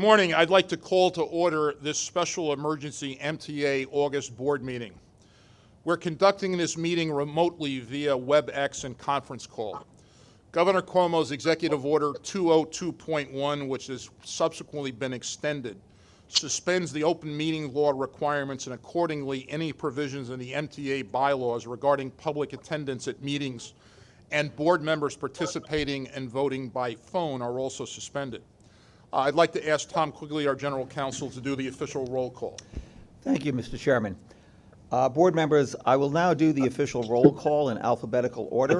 morning. I'd like to call to order this special emergency MTA August board meeting. We're conducting this meeting remotely via WebEx and conference call. Governor Cuomo's Executive Order 202.1, which has subsequently been extended, suspends the open meeting law requirements, and accordingly any provisions in the MTA bylaws regarding public attendance at meetings and board members participating and voting by phone are also suspended. I'd like to ask Tom Quigley, our General Counsel, to do the official roll call. Thank you, Mr. Chairman. Board members, I will now do the official roll call in alphabetical order.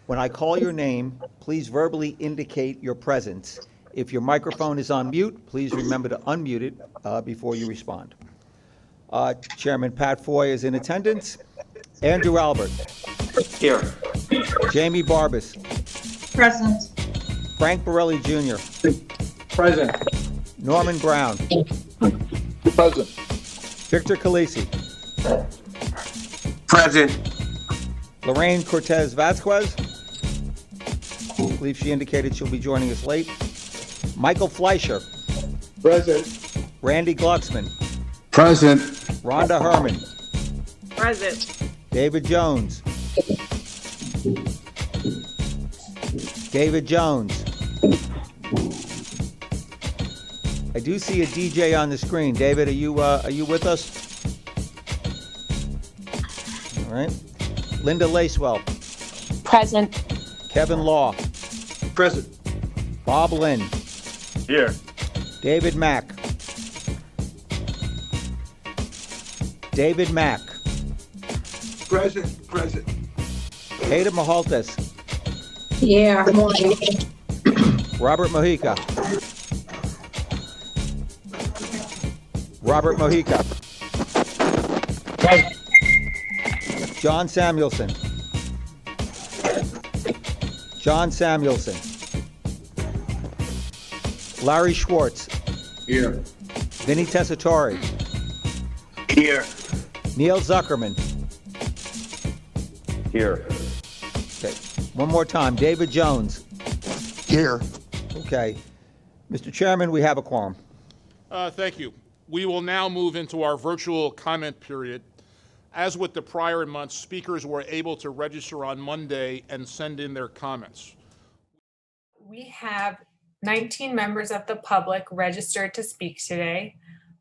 When I call your name, please verbally indicate your presence. If your microphone is on mute, please remember to unmute it before you respond. Chairman Pat Foy is in attendance. Andrew Albert. Here. Jamie Barbas. Present. Frank Borelli Jr. Present. Norman Brown. Present. Victor Calisi. Present. Lorraine Cortez Vasquez. I believe she indicated she'll be joining us late. Michael Fleischer. Present. Randy Glucksman. Present. Rhonda Herman. Present. David Jones. David Jones. I do see a DJ on the screen. David, are you with us? All right. Linda Lacewell. Present. Kevin Law. Present. Bob Lynn. Here. David Mack. David Mack. Present. Present. Haeda Mihaltses. Yeah. Morning. Robert Mojica. Robert Mojica. Present. John Samuelson. John Samuelson. Larry Schwartz. Here. Vinny Tessitore. Here. Neil Zuckerman. Here. Okay. One more time. David Jones. Here. Okay. Mr. Chairman, we have a quorum. Thank you. We will now move into our virtual comment period. As with the prior months, speakers were able to register on Monday and send in their comments. We have 19 members of the public registered to speak today.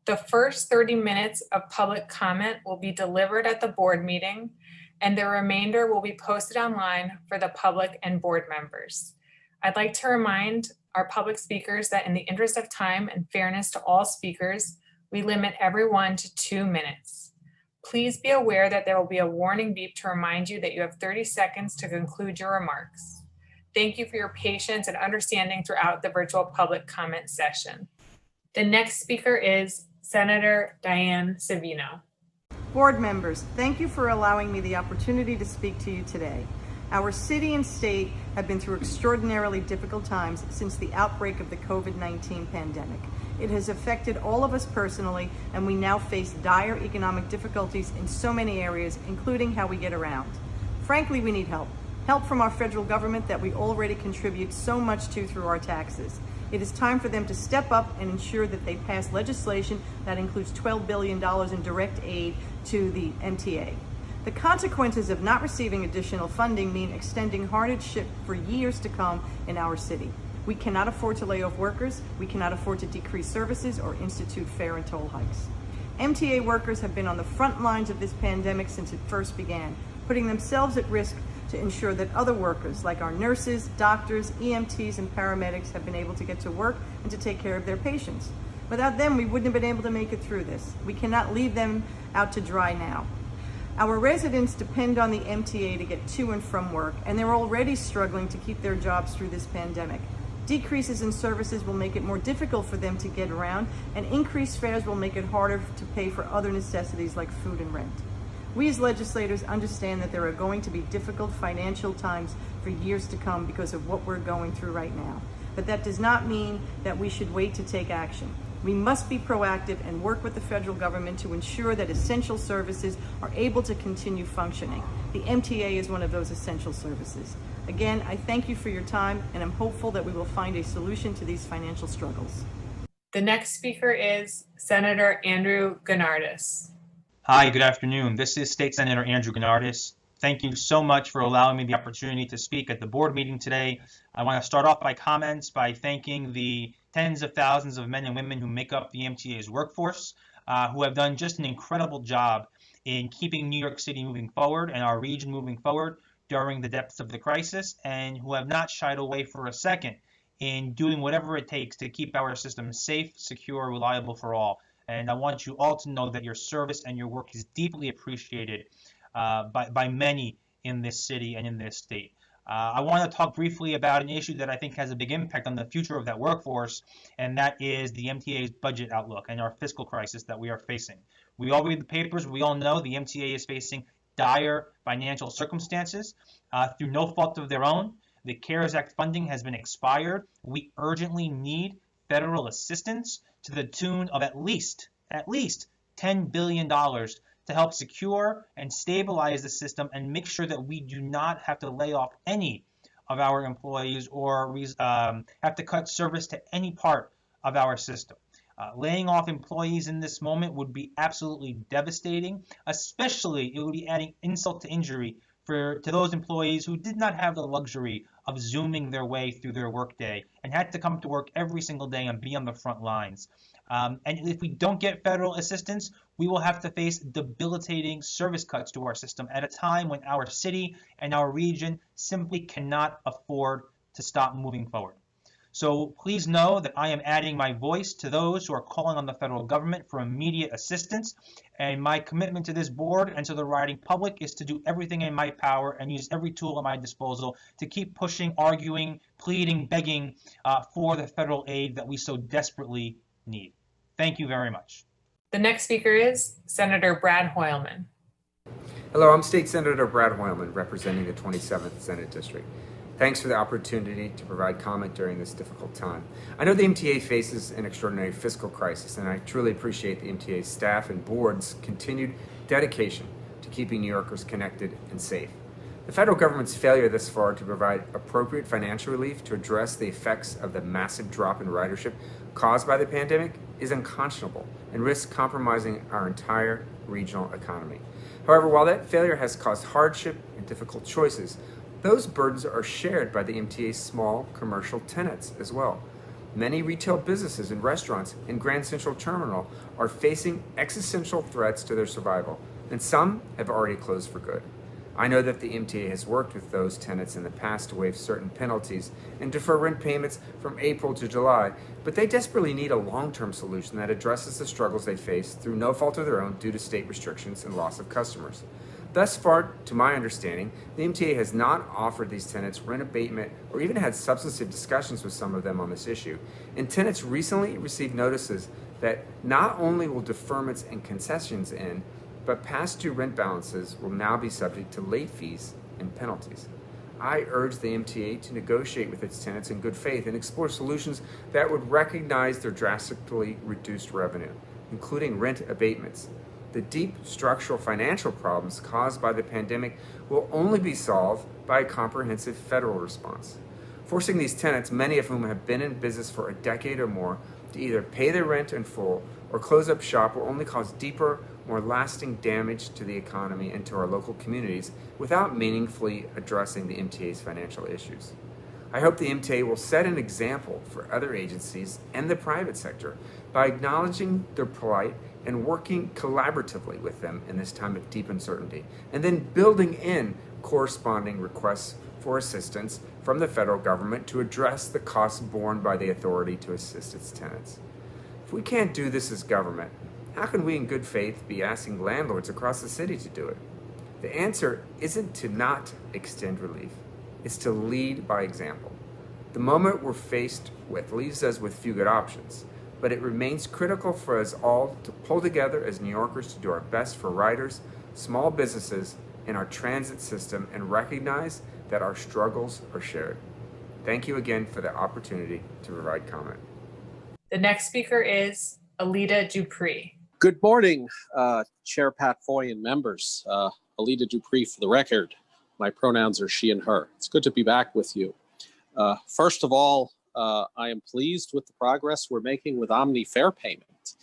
The first 30 minutes of public comment will be delivered at the board meeting, and the remainder will be posted online for the public and board members. I'd like to remind our public speakers that in the interest of time and fairness to all speakers, we limit everyone to 2 minutes. Please be aware that there will be a warning beep to remind you that you have 30 seconds to conclude your remarks. Thank you for your patience and understanding throughout the virtual public comment session. The next speaker is Senator Diane Savino. Board members, thank you for allowing me the opportunity to speak to you today. Our city and state have been through extraordinarily difficult times since the outbreak of the COVID-19 pandemic. It has affected all of us personally, and we now face dire economic difficulties in so many areas, including how we get around. Frankly, we need help. Help from our federal government that we already contribute so much to through our taxes. It is time for them to step up and ensure that they pass legislation that includes $12 billion in direct aid to the MTA. The consequences of not receiving additional funding mean extending hardship for years to come in our city. We cannot afford to lay off workers, we cannot afford to decrease services or institute fare and toll hikes. MTA workers have been on the front lines of this pandemic since it first began, putting themselves at risk to ensure that other workers, like our nurses, doctors, EMTs, and paramedics, have been able to get to work and to take care of their patients. Without them, we wouldn't have been able to make it through this. We cannot leave them out to dry now. Our residents depend on the MTA to get to and from work, and they're already struggling to keep their jobs through this pandemic. Decreases in services will make it more difficult for them to get around, and increased fares will make it harder to pay for other necessities like food and rent. We as legislators understand that there are going to be difficult financial times for years to come because of what we're going through right now. But that does not mean that we should wait to take action. We must be proactive and work with the federal government to ensure that essential services are able to continue functioning. The MTA is one of those essential services. Again, I thank you for your time, and I'm hopeful that we will find a solution to these financial struggles. The next speaker is Senator Andrew Gennardis. Hi, good afternoon. This is State Senator Andrew Gennardis. Thank you so much for allowing me the opportunity to speak at the board meeting today. I want to start off my comments by thanking the tens of thousands of men and women who make up the MTA's workforce, who have done just an incredible job in keeping New York City moving forward and our region moving forward during the depths of the crisis, and who have not shied away for a second in doing whatever it takes to keep our system safe, secure, reliable for all. And I want you all to know that your service and your work is deeply appreciated by many in this city and in this state. I want to talk briefly about an issue that I think has a big impact on the future of that workforce, and that is the MTA's budget outlook and our fiscal crisis that we are facing. We all read the papers. We all know the MTA is facing dire financial circumstances through no fault of their own. The CARES Act funding has been expired. We urgently need federal assistance to the tune of at least $10 billion to help secure and stabilize the system and make sure that we do not have to lay off any of our employees or have to cut service to any part of our system. Laying off employees in this moment would be absolutely devastating, especially it would be adding insult to injury to those employees who did not have the luxury of Zooming their way through their workday and had to come to work every single day and be on the front lines. And if we don't get federal assistance, we will have to face debilitating service cuts to our system at a time when our city and our region simply cannot afford to stop moving forward. So please know that I am adding my voice to those who are calling on the federal government for immediate assistance. And my commitment to this board and to the riding public is to do everything in my power and use every tool at my disposal to keep pushing, arguing, pleading, begging for the federal aid that we so desperately need. Thank you very much. The next speaker is Senator Brad Hoylman. Hello, I'm State Senator Brad Hoylman, representing the 27th Senate District. Thanks for the opportunity to provide comment during this difficult time. I know the MTA faces an extraordinary fiscal crisis, and I truly appreciate the MTA's staff and board's continued dedication to keeping New Yorkers connected and safe. The federal government's failure thus far to provide appropriate financial relief to address the effects of the massive drop in ridership caused by the pandemic is unconscionable and risks compromising our entire regional economy. However, while that failure has caused hardship and difficult choices, those burdens are shared by the MTA's small commercial tenants as well. Many retail businesses and restaurants in Grand Central Terminal are facing existential threats to their survival, and some have already closed for good. I know that the MTA has worked with those tenants in the past to waive certain penalties and defer rent payments from April to July, but they desperately need a long-term solution that addresses the struggles they face through no fault of their own due to state restrictions and loss of customers. Thus far, to my understanding, the MTA has not offered these tenants rent abatement or even had substantive discussions with some of them on this issue. And tenants recently received notices that not only will deferments and concessions end, but past due rent balances will now be subject to late fees and penalties. I urge the MTA to negotiate with its tenants in good faith and explore solutions that would recognize their drastically reduced revenue, including rent abatements. The deep structural financial problems caused by the pandemic will only be solved by a comprehensive federal response. Forcing these tenants, many of whom have been in business for a decade or more, to either pay their rent in full or close up shop will only cause deeper, more lasting damage to the economy and to our local communities without meaningfully addressing the MTA's financial issues. I hope the MTA will set an example for other agencies and the private sector by acknowledging their plight and working collaboratively with them in this time of deep uncertainty, and then building in corresponding requests for assistance from the federal government to address the costs borne by the authority to assist its tenants. If we can't do this as government, how can we in good faith be asking landlords across the city to do it? The answer isn't to not extend relief, it's to lead by example. The moment we're faced with leaves us with few good options, but it remains critical for us all to pull together as New Yorkers to do our best for riders, small businesses, and our transit system and recognize that our struggles are shared. Thank you again for the opportunity to provide comment. The next speaker is Alida Dupree. Good morning, Chair Pat Foy and members. Alida Dupree for the record. My pronouns are she and her. It's good to be back with you. First of all, I am pleased with the progress we're making with Omni fare payment.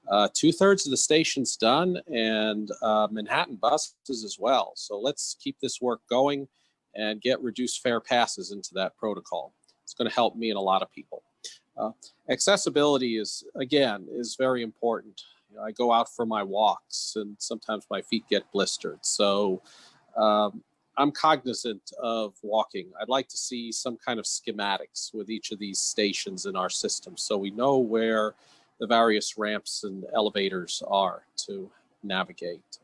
2/3 of the station's done, and Manhattan buses as well. So let's keep this work going and get reduced fare passes into that protocol. It's going to help me and a lot of people. Accessibility is very important. You know, I go out for my walks and sometimes my feet get blistered. So I'm cognizant of walking. I'd like to see some kind of schematics with each of these stations in our system so we know where the various ramps and elevators are to navigate.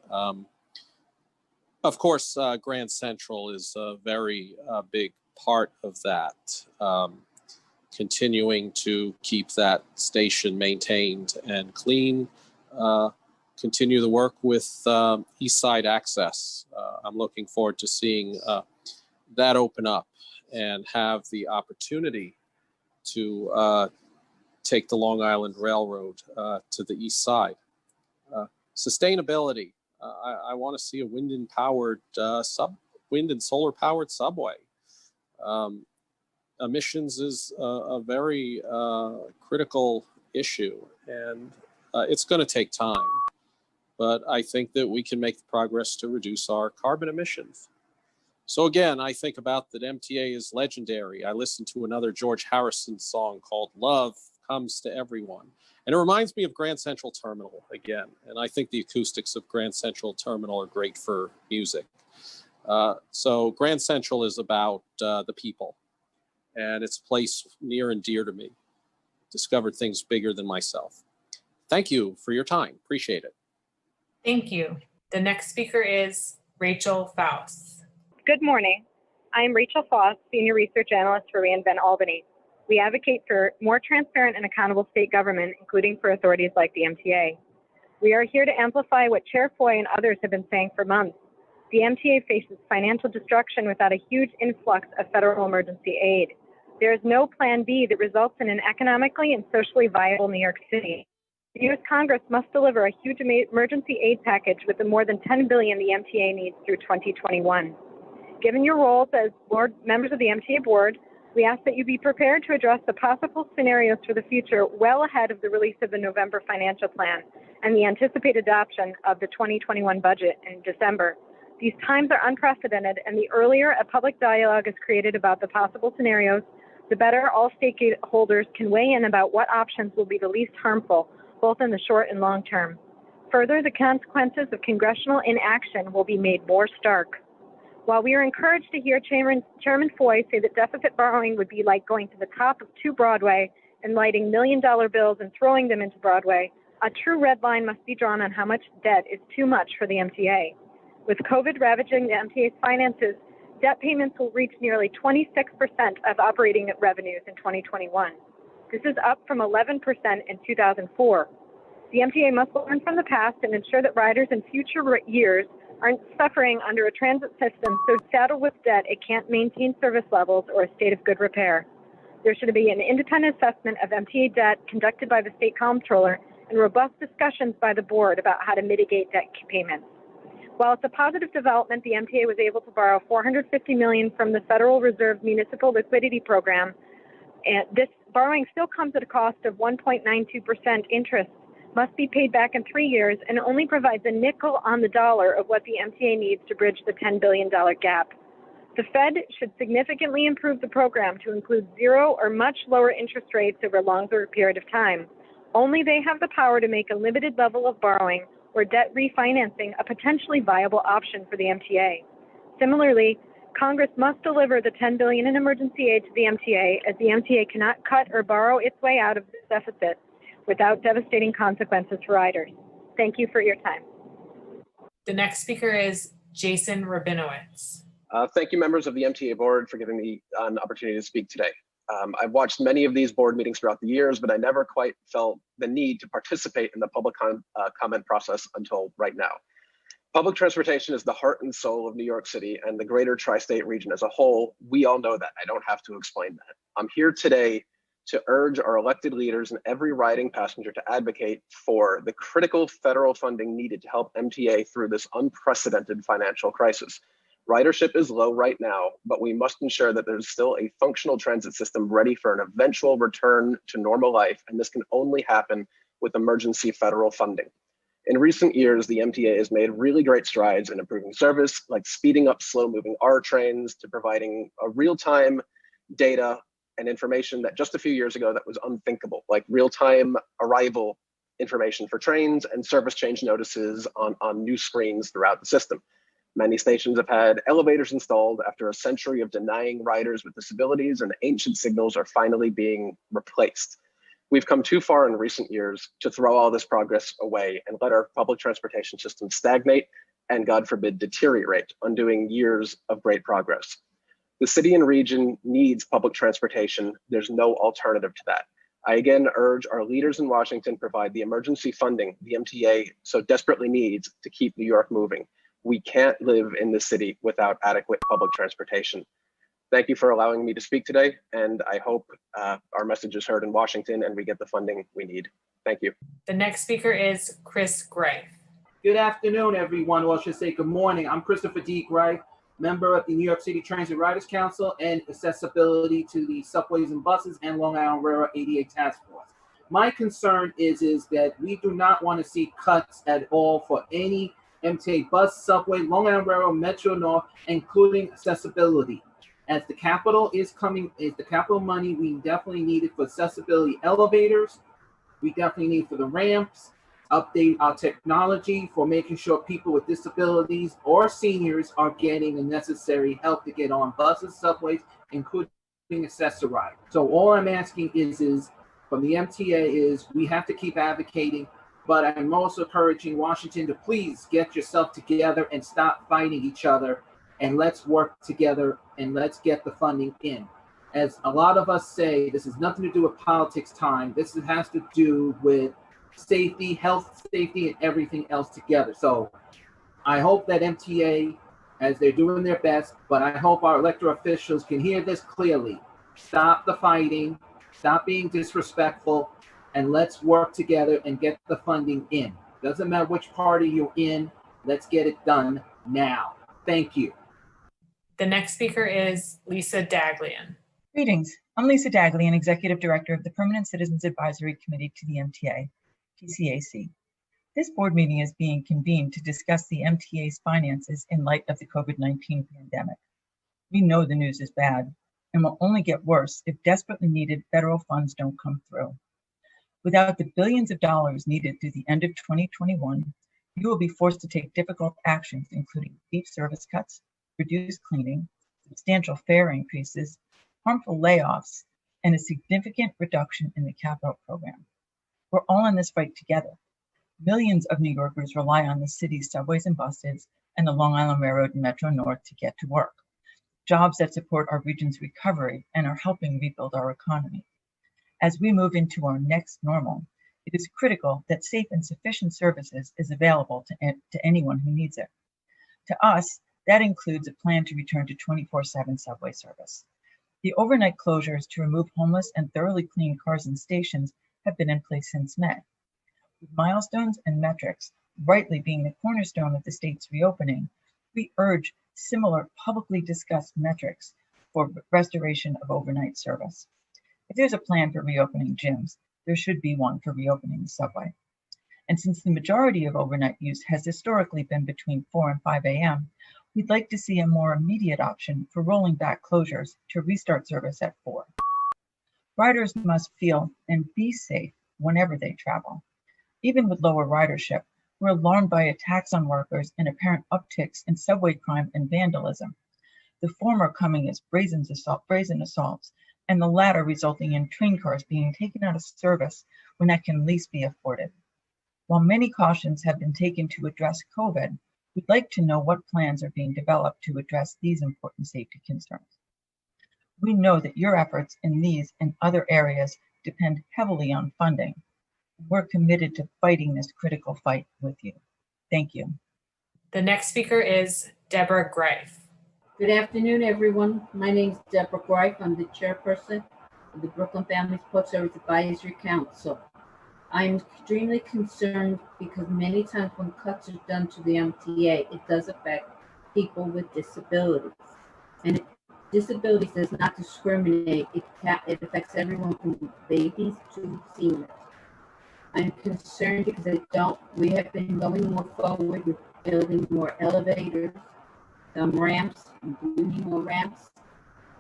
Of course, Grand Central is a very big part of that. Continuing to keep that station maintained and clean. Continue the work with East Side Access. I'm looking forward to seeing that open up and have the opportunity to take the Long Island Railroad to the east side. Sustainability. I want to see a wind and solar powered subway. Emissions is a very critical issue, and it's going to take time. But I think that we can make the progress to reduce our carbon emissions. So again, I think about that MTA is legendary. I listened to another George Harrison song called Love Comes to Everyone. And it reminds me of Grand Central Terminal again. And I think the acoustics of Grand Central Terminal are great for music. So Grand Central is about the people, and it's a place near and dear to me. Discovered things bigger than myself. Thank you for your time. Appreciate it. Thank you. The next speaker is Rachel Faust. Good morning. I am Rachel Faust, Senior Research Analyst for reInvent Albany. We advocate for more transparent and accountable state government, including for authorities like the MTA. We are here to amplify what Chair Foy and others have been saying for months. The MTA faces financial destruction without a huge influx of federal emergency aid. There is no plan B that results in an economically and socially viable New York City. The U.S. Congress must deliver a huge emergency aid package with the more than $10 billion the MTA needs through 2021. Given your roles as members of the MTA board, we ask that you be prepared to address the possible scenarios for the future well ahead of the release of the November financial plan and the anticipated adoption of the 2021 budget in December. These times are unprecedented, and the earlier a public dialogue is created about the possible scenarios, the better all stakeholders can weigh in about what options will be the least harmful, both in the short and long term. Further, the consequences of congressional inaction will be made more stark. While we are encouraged to hear Chairman Foy say that deficit borrowing would be like going to the top of 2 Broadway and lighting million-dollar bills and throwing them into Broadway, a true red line must be drawn on how much debt is too much for the MTA. With COVID ravaging the MTA's finances, debt payments will reach nearly 26% of operating revenues in 2021. This is up from 11% in 2004. The MTA must learn from the past and ensure that riders in future years aren't suffering under a transit system so saddled with debt it can't maintain service levels or a state of good repair. There should be an independent assessment of MTA debt conducted by the state comptroller and robust discussions by the board about how to mitigate debt payments. While it's a positive development, the MTA was able to borrow $450 million from the Federal Reserve Municipal Liquidity Program, and this borrowing still comes at a cost of 1.92% interest, must be paid back in 3 years, and only provides a nickel on the dollar of what the MTA needs to bridge the $10 billion gap. The Fed should significantly improve the program to include 0 or much lower interest rates over a longer period of time. Only they have the power to make a limited level of borrowing or debt refinancing a potentially viable option for the MTA. Similarly, Congress must deliver the $10 billion in emergency aid to the MTA, as the MTA cannot cut or borrow its way out of this deficit without devastating consequences for riders. Thank you for your time. The next speaker is Jason Rabinowitz. Thank you, members of the MTA board, for giving me an opportunity to speak today. I've watched many of these board meetings throughout the years, but I never quite felt the need to participate in the public comment process until right now. Public transportation is the heart and soul of New York City and the greater tri-state region as a whole. We all know that. I don't have to explain that. I'm here today to urge our elected leaders and every riding passenger to advocate for the critical federal funding needed to help MTA through this unprecedented financial crisis. Ridership is low right now, but we must ensure that there's still a functional transit system ready for an eventual return to normal life, and this can only happen with emergency federal funding. In recent years, the MTA has made really great strides in improving service, like speeding up slow-moving R trains to providing a real-time data and information that just a few years ago that was unthinkable, like real-time arrival information for trains and service change notices on new screens throughout the system. Many stations have had elevators installed after a century of denying riders with disabilities, and ancient signals are finally being replaced. We've come too far in recent years to throw all this progress away and let our public transportation system stagnate and, God forbid, deteriorate, undoing years of great progress. The city and region needs public transportation. There's no alternative to that. I again urge our leaders in Washington provide the emergency funding the MTA so desperately needs to keep New York moving. We can't live in this city without adequate public transportation. Thank you for allowing me to speak today, and I hope our message is heard in Washington and we get the funding we need. Thank you. The next speaker is Chris Gray. Good afternoon, everyone, or I should say good morning. I'm Christopher D. Gray, member of the New York City Transit Riders Council and accessibility to the subways and buses and Long Island Railroad ADA Task Force. My concern is that we do not want to see cuts at all for any MTA bus, subway, Long Island Railroad, Metro North, including accessibility. As the capital is coming, is the capital money we definitely need it for accessibility elevators. We definitely need for the ramps, update our technology for making sure people with disabilities or seniors are getting the necessary help to get on buses, subways, including accessorized. So all I'm asking is from the MTA is we have to keep advocating, but I'm also encouraging Washington to please get yourself together and stop fighting each other, and let's work together and let's get the funding in. As a lot of us say, this has nothing to do with politics time. This has to do with safety, health, safety, and everything else together. So I hope that MTA, as they're doing their best, but I hope our elected officials can hear this clearly. Stop the fighting, stop being disrespectful, and let's work together and get the funding in. Doesn't matter which party you're in, let's get it done now. Thank you. The next speaker is Lisa Daglian. Greetings. I'm Lisa Daglian, Executive Director of the Permanent Citizens Advisory Committee to the MTA, PCAC. This board meeting is being convened to discuss the MTA's finances in light of the COVID-19 pandemic. We know the news is bad and will only get worse if desperately needed federal funds don't come through. Without the billions of dollars needed through the end of 2021, you will be forced to take difficult actions, including deep service cuts, reduced cleaning, substantial fare increases, harmful layoffs, and a significant reduction in the capital program. We're all in this fight together. Millions of New Yorkers rely on the city's subways and buses and the Long Island Railroad and Metro North to get to work, jobs that support our region's recovery and are helping rebuild our economy. As we move into our next normal, it is critical that safe and sufficient services is available to anyone who needs it. To us, that includes a plan to return to 24/7 subway service. The overnight closures to remove homeless and thoroughly clean cars and stations have been in place since May. With milestones and metrics rightly being the cornerstone of the state's reopening, we urge similar publicly discussed metrics for restoration of overnight service. If there's a plan for reopening gyms, there should be one for reopening the subway. And since the majority of overnight use has historically been between 4 and 5 a.m., we'd like to see a more immediate option for rolling back closures to restart service at 4. Riders must feel and be safe whenever they travel. Even with lower ridership, we're alarmed by attacks on workers and apparent upticks in subway crime and vandalism. The former coming as brazen assaults, and the latter resulting in train cars being taken out of service when that can least be afforded. While many cautions have been taken to address COVID, we'd like to know what plans are being developed to address these important safety concerns. We know that your efforts in these and other areas depend heavily on funding. We're committed to fighting this critical fight with you. Thank you. The next speaker is Deborah Greif. Good afternoon, everyone. My name is Deborah Greif. I'm the chairperson of the Brooklyn Family Support Service Advisory Council. I'm extremely concerned because many times when cuts are done to the MTA, it does affect people with disabilities. And disabilities does not discriminate. It affects everyone from babies to seniors. I'm concerned because we have been going more forward with building more elevators, some ramps, we do need more ramps.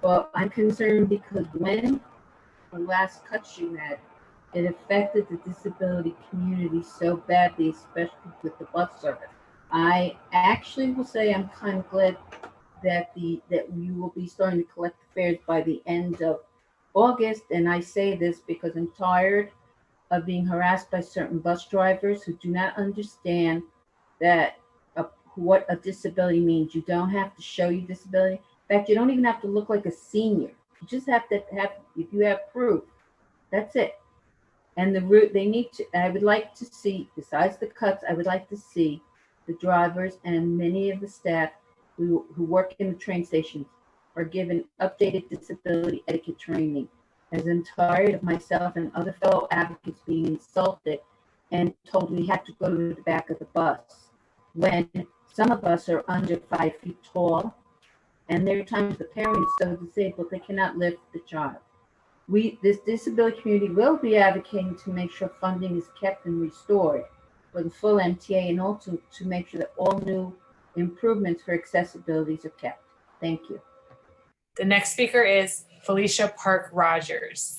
But I'm concerned because when the last cuts you had, it affected the disability community so badly, especially with the bus service. I actually will say I'm kind of glad that you will be starting to collect the fares by the end of August. And I say this because I'm tired of being harassed by certain bus drivers who do not understand that what a disability means. You don't have to show your disability. In fact, you don't even have to look like a senior. You just have to have, if you have proof, that's it. And the route they need to, I would like to see, besides the cuts, I would like to see the drivers and many of the staff who work in the train stations are given updated disability etiquette training. As I'm tired of myself and other fellow advocates being insulted and told we have to go to the back of the bus when some of us are under 5 feet tall, and there are times the parent is so disabled they cannot lift the child. This disability community will be advocating to make sure funding is kept and restored for the full MTA, and also to make sure that all new improvements for accessibilities are kept. Thank you. The next speaker is Felicia Park Rogers.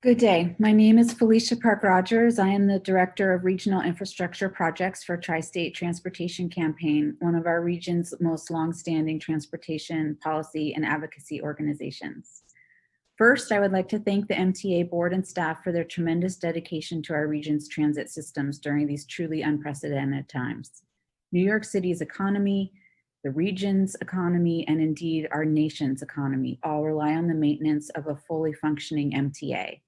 Good day. My name is Felicia Park Rogers. I am the Director of Regional Infrastructure Projects for Tri-State Transportation Campaign, one of our region's most longstanding transportation policy and advocacy organizations. First, I would like to thank the MTA board and staff for their tremendous dedication to our region's transit systems during these truly unprecedented times. New York City's economy, the region's economy, and indeed our nation's economy all rely on the maintenance of a fully functioning MTA.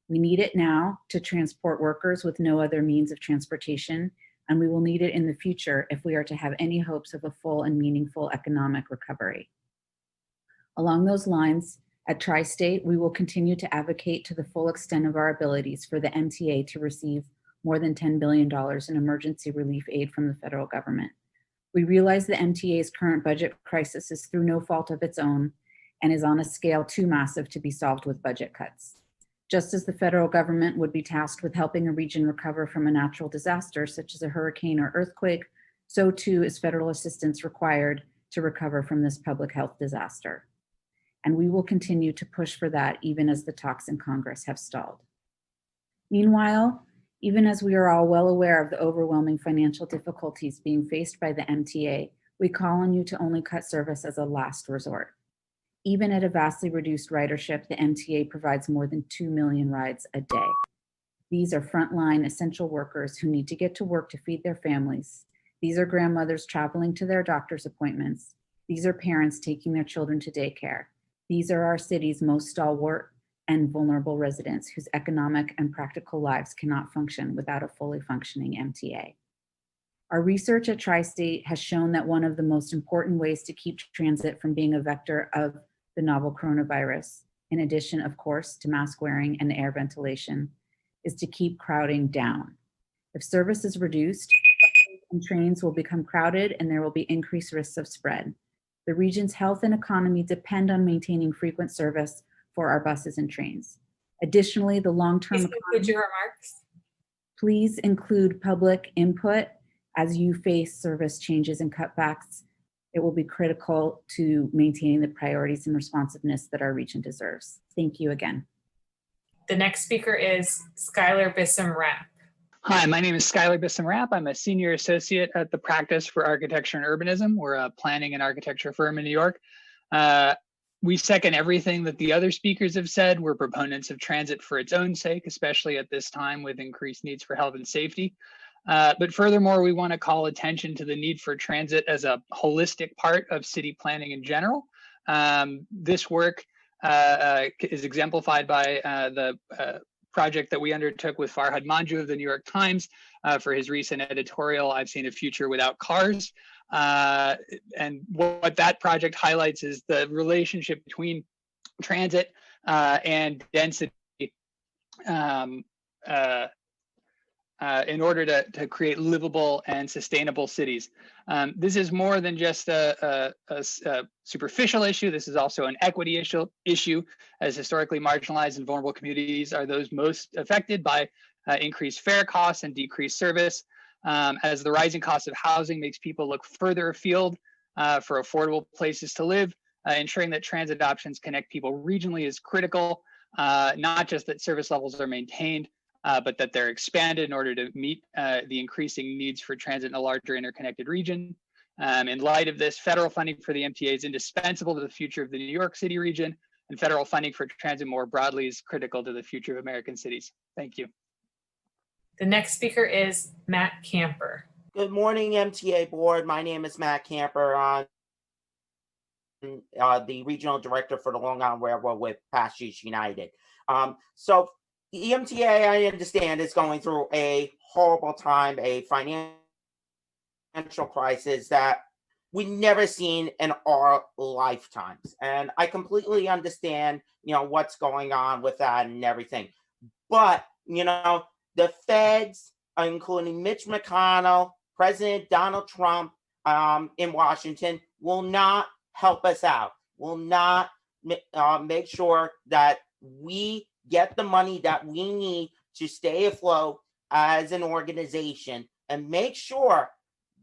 We need it now to transport workers with no other means of transportation, and we will need it in the future if we are to have any hopes of a full and meaningful economic recovery. Along those lines, at Tri-State, we will continue to advocate to the full extent of our abilities for the MTA to receive more than $10 billion in emergency relief aid from the federal government. We realize the MTA's current budget crisis is through no fault of its own and is on a scale too massive to be solved with budget cuts. Just as the federal government would be tasked with helping a region recover from a natural disaster such as a hurricane or earthquake, so too is federal assistance required to recover from this public health disaster. And we will continue to push for that even as the talks in Congress have stalled. Meanwhile, even as we are all well aware of the overwhelming financial difficulties being faced by the MTA, we call on you to only cut service as a last resort. Even at a vastly reduced ridership, the MTA provides more than 2 million rides a day. These are frontline essential workers who need to get to work to feed their families. These are grandmothers traveling to their doctor's appointments. These are parents taking their children to daycare. These are our city's most stalwart and vulnerable residents whose economic and practical lives cannot function without a fully functioning MTA. Our research at Tri-State has shown that one of the most important ways to keep transit from being a vector of the novel coronavirus, in addition, of course, to mask wearing and air ventilation, is to keep crowding down. If service is reduced, buses and trains will become crowded and there will be increased risks of spread. The region's health and economy depend on maintaining frequent service for our buses and trains. Additionally, the long-term Please conclude your remarks. Please include public input as you face service changes and cutbacks. It will be critical to maintaining the priorities and responsiveness that our region deserves. Thank you again. The next speaker is Skylar Bissam-Rapp. Hi, my name is Skylar Bissam-Rapp. I'm a senior associate at the Practice for Architecture and Urbanism. We're a planning and architecture firm in New York. We second everything that the other speakers have said. We're proponents of transit for its own sake, especially at this time with increased needs for health and safety. But furthermore, we want to call attention to the need for transit as a holistic part of city planning in general. This work is exemplified by the project that we undertook with Farhad Manjoo of the New York Times for his recent editorial, I've Seen a Future Without Cars. And what that project highlights is the relationship between transit and density. in order to create livable and sustainable cities. This is more than just a superficial issue. This is also an equity issue, as historically marginalized and vulnerable communities are those most affected by increased fare costs and decreased service, as the rising cost of housing makes people look further afield for affordable places to live. Ensuring that transit options connect people regionally is critical, not just that service levels are maintained, but that they're expanded in order to meet the increasing needs for transit in a larger interconnected region. In light of this, federal funding for the MTA is indispensable to the future of the New York City region, and federal funding for transit more broadly is critical to the future of American cities. Thank you. The next speaker is Matt Camper. Good morning, MTA Board. My name is Matt Camper. I'm the Regional Director for the Long Island Railroad with Passengers United. So the MTA, I understand, is going through a horrible time, a financial crisis that we've never seen in our lifetimes. And I completely understand, what's going on with that and everything. But, the feds, including Mitch McConnell, President Donald Trump in Washington, will not help us out, will not make sure that we get the money that we need to stay afloat as an organization, and make sure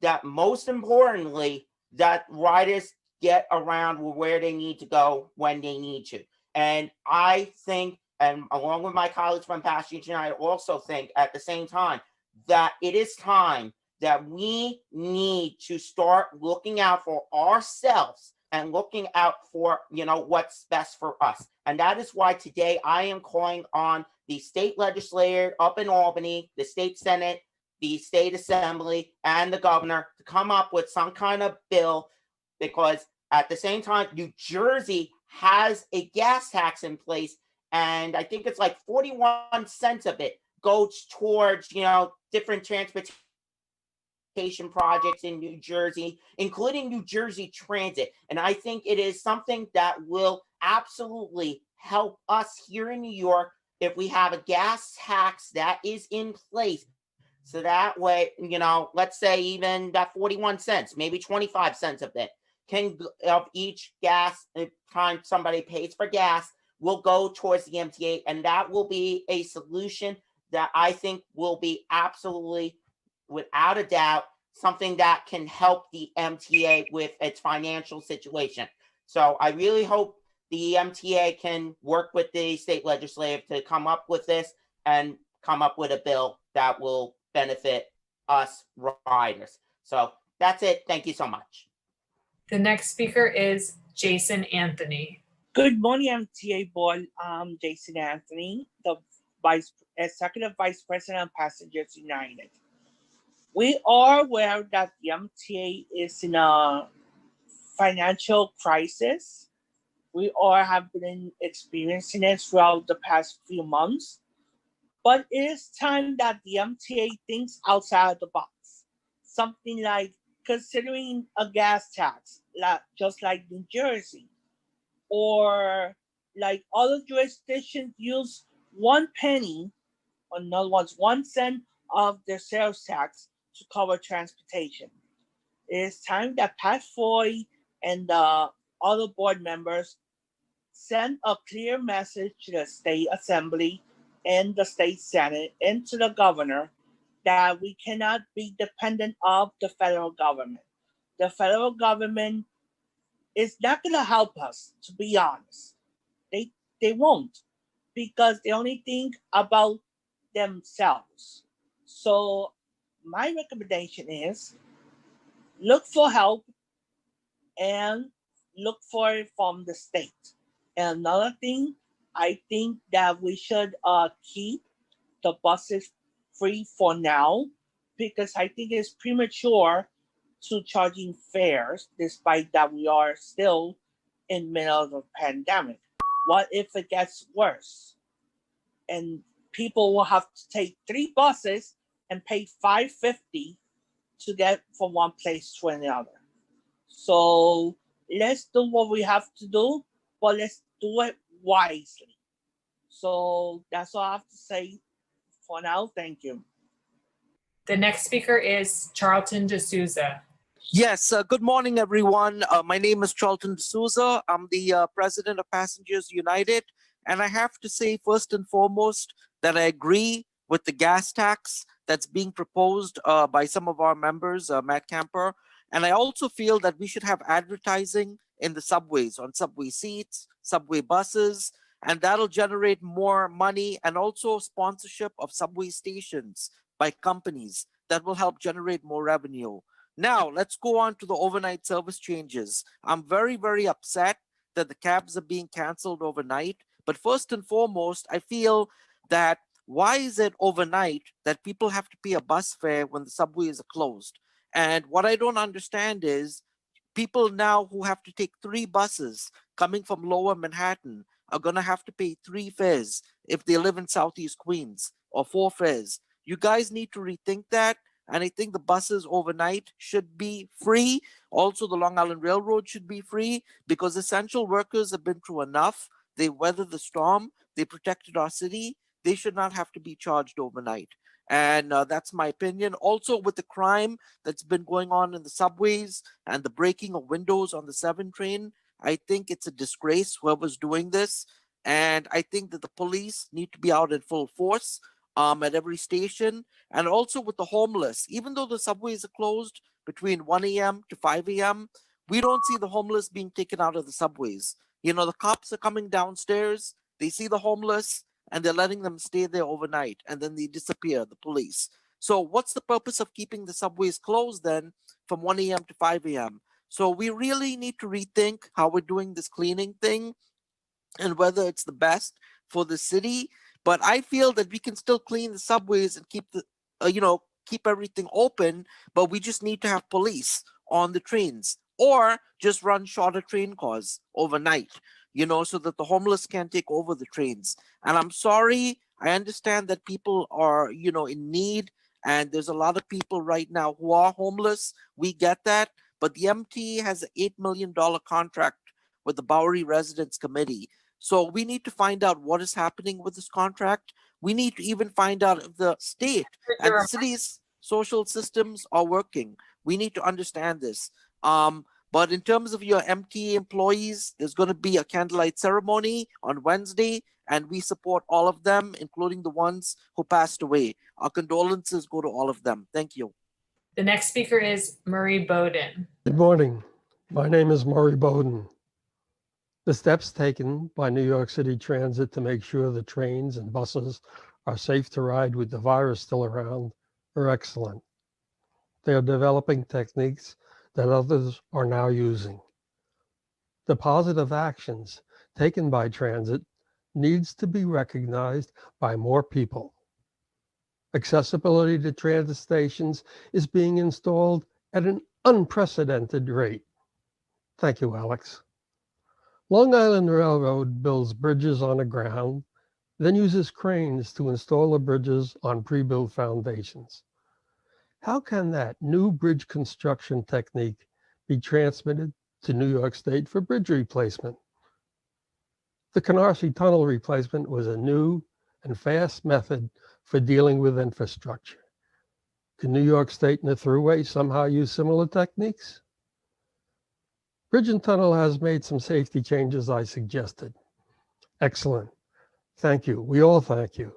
that, most importantly, that riders get around where they need to go when they need to. And I think, and along with my colleagues from Passengers United, I also think at the same time that it is time that we need to start looking out for ourselves and looking out for, what's best for us. And that is why today I am calling on the state legislature up in Albany, the state Senate, the state assembly, and the governor to come up with some kind of bill, because at the same time, New Jersey has a gas tax in place, and I think it's like 41 cents of it goes towards, different transportation projects in New Jersey, including New Jersey Transit. And I think it is something that will absolutely help us here in New York if we have a gas tax that is in place. So that way, let's say even that 41 cents, maybe 25 cents of it of each gas time somebody pays for gas will go towards the MTA. And that will be a solution that I think will be absolutely, without a doubt, something that can help the MTA with its financial situation. So I really hope the MTA can work with the state legislature to come up with this and come up with a bill that will benefit us riders. So that's it. Thank you so much. The next speaker is Jason Anthony. Good morning, MTA Board. I'm Jason Anthony, the Executive Vice President of Passengers United. We are aware that the MTA is in a financial crisis. We all have been experiencing it throughout the past few months. But it is time that the MTA thinks outside the box. Something like considering a gas tax, just like New Jersey, or like other jurisdictions use 1 penny, or in other words, 1 cent of their sales tax to cover transportation. It is time that Pat Foy and the other board members send a clear message to the state assembly and the state senate and to the governor that we cannot be dependent of the federal government. The federal government is not going to help us, to be honest. They won't, because they only think about themselves. So my recommendation is look for help and look for it from the state. And another thing, I think that we should keep the buses free for now, because I think it's premature to charging fares, despite that we are still in the middle of the pandemic. What if it gets worse? And people will have to take 3 buses and pay $5.50 to get from one place to another. So let's do what we have to do, but let's do it wisely. So that's all I have to say for now. Thank you. The next speaker is Charlton D'Souza. Yes, good morning, everyone. My name is Charlton D'Souza. I'm the president of Passengers United. And I have to say, first and foremost, that I agree with the gas tax that's being proposed by some of our members, Matt Camper. And I also feel that we should have advertising in the subways, on subway seats, subway buses, and that'll generate more money, and also sponsorship of subway stations by companies that will help generate more revenue. Now, let's go on to the overnight service changes. I'm very, very upset that the cabs are being canceled overnight. But first and foremost, I feel that why is it overnight that people have to pay a bus fare when the subways are closed? And what I don't understand is people now who have to take 3 buses coming from Lower Manhattan are going to have to pay 3 fares if they live in Southeast Queens, or 4 fares. You guys need to rethink that. And I think the buses overnight should be free. Also, the Long Island Railroad should be free, because essential workers have been through enough. They weathered the storm. They protected our city. They should not have to be charged overnight. And that's my opinion. Also, with the crime that's been going on in the subways and the breaking of windows on the 7 train, I think it's a disgrace whoever's doing this. And I think that the police need to be out in full force at every station. And also with the homeless, even though the subways are closed between 1 a.m. to 5 a.m., we don't see the homeless being taken out of the subways. You know, the cops are coming downstairs, they see the homeless, and they're letting them stay there overnight, and then they disappear, the police. So what's the purpose of keeping the subways closed then from 1 a.m. to 5 a.m.? So we really need to rethink how we're doing this cleaning thing and whether it's the best for the city. But I feel that we can still clean the subways and keep the, keep everything open, but we just need to have police on the trains, or just run shorter train cars overnight, so that the homeless can take over the trains. And I'm sorry, I understand that people are, in need, and there's a lot of people right now who are homeless. We get that, but the MTA has an $8 million contract with the Bowery Residents Committee. So we need to find out what is happening with this contract. We need to even find out if the state and the city's social systems are working. We need to understand this. But in terms of your MTA employees, there's going to be a candlelight ceremony on Wednesday, and we support all of them, including the ones who passed away. Our condolences go to all of them. Thank you. The next speaker is Murray Bowden. Good morning. My name is Murray Bowden. The steps taken by New York City Transit to make sure the trains and buses are safe to ride with the virus still around are excellent. They are developing techniques that others are now using. The positive actions taken by transit needs to be recognized by more people. Accessibility to transit stations is being installed at an unprecedented rate. Thank you, Alex. Long Island Railroad builds bridges on the ground, then uses cranes to install the bridges on pre-built foundations. How can that new bridge construction technique be transmitted to New York State for bridge replacement? The Canarsie Tunnel replacement was a new and fast method for dealing with infrastructure. Can New York State and the Thruway somehow use similar techniques? Bridge and Tunnel has made some safety changes I suggested. Excellent. Thank you. We all thank you.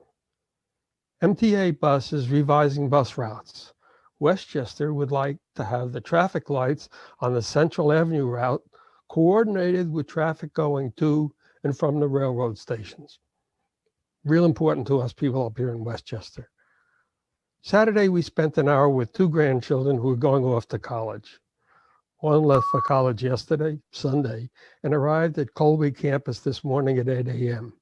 MTA Bus is revising bus routes. Westchester would like to have the traffic lights on the Central Avenue route coordinated with traffic going to and from the railroad stations. Real important to us people up here in Westchester. Saturday, we spent an hour with 2 grandchildren who were going off to college. One left for college yesterday, Sunday, and arrived at Colby campus this morning at 8 a.m.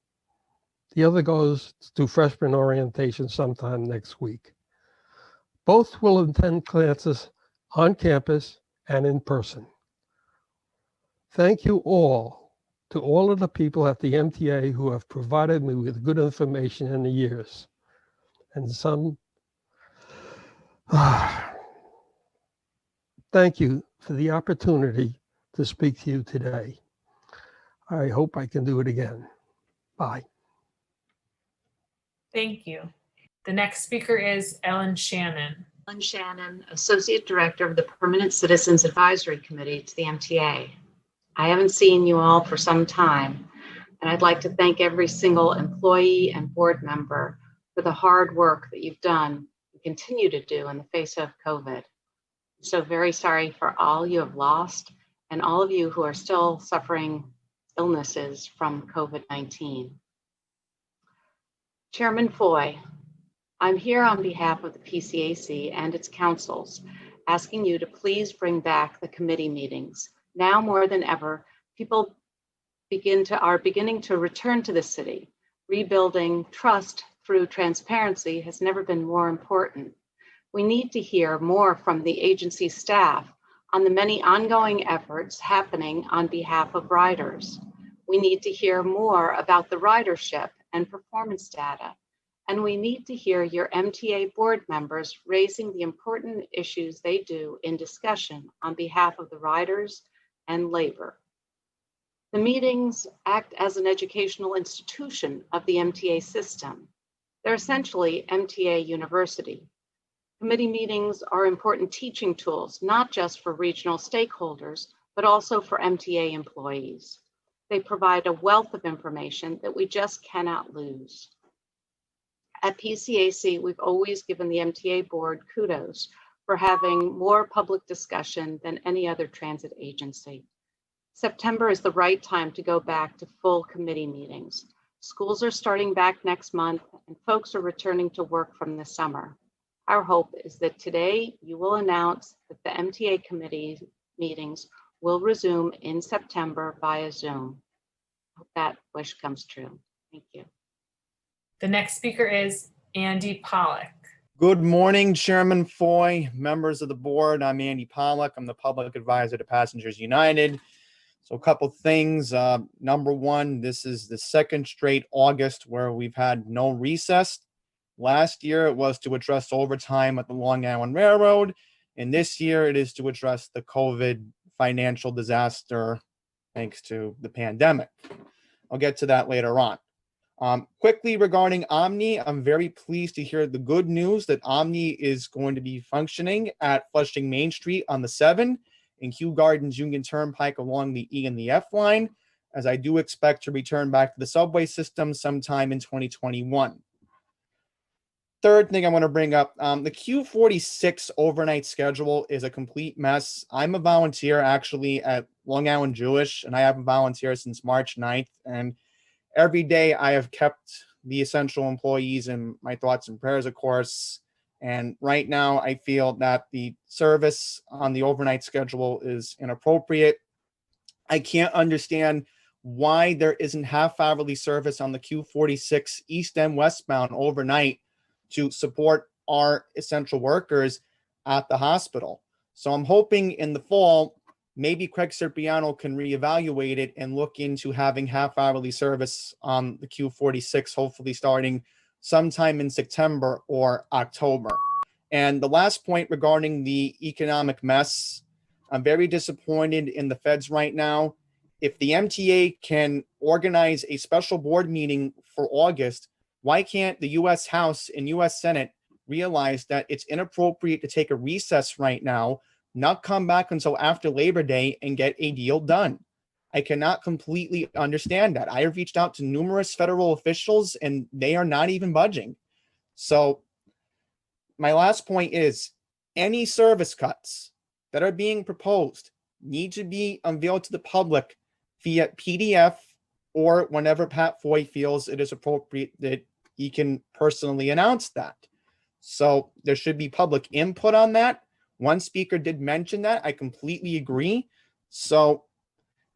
The other goes to freshman orientation sometime next week. Both will attend classes on campus and in person. Thank you all to all of the people at the MTA who have provided me with good information in the years. And some, thank you for the opportunity to speak to you today. I hope I can do it again. Bye. Thank you. The next speaker is Ellen Shannon. Shannon, Associate Director of the Permanent Citizens Advisory Committee to the MTA. I haven't seen you all for some time, and I'd like to thank every single employee and board member for the hard work that you've done and continue to do in the face of COVID. I'm so very sorry for all you have lost and all of you who are still suffering illnesses from COVID-19. Chairman Foy, I'm here on behalf of the PCAC and its councils, asking you to please bring back the committee meetings. Now more than ever, people are beginning to return to the city. Rebuilding trust through transparency has never been more important. We need to hear more from the agency staff on the many ongoing efforts happening on behalf of riders. We need to hear more about the ridership and performance data. And we need to hear your MTA board members raising the important issues they do in discussion on behalf of the riders and labor. The meetings act as an educational institution of the MTA system. They're essentially MTA University. Committee meetings are important teaching tools, not just for regional stakeholders, but also for MTA employees. They provide a wealth of information that we just cannot lose. At PCAC, we've always given the MTA board kudos for having more public discussion than any other transit agency. September is the right time to go back to full committee meetings. Schools are starting back next month and folks are returning to work from the summer. Our hope is that today you will announce that the MTA committee meetings will resume in September via Zoom. Hope that wish comes true. Thank you. The next speaker is Andy Pollock. Good morning, Chairman Foy, members of the board. I'm Andy Pollock. I'm the public advisor to Passengers United. So a couple things. Number one, this is the second straight August where we've had no recess. Last year, it was to address overtime at the Long Island Railroad. And this year, it is to address the COVID financial disaster thanks to the pandemic. I'll get to that later on. Quickly regarding Omni, I'm very pleased to hear the good news that Omni is going to be functioning at Flushing Main Street on the 7 and Kew Gardens Union Turnpike along the E and the F line, as I do expect to return back to the subway system sometime in 2021. Third thing I want to bring up, the Q46 overnight schedule is a complete mess. I'm a volunteer actually at Long Island Jewish, and I haven't volunteered since March 9th. And every day I have kept the essential employees in my thoughts and prayers, of course. And right now I feel that the service on the overnight schedule is inappropriate. I can't understand why there isn't half-hourly service on the Q46 East and westbound overnight to support our essential workers at the hospital. So I'm hoping in the fall, maybe Craig Serpiano can reevaluate it and look into having half-hourly service on the Q46, hopefully starting sometime in September or October. And the last point regarding the economic mess, I'm very disappointed in the feds right now. If the MTA can organize a special board meeting for August, why can't the U.S. House and U.S. Senate realize that it's inappropriate to take a recess right now, not come back until after Labor Day and get a deal done? I cannot completely understand that. I have reached out to numerous federal officials and they are not even budging. So my last point is any service cuts that are being proposed need to be unveiled to the public via PDF or whenever Pat Foy feels it is appropriate that he can personally announce that. So there should be public input on that. One speaker did mention that. I completely agree. So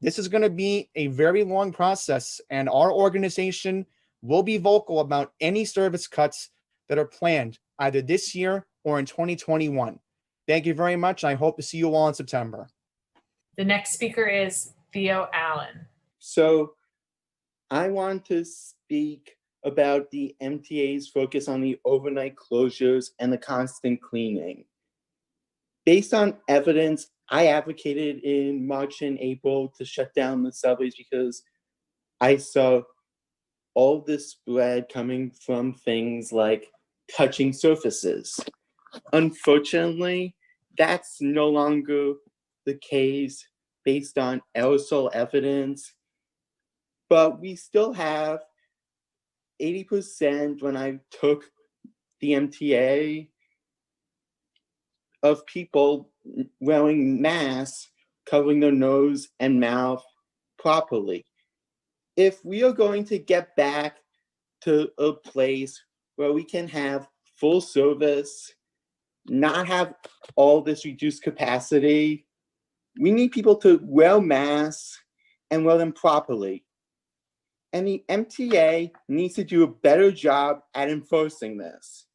this is going to be a very long process, and our organization will be vocal about any service cuts that are planned either this year or in 2021. Thank you very much. I hope to see you all in September. The next speaker is Theo Allen. So I want to speak about the MTA's focus on the overnight closures and the constant cleaning. Based on evidence, I advocated in March and April to shut down the subways because I saw all this spread coming from things like touching surfaces. Unfortunately, that's no longer the case based on aerosol evidence, but we still have 80% when I took the MTA of people wearing masks, covering their nose and mouth properly. If we are going to get back to a place where we can have full service, not have all this reduced capacity, we need people to wear masks and wear them properly. And the MTA needs to do a better job at enforcing this.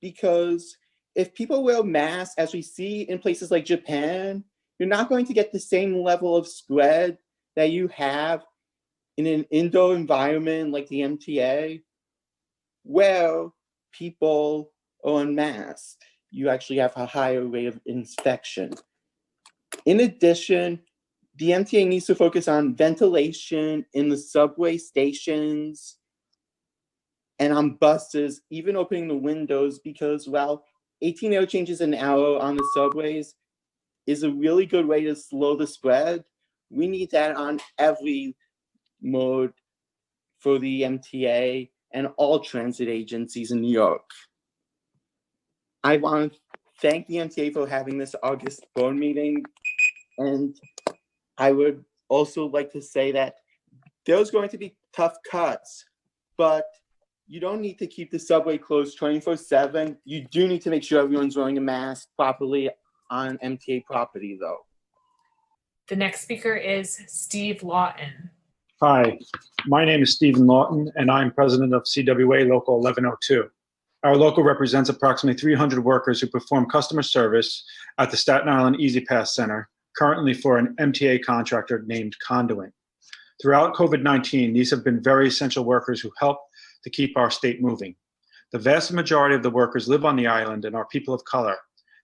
Because if people wear masks, as we see in places like Japan, you're not going to get the same level of spread that you have in an indoor environment like the MTA, where people are unmasked. You actually have a higher rate of infection. In addition, the MTA needs to focus on ventilation in the subway stations and on buses, even opening the windows, because while 18 air changes an hour on the subways is a really good way to slow the spread, we need that on every mode for the MTA and all transit agencies in New York. I want to thank the MTA for having this August board meeting, and I would also like to say that there's going to be tough cuts, but you don't need to keep the subway closed 24/7. You do need to make sure everyone's wearing a mask properly on MTA property, though. The next speaker is Steve Lawton. Hi, my name is Stephen Lawton, and I'm president of CWA Local 1102. Our local represents approximately 300 workers who perform customer service at the Staten Island Easy Pass Center, currently for an MTA contractor named Conduit. Throughout COVID-19, these have been very essential workers who help to keep our state moving. The vast majority of the workers live on the island and are people of color.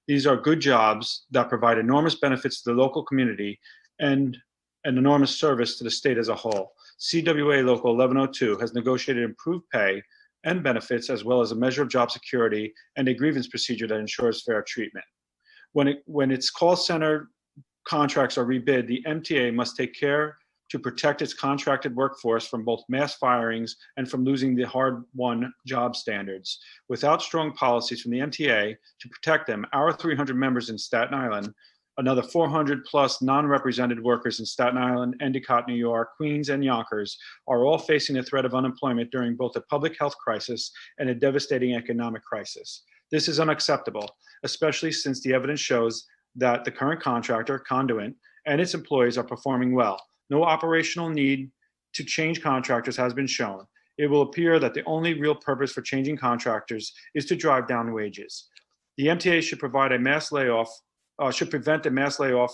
These are good jobs that provide enormous benefits to the local community and an enormous service to the state as a whole. CWA Local 1102 has negotiated improved pay and benefits, as well as a measure of job security and a grievance procedure that ensures fair treatment. When its call center contracts are rebid, the MTA must take care to protect its contracted workforce from both mass firings and from losing the hard-won job standards. Without strong policies from the MTA to protect them, our 300 members in Staten Island, another 400 plus non-represented workers in Staten Island, Endicott, New York, Queens, and Yonkers are all facing the threat of unemployment during both a public health crisis and a devastating economic crisis. This is unacceptable, especially since the evidence shows that the current contractor, Conduit, and its employees are performing well. No operational need to change contractors has been shown. It will appear that the only real purpose for changing contractors is to drive down wages. The MTA should prevent a mass layoff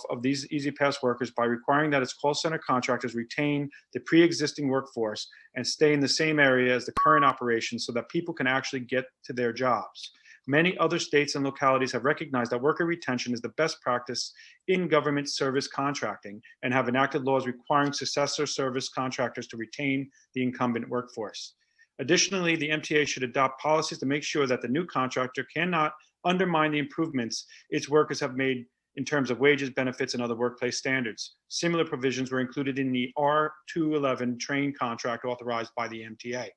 of these Easy Pass workers by requiring that its call center contractors retain the pre-existing workforce and stay in the same area as the current operation so that people can actually get to their jobs. Many other states and localities have recognized that worker retention is the best practice in government service contracting and have enacted laws requiring successor service contractors to retain the incumbent workforce. Additionally, the MTA should adopt policies to make sure that the new contractor cannot undermine the improvements its workers have made in terms of wages, benefits, and other workplace standards. Similar provisions were included in the R211 train contract authorized by the MTA.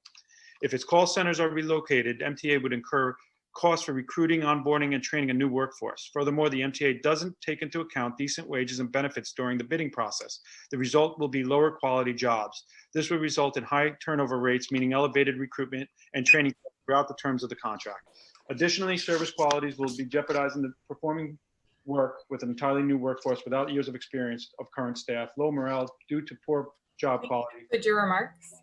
If its call centers are relocated, MTA would incur costs for recruiting, onboarding, and training a new workforce. Furthermore, the MTA doesn't take into account decent wages and benefits during the bidding process. The result will be lower quality jobs. This will result in high turnover rates, meaning elevated recruitment and training throughout the terms of the contract. Additionally, service qualities will be jeopardizing the performing work with an entirely new workforce without years of experience of current staff, low morale due to poor job quality. Could your remarks?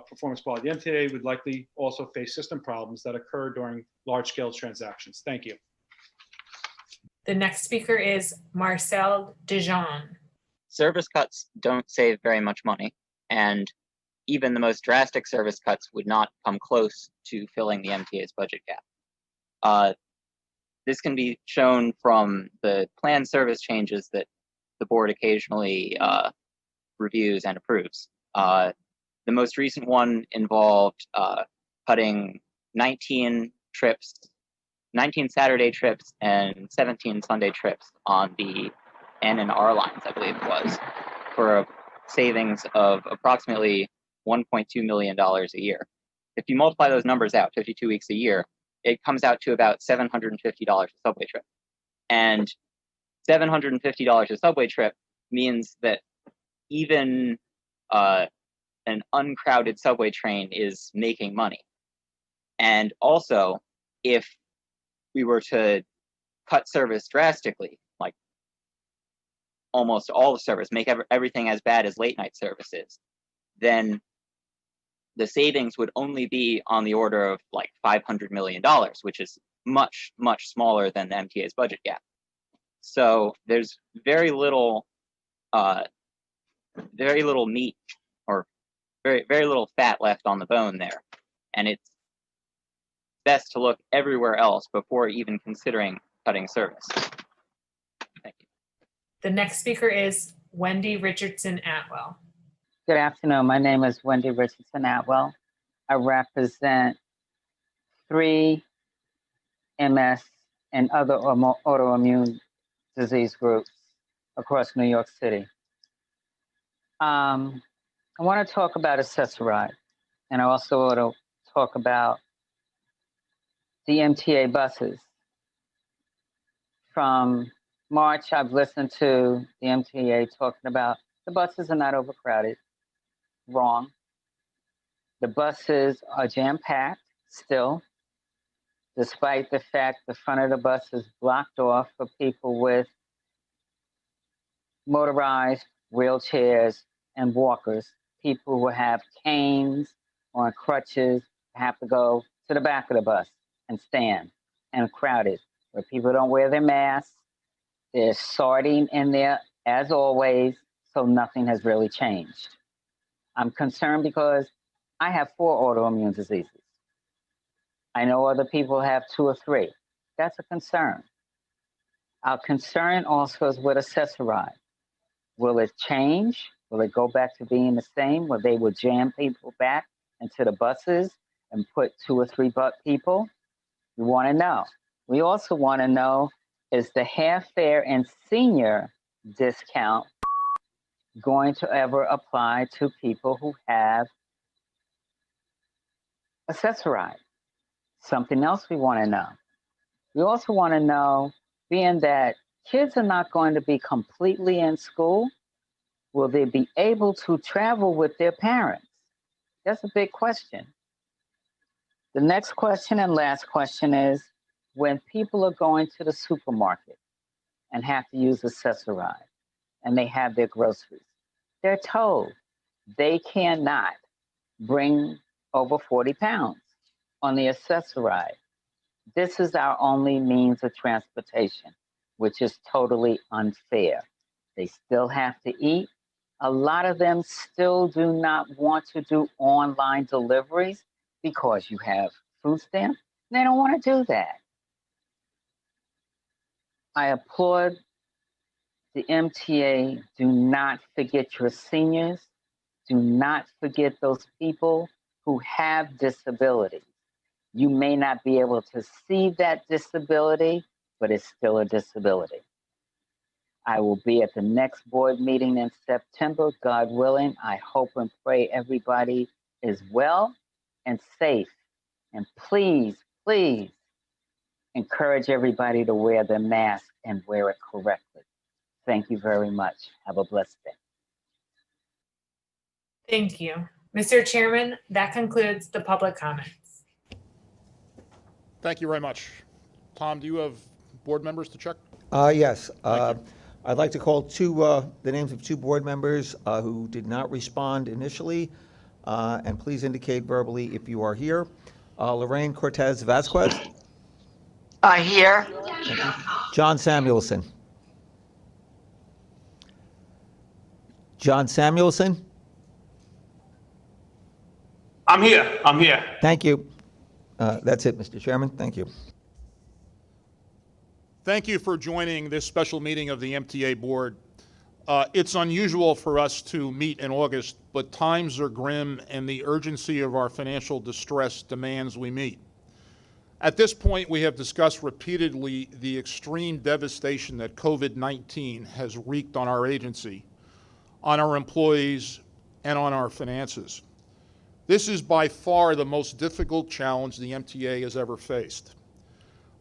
Performance quality. The MTA would likely also face system problems that occur during large-scale transactions. Thank you. The next speaker is Marcel Dijon. Service cuts don't save very much money, and even the most drastic service cuts would not come close to filling the MTA's budget gap. This can be shown from the planned service changes that the board occasionally reviews and approves. The most recent one involved cutting 19 trips, 19 Saturday trips and 17 Sunday trips on the N and R lines, I believe it was, for a savings of approximately $1.2 million a year. If you multiply those numbers out, 52 weeks a year, it comes out to about $750 a subway trip. And $750 a subway trip means that even an uncrowded subway train is making money. And also, if we were to cut service drastically, like almost all the service, make everything as bad as late night services, then the savings would only be on the order of like $500 million, which is much, much smaller than the MTA's budget gap. So there's very little meat or very little fat left on the bone there. And it's best to look everywhere else before even considering cutting service. Thank you. The next speaker is Wendy Richardson Atwell. Good afternoon. My name is Wendy Richardson Atwell. I represent 3 MS and other autoimmune disease groups across New York City. I want to talk about accessoride, and I also want to talk about the MTA buses. From March, I've listened to the MTA talking about the buses are not overcrowded. Wrong. The buses are jam-packed still, despite the fact the front of the bus is blocked off for people with motorized wheelchairs and walkers. People who have canes or crutches have to go to the back of the bus and stand, and crowded, where people don't wear their masks. There's sardine in there, as always, so nothing has really changed. I'm concerned because I have 4 autoimmune diseases. I know other people have 2 or 3. That's a concern. Our concern also is with accessoride. Will it change? Will it go back to being the same, where they will jam people back into the buses and put 2 or 3 people? We want to know. We also want to know, is the half fare and senior discount going to ever apply to people who have accessoride? Something else we want to know. We also want to know, being that kids are not going to be completely in school, will they be able to travel with their parents? That's a big question. The next question and last question is, when people are going to the supermarket and have to use accessoride and they have their groceries, they're told they cannot bring over 40 pounds on the accessoride. This is our only means of transportation, which is totally unfair. They still have to eat. A lot of them still do not want to do online deliveries because you have food stamps. They don't want to do that. I applaud the MTA. Do not forget your seniors. Do not forget those people who have disabilities. You may not be able to see that disability, but it's still a disability. I will be at the next board meeting in September, God willing. I hope and pray everybody is well and safe. And please, please encourage everybody to wear their mask and wear it correctly. Thank you very much. Have a blessed day. Thank you. Mr. Chairman, that concludes the public comments. Thank you very much. Tom, do you have board members to check? Yes. I'd like to call the names of 2 board members who did not respond initially, and please indicate verbally if you are here. Lorraine Cortez Vasquez. Here. John Samuelson. John Samuelson. I'm here. Thank you. That's it, Mr. Chairman. Thank you. Thank you for joining this special meeting of the MTA Board. It's unusual for us to meet in August, but times are grim and the urgency of our financial distress demands we meet. At this point, we have discussed repeatedly the extreme devastation that COVID-19 has wreaked on our agency, on our employees, and on our finances. This is by far the most difficult challenge the MTA has ever faced.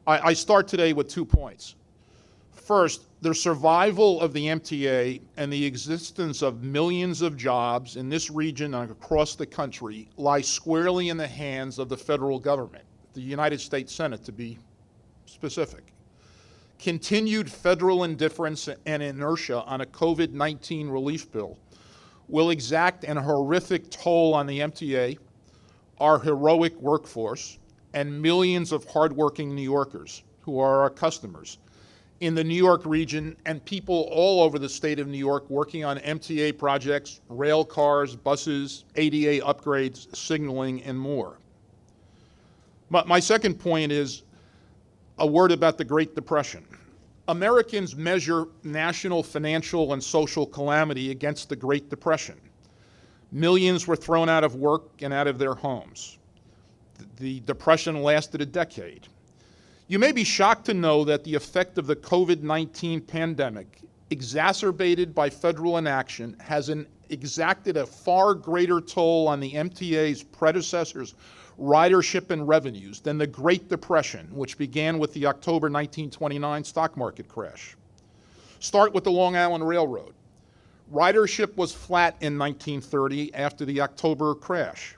I start today with 2 points. First, the survival of the MTA and the existence of millions of jobs in this region and across the country lies squarely in the hands of the federal government, the United States Senate to be specific. Continued federal indifference and inertia on a COVID-19 relief bill will exact an horrific toll on the MTA, our heroic workforce, and millions of hardworking New Yorkers who are our customers in the New York region and people all over the state of New York working on MTA projects, rail cars, buses, ADA upgrades, signaling, and more. But my second point is a word about the Great Depression. Americans measure national financial and social calamity against the Great Depression. Millions were thrown out of work and out of their homes. The Depression lasted a decade. You may be shocked to know that the effect of the COVID-19 pandemic, exacerbated by federal inaction, has exacted a far greater toll on the MTA's predecessors' ridership and revenues than the Great Depression, which began with the October 1929 stock market crash. Start with the Long Island Railroad. Ridership was flat in 1930 after the October crash.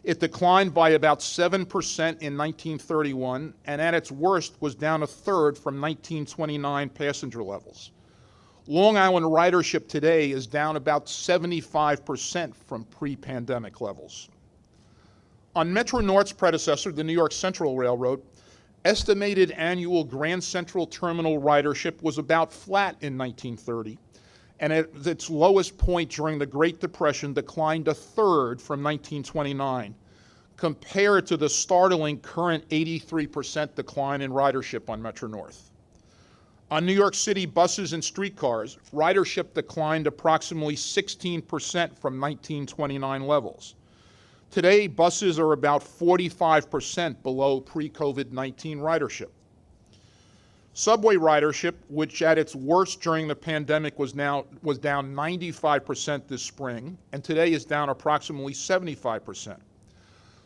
It declined by about 7% in 1931, and at its worst was down a third from 1929 passenger levels. Long Island ridership today is down about 75% from pre-pandemic levels. On Metro-North's predecessor, the New York Central Railroad, estimated annual Grand Central Terminal ridership was about flat in 1930, and at its lowest point during the Great Depression declined a third from 1929, compared to the startling current 83% decline in ridership on Metro-North. On New York City buses and streetcars, ridership declined approximately 16% from 1929 levels. Today, buses are about 45% below pre-COVID-19 ridership. Subway ridership, which at its worst during the pandemic was down 95% this spring, and today is down approximately 75%.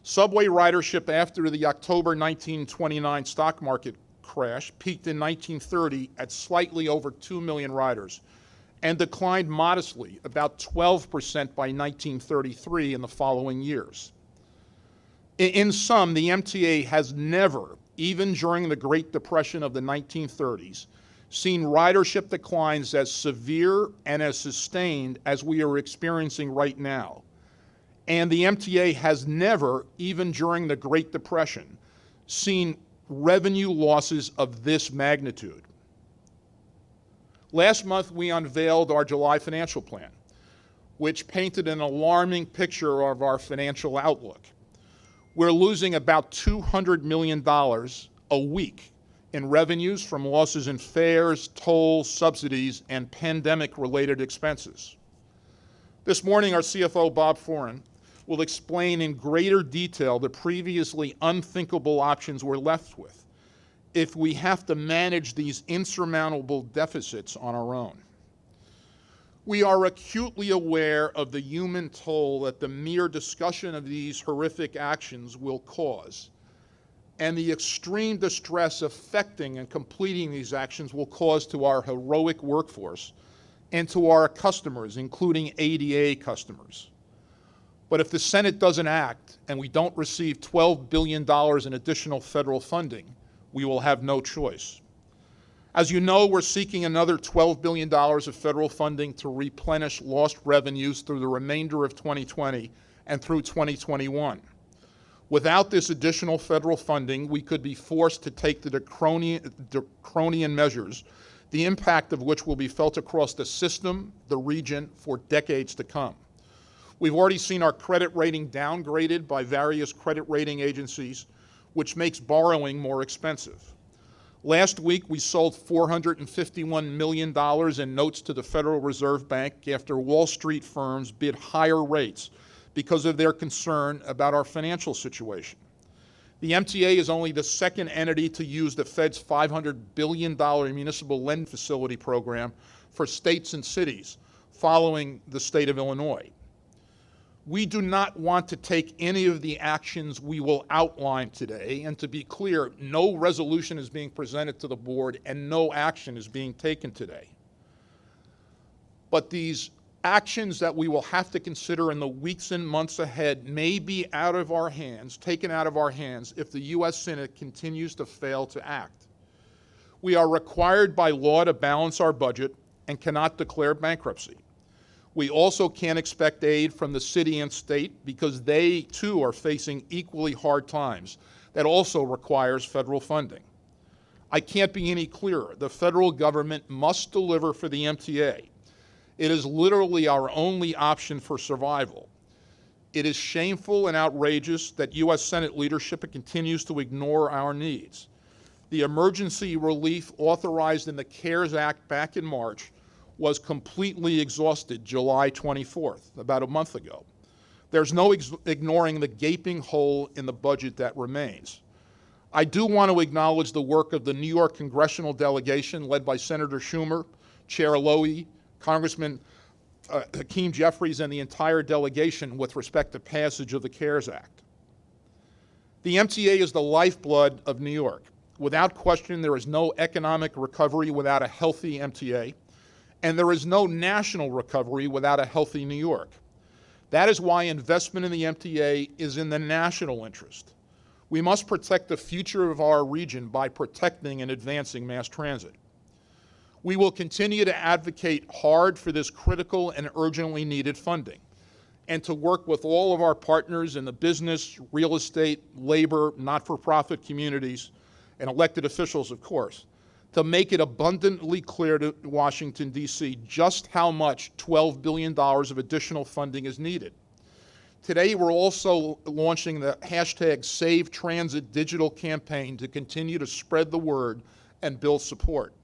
Subway ridership after the October 1929 stock market crash peaked in 1930 at slightly over 2 million riders and declined modestly, about 12% by 1933 in the following years. In sum, the MTA has never, even during the Great Depression of the 1930s, seen ridership declines as severe and as sustained as we are experiencing right now. And the MTA has never, even during the Great Depression, seen revenue losses of this magnitude. Last month, we unveiled our July financial plan, which painted an alarming picture of our financial outlook. We're losing about $200 million a week in revenues from losses in fares, tolls, subsidies, and pandemic-related expenses. This morning, our CFO, Bob Foran, will explain in greater detail the previously unthinkable options we're left with if we have to manage these insurmountable deficits on our own. We are acutely aware of the human toll that the mere discussion of these horrific actions will cause, and the extreme distress affecting and completing these actions will cause to our heroic workforce and to our customers, including ADA customers. But if the Senate doesn't act and we don't receive $12 billion in additional federal funding, we will have no choice. As you know, we're seeking another $12 billion of federal funding to replenish lost revenues through the remainder of 2020 and through 2021. Without this additional federal funding, we could be forced to take the draconian measures, the impact of which will be felt across the system, the region, for decades to come. We've already seen our credit rating downgraded by various credit rating agencies, which makes borrowing more expensive. Last week, we sold $451 million in notes to the Federal Reserve Bank after Wall Street firms bid higher rates because of their concern about our financial situation. The MTA is only the second entity to use the Fed's $500 billion municipal lend facility program for states and cities, following the state of Illinois. We do not want to take any of the actions we will outline today, and to be clear, no resolution is being presented to the board and no action is being taken today. But these actions that we will have to consider in the weeks and months ahead may be taken out of our hands if the U.S. Senate continues to fail to act. We are required by law to balance our budget and cannot declare bankruptcy. We also can't expect aid from the city and state because they too are facing equally hard times. That also requires federal funding. I can't be any clearer. The federal government must deliver for the MTA. It is literally our only option for survival. It is shameful and outrageous that U.S. Senate leadership continues to ignore our needs. The emergency relief authorized in the CARES Act back in March was completely exhausted July 24th, about a month ago. There's no ignoring the gaping hole in the budget that remains. I do want to acknowledge the work of the New York congressional delegation led by Senator Schumer, Chair Lowy, Congressman Hakeem Jeffries, and the entire delegation with respect to passage of the CARES Act. The MTA is the lifeblood of New York. Without question, there is no economic recovery without a healthy MTA, and there is no national recovery without a healthy New York. That is why investment in the MTA is in the national interest. We must protect the future of our region by protecting and advancing mass transit. We will continue to advocate hard for this critical and urgently needed funding, and to work with all of our partners in the business, real estate, labor, not-for-profit communities, and elected officials, of course, to make it abundantly clear to Washington, D.C., just how much $12 billion of additional funding is needed. Today, we're also launching the #SaveTransit digital campaign to continue to spread the word and build support.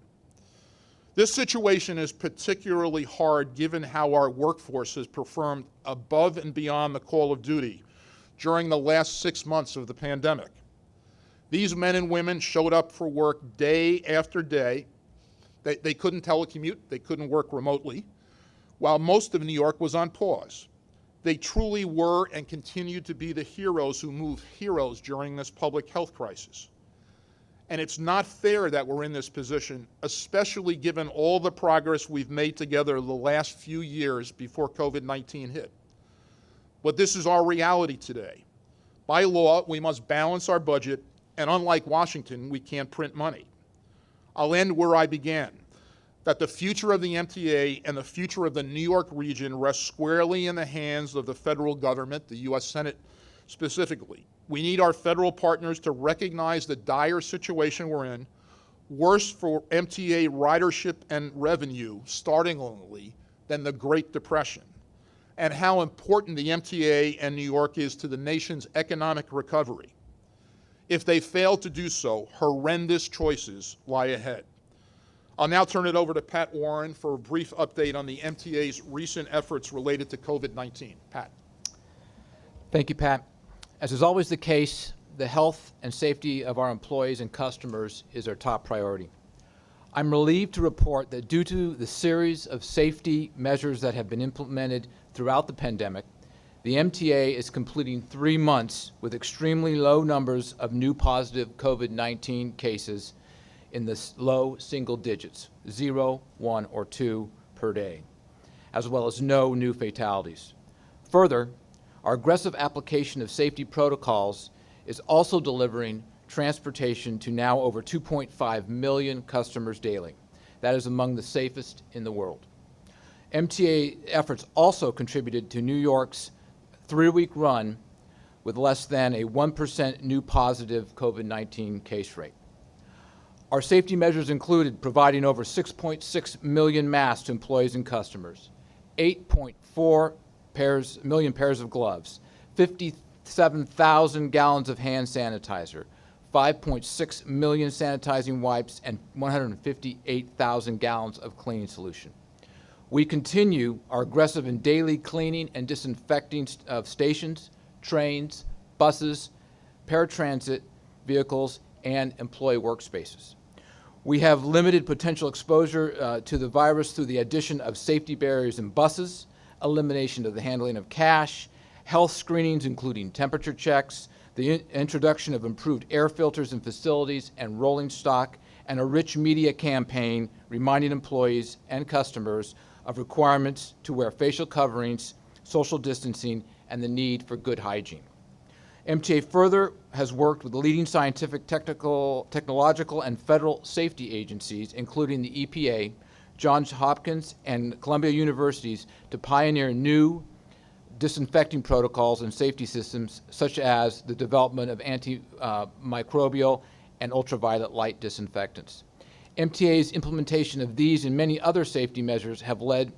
This situation is particularly hard given how our workforce has performed above and beyond the call of duty during the last 6 months of the pandemic. These men and women showed up for work day after day. They couldn't telecommute, they couldn't work remotely, while most of New York was on pause. They truly were and continue to be the heroes who move heroes during this public health crisis. And it's not fair that we're in this position, especially given all the progress we've made together the last few years before COVID-19 hit. But this is our reality today. By law, we must balance our budget, and unlike Washington, we can't print money. I'll end where I began, that the future of the MTA and the future of the New York region rests squarely in the hands of the federal government, the U.S. Senate specifically. We need our federal partners to recognize the dire situation we're in, worse for MTA ridership and revenue, startlingly, than the Great Depression, and how important the MTA and New York is to the nation's economic recovery. If they fail to do so, horrendous choices lie ahead. I'll now turn it over to Pat Warren for a brief update on the MTA's recent efforts related to COVID-19. Pat. Thank you, Pat. As is always the case, the health and safety of our employees and customers is our top priority. I'm relieved to report that due to the series of safety measures that have been implemented throughout the pandemic, the MTA is completing 3 months with extremely low numbers of new positive COVID-19 cases in the low single digits, 0, 1, or 2 per day, as well as no new fatalities. Further, our aggressive application of safety protocols is also delivering transportation to now over 2.5 million customers daily. That is among the safest in the world. MTA efforts also contributed to New York's 3-week run with less than a 1% new positive COVID-19 case rate. Our safety measures included providing over 6.6 million masks to employees and customers, 8.4 million pairs of gloves, 57,000 gallons of hand sanitizer, 5.6 million sanitizing wipes, and 158,000 gallons of cleaning solution. We continue our aggressive and daily cleaning and disinfecting of stations, trains, buses, paratransit vehicles, and employee workspaces. We have limited potential exposure to the virus through the addition of safety barriers in buses, elimination of the handling of cash, health screenings including temperature checks, the introduction of improved air filters in facilities and rolling stock, and a rich media campaign reminding employees and customers of requirements to wear facial coverings, social distancing, and the need for good hygiene. MTA further has worked with leading scientific, technological, and federal safety agencies, including the EPA, Johns Hopkins, and Columbia Universities, to pioneer new disinfecting protocols and safety systems, such as the development of antimicrobial and ultraviolet light disinfectants. MTA's implementation of these and many other safety measures have led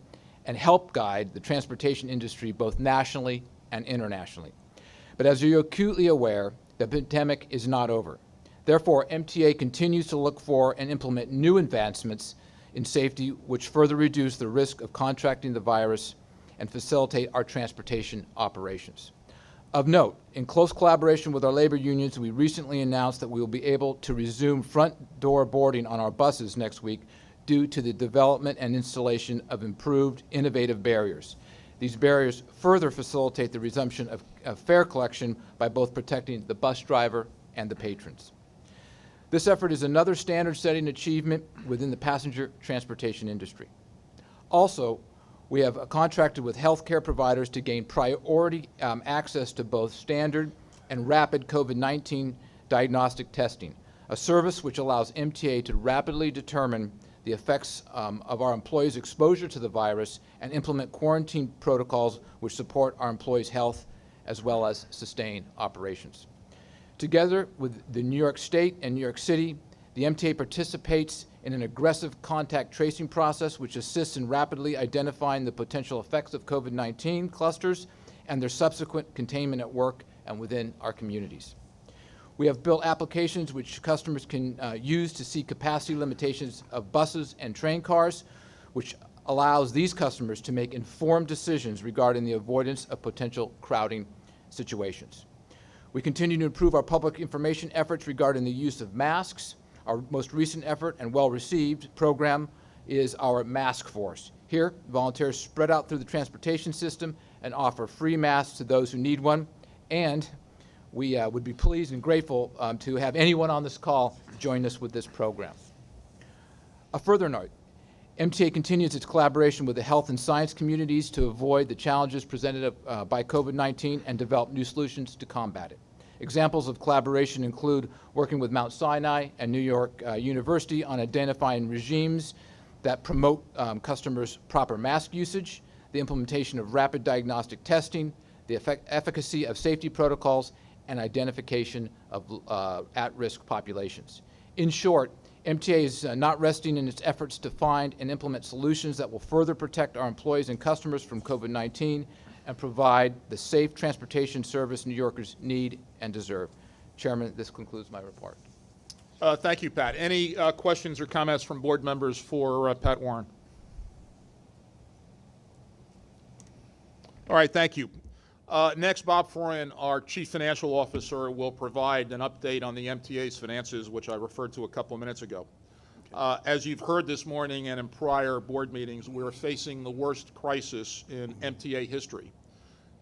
and helped guide the transportation industry both nationally and internationally. But as you're acutely aware, the pandemic is not over. Therefore, MTA continues to look for and implement new advancements in safety which further reduce the risk of contracting the virus and facilitate our transportation operations. Of note, in close collaboration with our labor unions, we recently announced that we will be able to resume front door boarding on our buses next week due to the development and installation of improved innovative barriers. These barriers further facilitate the resumption of fare collection by both protecting the bus driver and the patrons. This effort is another standard-setting achievement within the passenger transportation industry. Also, we have contracted with healthcare providers to gain priority access to both standard and rapid COVID-19 diagnostic testing, a service which allows MTA to rapidly determine the effects of our employees' exposure to the virus and implement quarantine protocols which support our employees' health as well as sustain operations. Together with the New York State and New York City, the MTA participates in an aggressive contact tracing process which assists in rapidly identifying the potential effects of COVID-19 clusters and their subsequent containment at work and within our communities. We have built applications which customers can use to see capacity limitations of buses and train cars, which allows these customers to make informed decisions regarding the avoidance of potential crowding situations. We continue to improve our public information efforts regarding the use of masks. Our most recent effort and well-received program is our Mask Force. Here, volunteers spread out through the transportation system and offer free masks to those who need one, and we would be pleased and grateful to have anyone on this call join us with this program. A further note, MTA continues its collaboration with the health and science communities to avoid the challenges presented by COVID-19 and develop new solutions to combat it. Examples of collaboration include working with Mount Sinai and New York University on identifying regimes that promote customers' proper mask usage, the implementation of rapid diagnostic testing, the efficacy of safety protocols, and identification of at-risk populations. In short, MTA is not resting in its efforts to find and implement solutions that will further protect our employees and customers from COVID-19 and provide the safe transportation service New Yorkers need and deserve. Chairman, this concludes my report. Thank you, Pat. Any questions or comments from board members for Pat Warren? All right, thank you. Next, Bob Froyen, our Chief Financial Officer, will provide an update on the MTA's finances, which I referred to a couple of minutes ago. As you've heard this morning and in prior board meetings, we're facing the worst crisis in MTA history,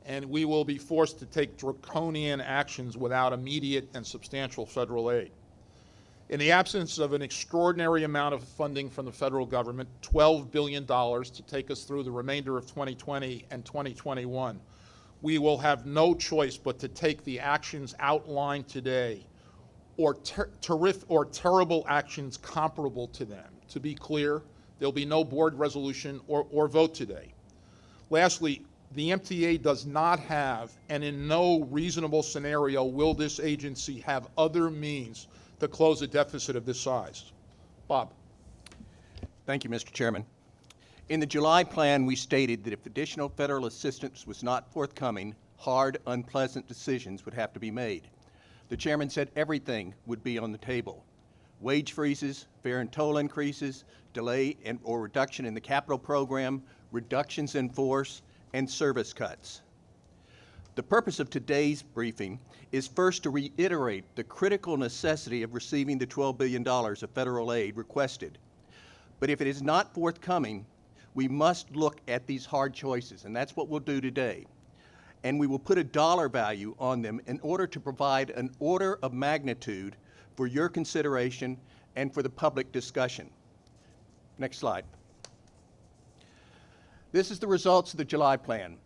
and we will be forced to take draconian actions without immediate and substantial federal aid. In the absence of an extraordinary amount of funding from the federal government, $12 billion to take us through the remainder of 2020 and 2021, we will have no choice but to take the actions outlined today or terrible actions comparable to them. To be clear, there'll be no board resolution or vote today. Lastly, the MTA does not have, and in no reasonable scenario will this agency have other means to close a deficit of this size. Bob. Thank you, Mr. Chairman. In the July plan, we stated that if additional federal assistance was not forthcoming, hard, unpleasant decisions would have to be made. The chairman said everything would be on the table. Wage freezes, fare and toll increases, delay or reduction in the capital program, reductions in force, and service cuts. The purpose of today's briefing is first to reiterate the critical necessity of receiving the $12 billion of federal aid requested. But if it is not forthcoming, we must look at these hard choices, and that's what we'll do today. And we will put a dollar value on them in order to provide an order of magnitude for your consideration and for the public discussion. Next slide. This is the results of the July plan.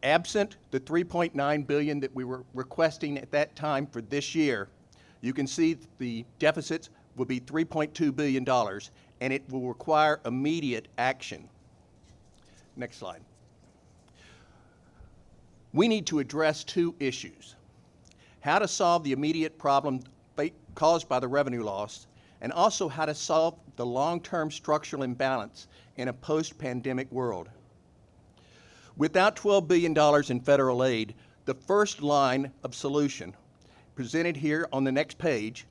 Absent the $3.9 billion that we were requesting at that time for this year, you can see the deficits will be $3.2 billion, and it will require immediate action. Next slide. We need to address two issues: how to solve the immediate problem caused by the revenue loss, and also how to solve the long-term structural imbalance in a post-pandemic world. Without $12 billion in federal aid, the first line of solution, presented here on the next page,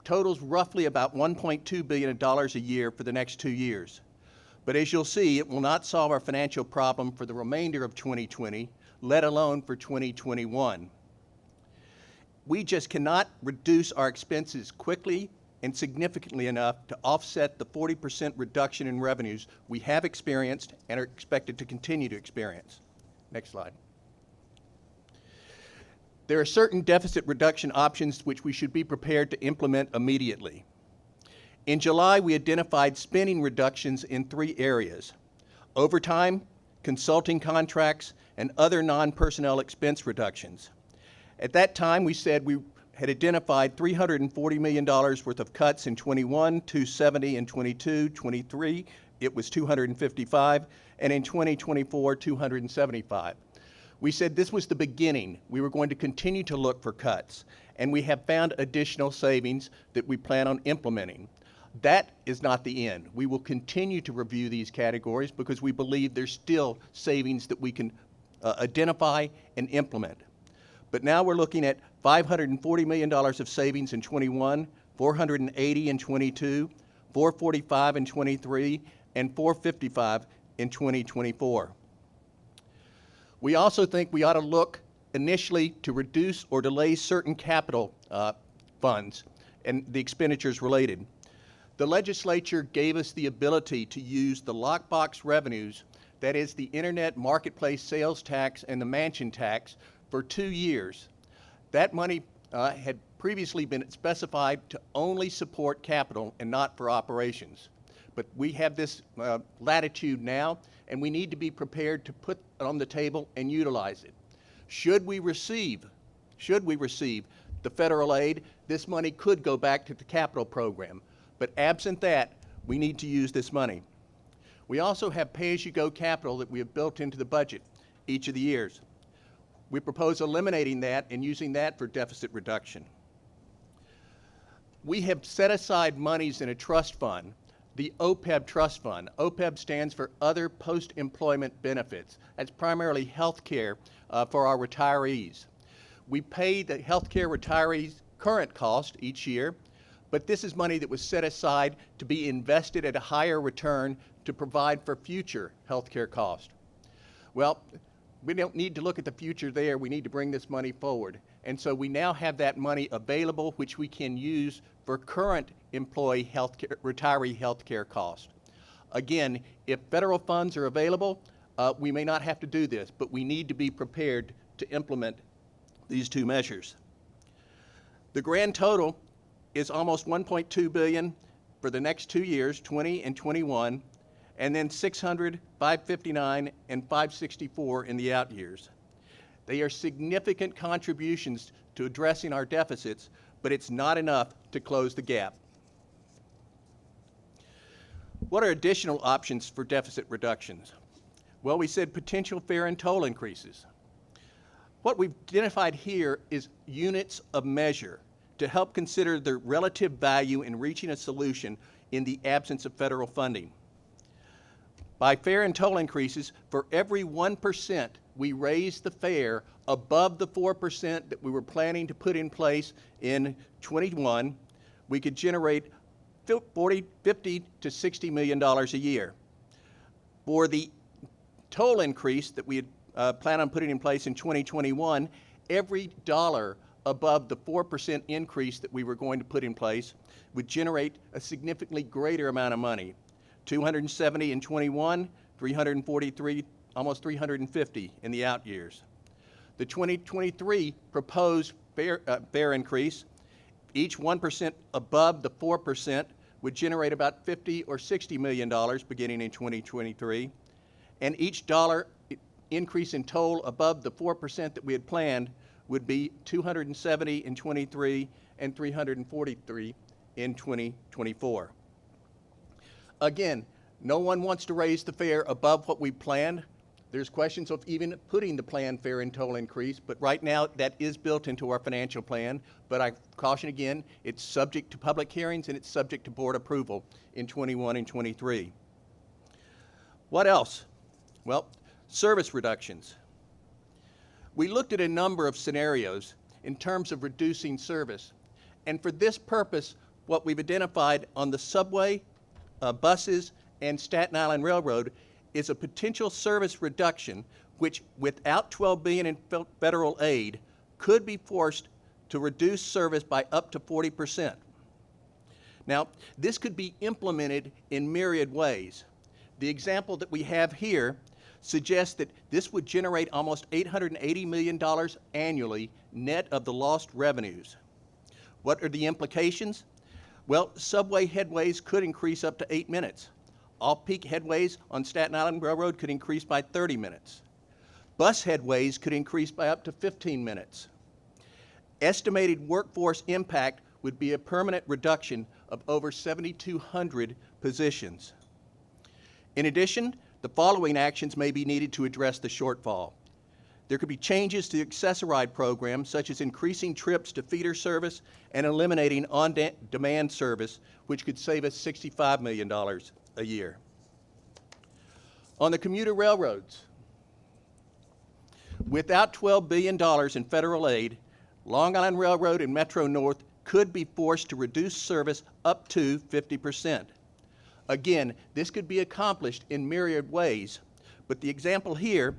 totals roughly about $1.2 billion a year for the next 2 years. But as you'll see, it will not solve our financial problem for the remainder of 2020, let alone for 2021. We just cannot reduce our expenses quickly and significantly enough to offset the 40% reduction in revenues we have experienced and are expected to continue to experience. Next slide. There are certain deficit reduction options which we should be prepared to implement immediately. In July, we identified spending reductions in 3 areas: overtime, consulting contracts, and other non-personnel expense reductions. At that time, we said we had identified $340 million worth of cuts in 21, $270 in 22, 23, it was $255, and in 2024, $275. We said this was the beginning. We were going to continue to look for cuts, and we have found additional savings that we plan on implementing. That is not the end. We will continue to review these categories because we believe there's still savings that we can identify and implement. But now we're looking at $540 million of savings in 21, $480 in 22, $445 in 23, and $455 in 2024. We also think we ought to look initially to reduce or delay certain capital funds and the expenditures related. The legislature gave us the ability to use the lockbox revenues, that is the Internet Marketplace Sales Tax and the Mansion Tax, for 2 years. That money had previously been specified to only support capital and not for operations. But we have this latitude now, and we need to be prepared to put it on the table and utilize it. Should we receive the federal aid, this money could go back to the capital program. But absent that, we need to use this money. We also have pay-as-you-go capital that we have built into the budget each of the years. We propose eliminating that and using that for deficit reduction. We have set aside monies in a trust fund, the OPEB trust fund. OPEB stands for Other Post-Employment Benefits. That's primarily health care for our retirees. We pay the health care retirees' current cost each year, but this is money that was set aside to be invested at a higher return to provide for future health care costs. Well, we don't need to look at the future there. We need to bring this money forward. And so we now have that money available, which we can use for current employee healthcare, retiree health care costs. Again, if federal funds are available, we may not have to do this, but we need to be prepared to implement these 2 measures. The grand total is almost $1.2 billion for the next 2 years, 20 and 21, and then $600, $559, and $564 in the out years. They are significant contributions to addressing our deficits, but it's not enough to close the gap. What are additional options for deficit reductions? Well, we said potential fare and toll increases. What we've identified here is units of measure to help consider the relative value in reaching a solution in the absence of federal funding. By fare and toll increases, for every 1% we raise the fare above the 4% that we were planning to put in place in 21, we could generate $50 to $60 million a year. For the toll increase that we had plan on putting in place in 2021, every dollar above the 4% increase that we were going to put in place would generate a significantly greater amount of money. 270 in 21, 343, almost 350 in the out years. The 2023 proposed fare increase, each 1% above the 4% would generate about $50 or $60 million beginning in 2023, and each dollar increase in toll above the 4% that we had planned would be 270 in 23 and 343 in 2024. Again, no one wants to raise the fare above what we planned. There's questions of even putting the planned fare and toll increase, but right now that is built into our financial plan. But I caution again, it's subject to public hearings and it's subject to board approval in 21 and 23. What else? Well, service reductions. We looked at a number of scenarios in terms of reducing service. And for this purpose, what we've identified on the subway, buses, and Staten Island Railroad is a potential service reduction which, without $12 billion in federal aid, could be forced to reduce service by up to 40%. Now, this could be implemented in myriad ways. The example that we have here suggests that this would generate almost $880 million annually net of the lost revenues. What are the implications? Well, subway headways could increase up to 8 minutes. Off-peak headways on Staten Island Railroad could increase by 30 minutes. Bus headways could increase by up to 15 minutes. Estimated workforce impact would be a permanent reduction of over 7,200 positions. In addition, the following actions may be needed to address the shortfall. There could be changes to the accessoride program, such as increasing trips to feeder service and eliminating on-demand service, which could save us $65 million a year. On the commuter railroads, without $12 billion in federal aid, Long Island Railroad and Metro North could be forced to reduce service up to 50%. Again, this could be accomplished in myriad ways, but the example here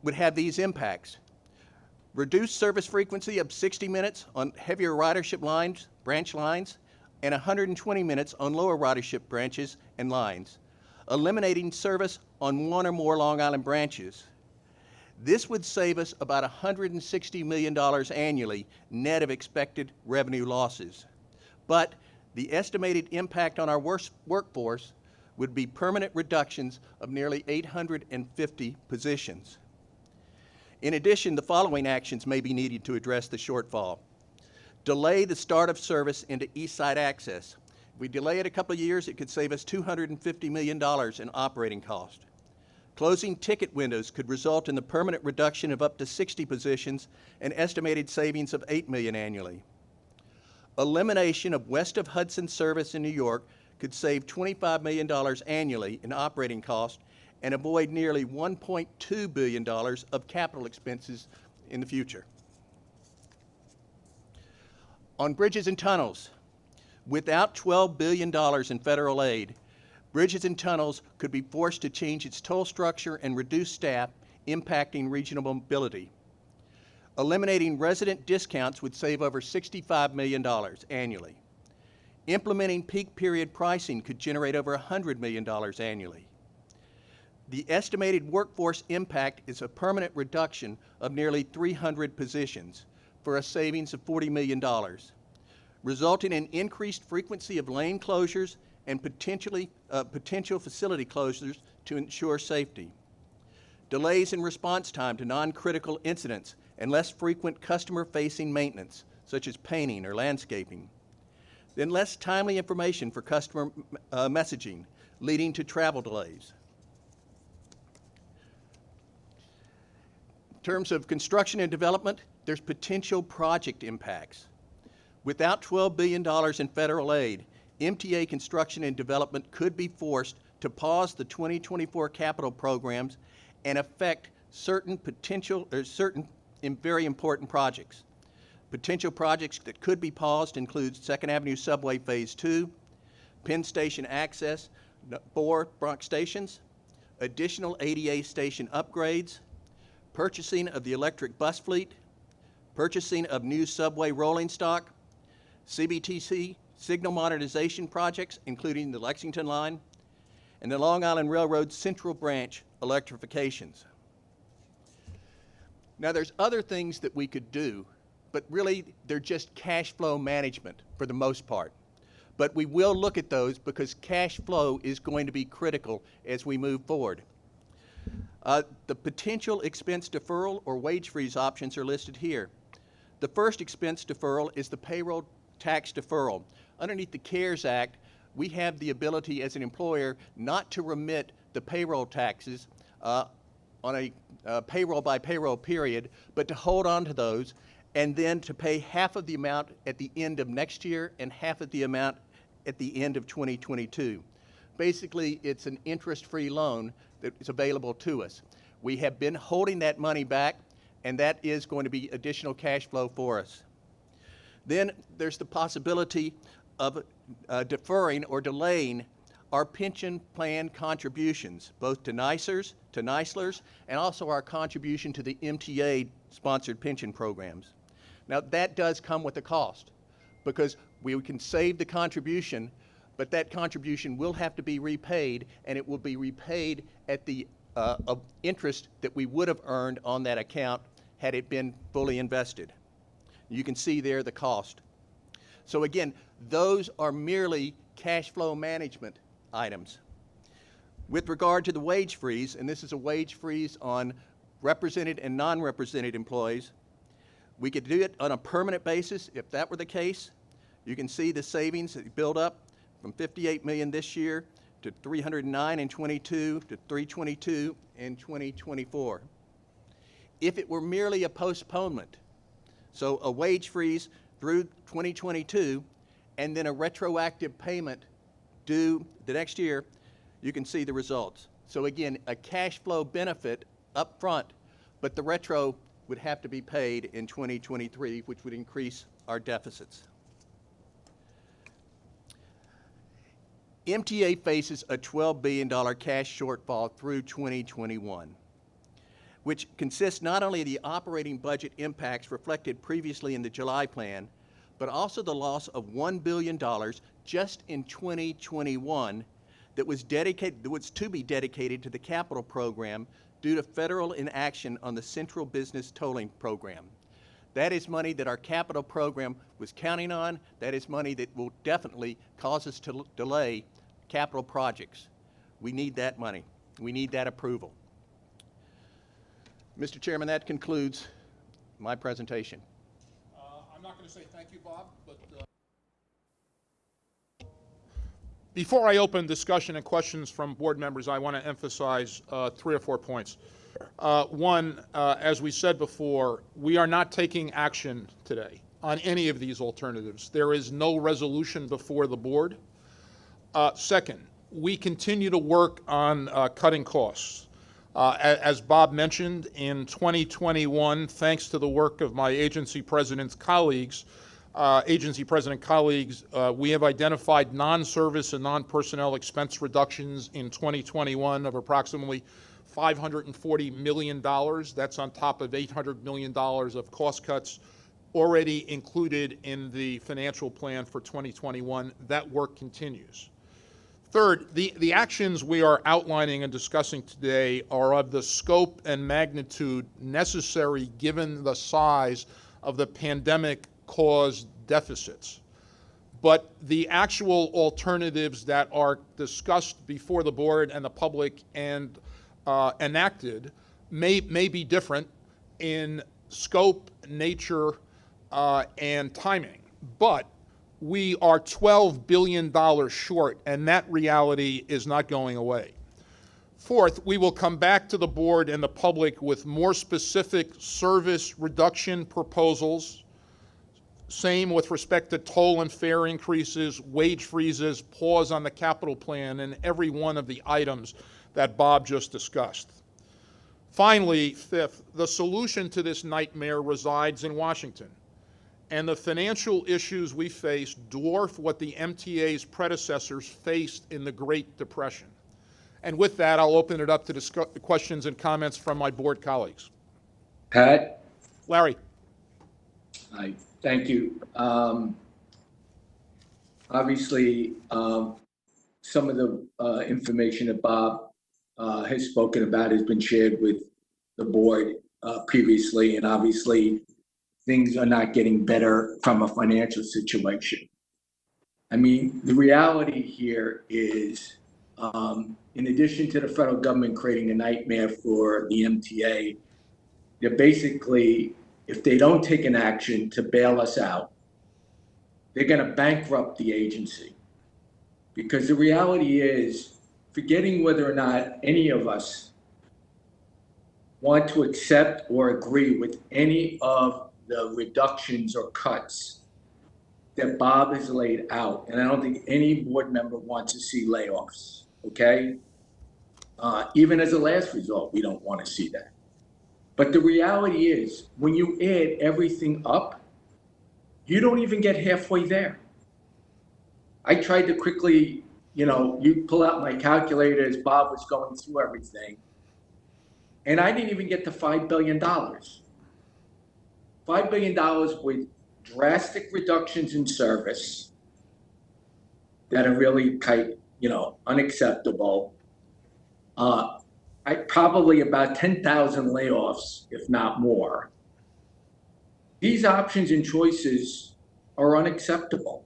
would have these impacts. Reduced service frequency of 60 minutes on heavier ridership lines, branch lines, and 120 minutes on lower ridership branches and lines, eliminating service on one or more Long Island branches. This would save us about $160 million annually net of expected revenue losses. But the estimated impact on our workforce would be permanent reductions of nearly 850 positions. In addition, the following actions may be needed to address the shortfall. Delay the start of service into East Side access. If we delay it a couple of years, it could save us $250 million in operating cost. Closing ticket windows could result in the permanent reduction of up to 60 positions and estimated savings of $8 million annually. Elimination of west of Hudson service in New York could save $25 million annually in operating cost and avoid nearly $1.2 billion of capital expenses in the future. On bridges and tunnels, without $12 billion in federal aid, bridges and tunnels could be forced to change its toll structure and reduce staff, impacting regional mobility. Eliminating resident discounts would save over $65 million annually. Implementing peak period pricing could generate over $100 million annually. The estimated workforce impact is a permanent reduction of nearly 300 positions for a savings of $40 million, resulting in increased frequency of lane closures and potential facility closures to ensure safety. Delays in response time to non-critical incidents and less frequent customer-facing maintenance, such as painting or landscaping. Then less timely information for customer messaging, leading to travel delays. In terms of construction and development, there's potential project impacts. Without $12 billion in federal aid, MTA construction and development could be forced to pause the 2024 capital programs and affect certain very important projects. Potential projects that could be paused include 2nd Avenue Subway Phase 2, Penn Station access, 4 Bronx stations, additional ADA station upgrades, purchasing of the electric bus fleet, purchasing of new subway rolling stock, CBTC signal modernization projects, including the Lexington line, and the Long Island Railroad Central Branch electrifications. Now, there's other things that we could do, but really they're just cash flow management for the most part. But we will look at those because cash flow is going to be critical as we move forward. The potential expense deferral or wage freeze options are listed here. The first expense deferral is the payroll tax deferral. Underneath the CARES Act, we have the ability as an employer not to remit the payroll taxes on a payroll by payroll period, but to hold on to those and then to pay half of the amount at the end of next year and half of the amount at the end of 2022. Basically, it's an interest-free loan that is available to us. We have been holding that money back, and that is going to be additional cash flow for us. Then there's the possibility of deferring or delaying our pension plan contributions, both to NICERS, and also our contribution to the MTA-sponsored pension programs. Now, that does come with a cost because we can save the contribution, but that contribution will have to be repaid, and it will be repaid at the interest that we would have earned on that account had it been fully invested. You can see there the cost. So again, those are merely cash flow management items. With regard to the wage freeze, and this is a wage freeze on represented and non-represented employees, we could do it on a permanent basis. If that were the case, you can see the savings that build up from $58 million this year to $309 in 22 to $322 in 2024. If it were merely a postponement, so a wage freeze through 2022 and then a retroactive payment due the next year, you can see the results. So again, a cash flow benefit up front, but the retro would have to be paid in 2023, which would increase our deficits. MTA faces a $12 billion cash shortfall through 2021, which consists not only of the operating budget impacts reflected previously in the July plan, but also the loss of $1 billion just in 2021 that was to be dedicated to the capital program due to federal inaction on the central business tolling program. That is money that our capital program was counting on. That is money that will definitely cause us to delay capital projects. We need that money. We need that approval. Mr. Chairman, that concludes my presentation. I'm not going to say thank you, Bob, but before I open discussion and questions from board members, I want to emphasize 3 or 4 points. One, as we said before, we are not taking action today on any of these alternatives. There is no resolution before the board. Second, we continue to work on cutting costs. As Bob mentioned, in 2021, thanks to the work of my agency president colleagues, we have identified non-service and non-personnel expense reductions in 2021 of approximately $540 million. That's on top of $800 million of cost cuts already included in the financial plan for 2021. That work continues. Third, the actions we are outlining and discussing today are of the scope and magnitude necessary given the size of the pandemic-caused deficits. But the actual alternatives that are discussed before the board and the public and enacted may be different in scope, nature, and timing. But we are $12 billion short, and that reality is not going away. Fourth, we will come back to the board and the public with more specific service reduction proposals. Same with respect to toll and fare increases, wage freezes, pause on the capital plan, and every one of the items that Bob just discussed. Finally, fifth, the solution to this nightmare resides in Washington. And the financial issues we face dwarf what the MTA's predecessors faced in the Great Depression. And with that, I'll open it up to questions and comments from my board colleagues. Pat? Larry. Hi, thank you. Obviously, some of the information that Bob has spoken about has been shared with the board previously, and obviously things are not getting better from a financial situation. I mean, the reality here is, in addition to the federal government creating a nightmare for the MTA, they're basically, if they don't take an action to bail us out, they're going to bankrupt the agency. Because the reality is, forgetting whether or not any of us want to accept or agree with any of the reductions or cuts that Bob has laid out, and I don't think any board member wants to see layoffs, okay? Even as a last resort, we don't want to see that. But the reality is, when you add everything up, you don't even get halfway there. I tried to quickly, you pull out my calculator as Bob was going through everything, and I didn't even get to $5 billion. $5 billion with drastic reductions in service that are really unacceptable. Probably about 10,000 layoffs, if not more. These options and choices are unacceptable,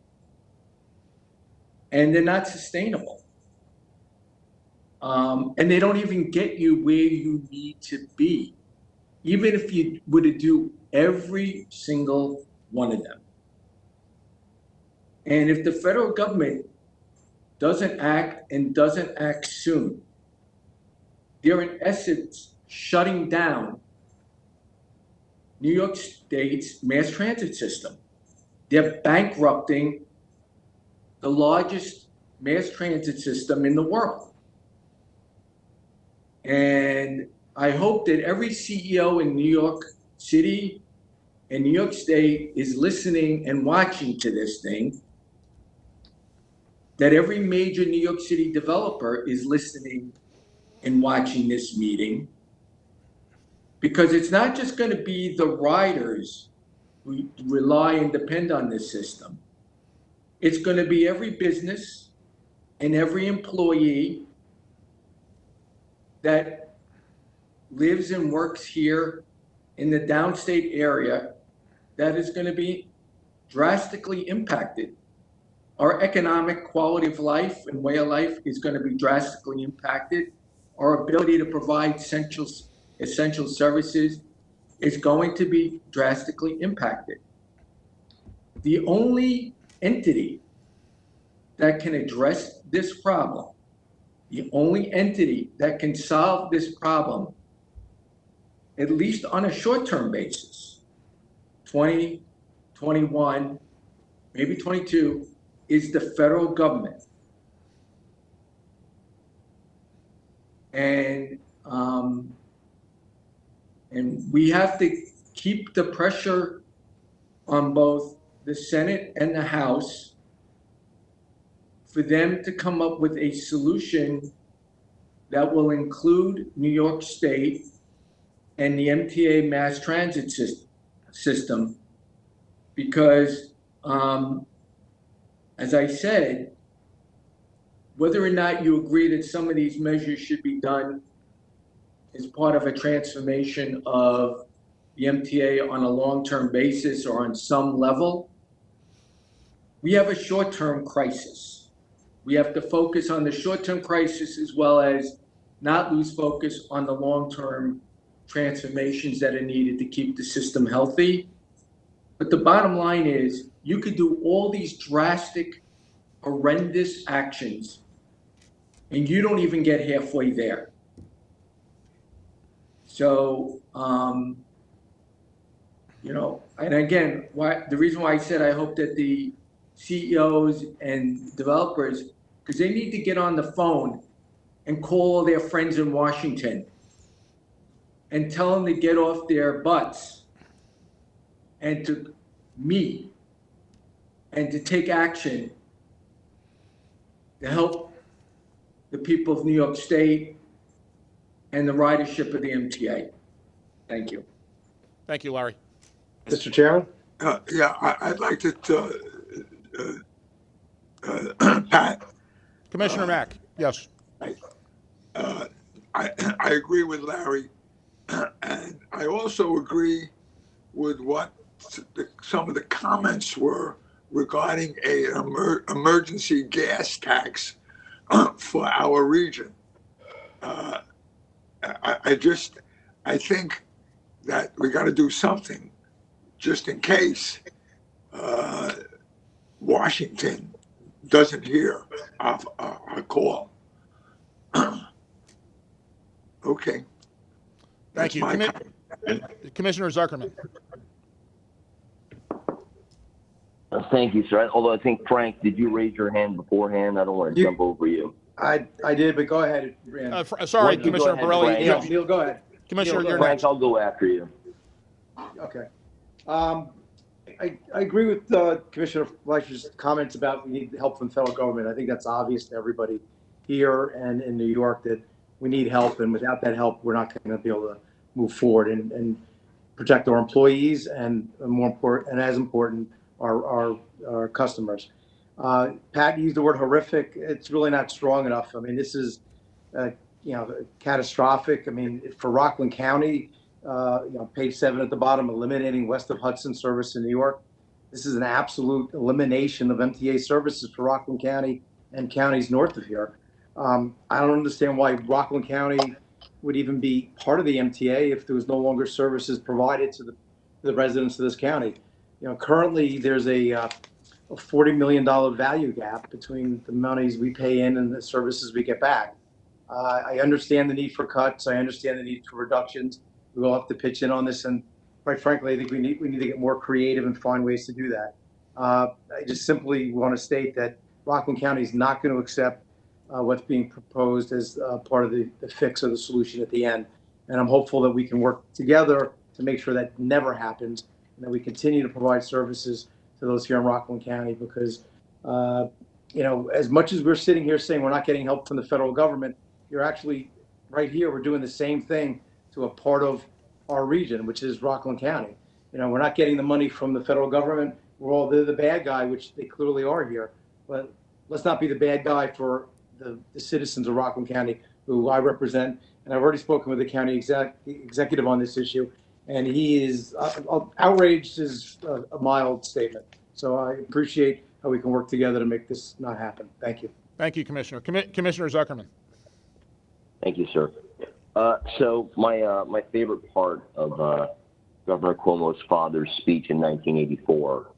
and they're not sustainable. And they don't even get you where you need to be, even if you were to do every single one of them. And if the federal government doesn't act and doesn't act soon, they're in essence shutting down New York State's mass transit system. They're bankrupting the largest mass transit system in the world. And I hope that every CEO in New York City and New York State is listening and watching to this thing, that every major New York City developer is listening and watching this meeting, because it's not just going to be the riders who rely and depend on this system. It's going to be every business and every employee that lives and works here in the downstate area that is going to be drastically impacted. Our economic quality of life and way of life is going to be drastically impacted. Our ability to provide essential services is going to be drastically impacted. The only entity that can address this problem, the only entity that can solve this problem, at least on a short-term basis, 20, 21, maybe 22, is the federal government. And we have to keep the pressure on both the Senate and the House for them to come up with a solution that will include New York State and the MTA mass transit system, because as I said, whether or not you agree that some of these measures should be done as part of a transformation of the MTA on a long-term basis or on some level, we have a short-term crisis. We have to focus on the short-term crisis as well as not lose focus on the long-term transformations that are needed to keep the system healthy. But the bottom line is, you could do all these drastic, horrendous actions, and you don't even get halfway there. So, and again, the reason why I said I hope that the CEOs and developers, because they need to get on the phone and call their friends in Washington and tell them to get off their butts and to meet and to take action to help the people of New York State and the ridership of the MTA. Thank you. Thank you, Larry. Mr. Chairman? Yeah, I'd like to, Pat. Commissioner Mack, yes. I agree with Larry, and I also agree with what some of the comments were regarding an emergency gas tax for our region. I think that we got to do something just in case Washington doesn't hear our call. Okay. Thank you. Commissioner Zuckerman. Thank you, sir. Although I think, Frank, did you raise your hand beforehand? I don't want to jump over you. I did, but go ahead. Sorry, Commissioner Borelli. Neil, go ahead. Commissioner, you're Frank, next. I'll go after you. Okay. I agree with Commissioner Fleischer's comments about we need help from the federal government. I think that's obvious to everybody here and in New York that we need help, and without that help, we're not going to be able to move forward and protect our employees and more important, and as important, our customers. Pat used the word horrific. It's really not strong enough. I mean, this is catastrophic. I mean, for Rockland County, page 7 at the bottom, eliminating west of Hudson service in New York. This is an absolute elimination of MTA services for Rockland County and counties north of here. I don't understand why Rockland County would even be part of the MTA if there was no longer services provided to the residents of this county. Currently there's a $40 million value gap between the monies we pay in and the services we get back. I understand the need for cuts. I understand the need for reductions. We will have to pitch in on this, and quite frankly, I think we need to get more creative and find ways to do that. I just simply want to state that Rockland County is not going to accept what's being proposed as part of the fix or the solution at the end. And I'm hopeful that we can work together to make sure that never happens and that we continue to provide services to those here in Rockland County, because as much as we're sitting here saying we're not getting help from the federal government, you're actually right here. We're doing the same thing to a part of our region, which is Rockland County. We're not getting the money from the federal government. They're the bad guy, which they clearly are here. But let's not be the bad guy for the citizens of Rockland County, who I represent. And I've already spoken with the county executive on this issue, and he is outraged is a mild statement. So I appreciate how we can work together to make this not happen. Thank you. Thank you, Commissioner. Commissioner Zuckerman. Thank you, sir. So my favorite part of Governor Cuomo's father's speech in 1984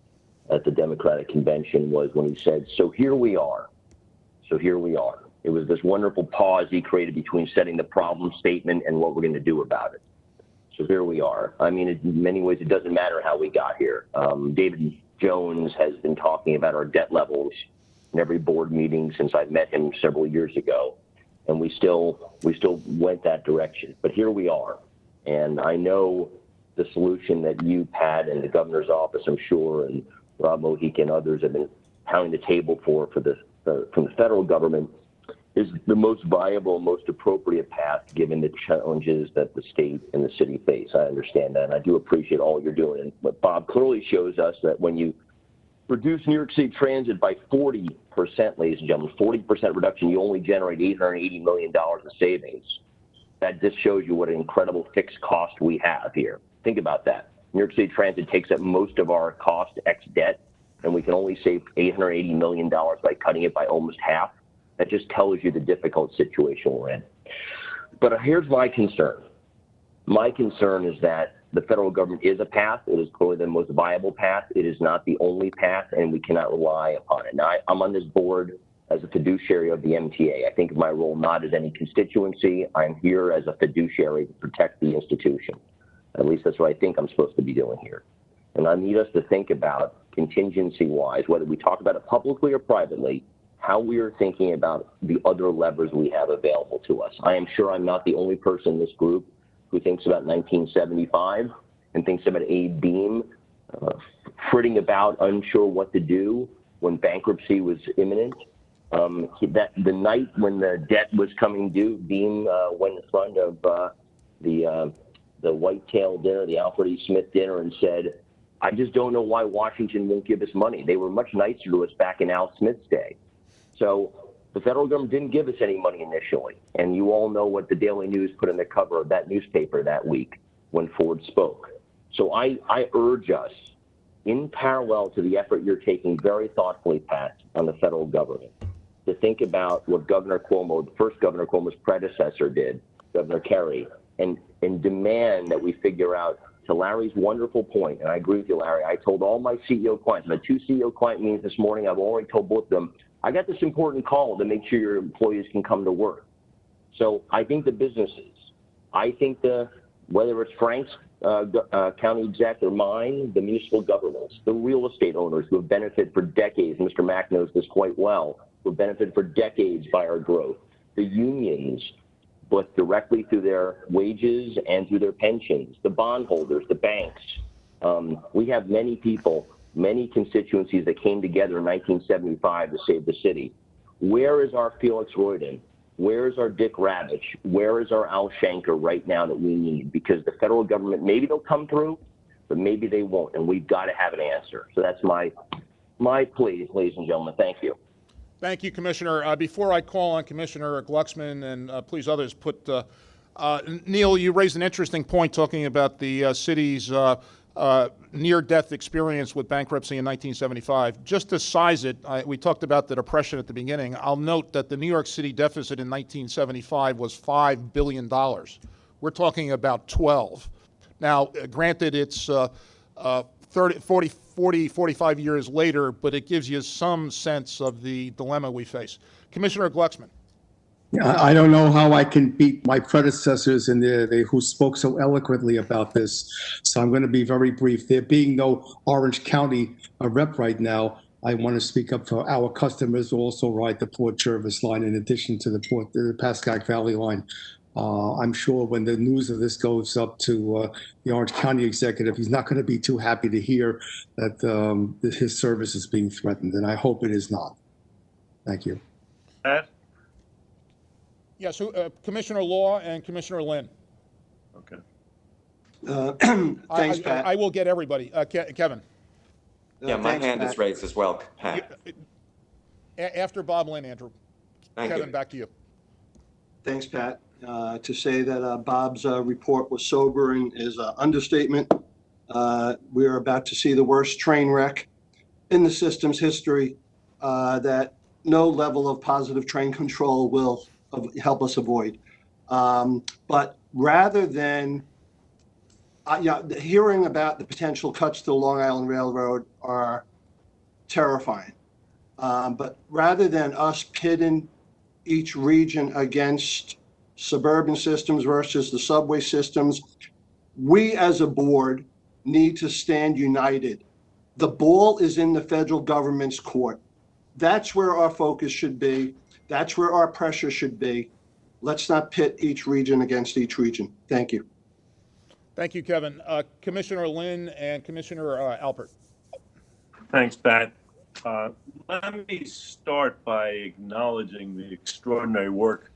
at the Democratic Convention was when he said, "So here we are. So here we are." It was this wonderful pause he created between setting the problem statement and what we're going to do about it. So here we are. I mean, in many ways, it doesn't matter how we got here. David Jones has been talking about our debt levels in every board meeting since I met him several years ago. And we still went that direction. But here we are. And I know the solution that you, Pat, and the governor's office, I'm sure, and Rob Mohique and others have been pounding the table from the federal government is the most viable, most appropriate path given the challenges that the state and the city face. I understand that, and I do appreciate all you're doing. And what Bob clearly shows us that when you reduce New York City Transit by 40%, ladies and gentlemen, 40% reduction, you only generate $880 million in savings. That just shows you what an incredible fixed cost we have here. Think about that. New York City Transit takes up most of our cost ex debt, and we can only save $880 million by cutting it by almost half. That just tells you the difficult situation we're in. But here's my concern. My concern is that the federal government is a path. It is clearly the most viable path. It is not the only path, and we cannot rely upon it. Now, I'm on this board as a fiduciary of the MTA. I think of my role not as any constituency. I'm here as a fiduciary to protect the institution. At least that's what I think I'm supposed to be doing here. And I need us to think about contingency-wise, whether we talk about it publicly or privately, how we are thinking about the other levers we have available to us. I am sure I'm not the only person in this group who thinks about 1975 and thinks about Abe Beam, fretting about, unsure what to do when bankruptcy was imminent. That the night when the debt was coming due, Beam went in front of the Whitetail dinner, the Alfred E. Smith dinner, and said, "I just don't know why Washington won't give us money." They were much nicer to us back in Al Smith's day. So the federal government didn't give us any money initially, and you all know what the Daily News put on the cover of that newspaper that week when Ford spoke. So I urge us, in parallel to the effort you're taking very thoughtfully, Pat, on the federal government, to think about what Governor Cuomo, the first Governor Cuomo's predecessor did, Governor Kerry, and demand that we figure out, to Larry's wonderful point, and I agree with you, Larry, I told all my CEO clients, I had 2 CEO client meetings this morning, I've already told both of them, I got this important call to make sure your employees can come to work. So I think the businesses, I think whether it's Frank's county exec or mine, the municipal governments, the real estate owners who have benefited for decades, Mr. Mack knows this quite well, who have benefited for decades by our growth, the unions, both directly through their wages and through their pensions, the bondholders, the banks. We have many people, many constituencies that came together in 1975 to save the city. Where is our Felix Royden? Where is our Dick Ravitch? Where is our Al Shanker right now that we need? Because the federal government, maybe they'll come through, but maybe they won't, and we've got to have an answer. So that's my plea, ladies and gentlemen. Thank you. Thank you, Commissioner. Before I call on Commissioner Glucksman and please others, Neil, you raised an interesting point talking about the city's near-death experience with bankruptcy in 1975. Just to size it, we talked about the Depression at the beginning. I'll note that the New York City deficit in 1975 was $5 billion. We're talking about 12. Now, granted, it's 45 years later, but it gives you some sense of the dilemma we face. Commissioner Glucksman. I don't know how I can beat my predecessors in who spoke so eloquently about this, so I'm going to be very brief. There being no Orange County rep right now, I want to speak up for our customers who also ride the Port Jervis line in addition to the Pascack Valley line. I'm sure when the news of this goes up to the Orange County executive, he's not going to be too happy to hear that his service is being threatened, and I hope it is not. Thank you. Ed? Yes, Commissioner Law and Commissioner Lynn. Okay. Thanks, Pat. I will get everybody. Kevin. Yeah, my hand is raised as well, Pat. After Bob, Lynn, Andrew. Kevin, back to you. Thanks, Pat. To say that Bob's report was sobering is an understatement. We are about to see the worst train wreck in the system's history that no level of positive train control will help us avoid. But rather than hearing about the potential cuts to the Long Island Railroad are terrifying. But rather than us pitting each region against suburban systems versus the subway systems, we as a board need to stand united. The ball is in the federal government's court. That's where our focus should be. That's where our pressure should be. Let's not pit each region against each region. Thank you. Thank you, Kevin. Commissioner Lynn and Commissioner Alpert. Thanks, Pat. Let me start by acknowledging the extraordinary work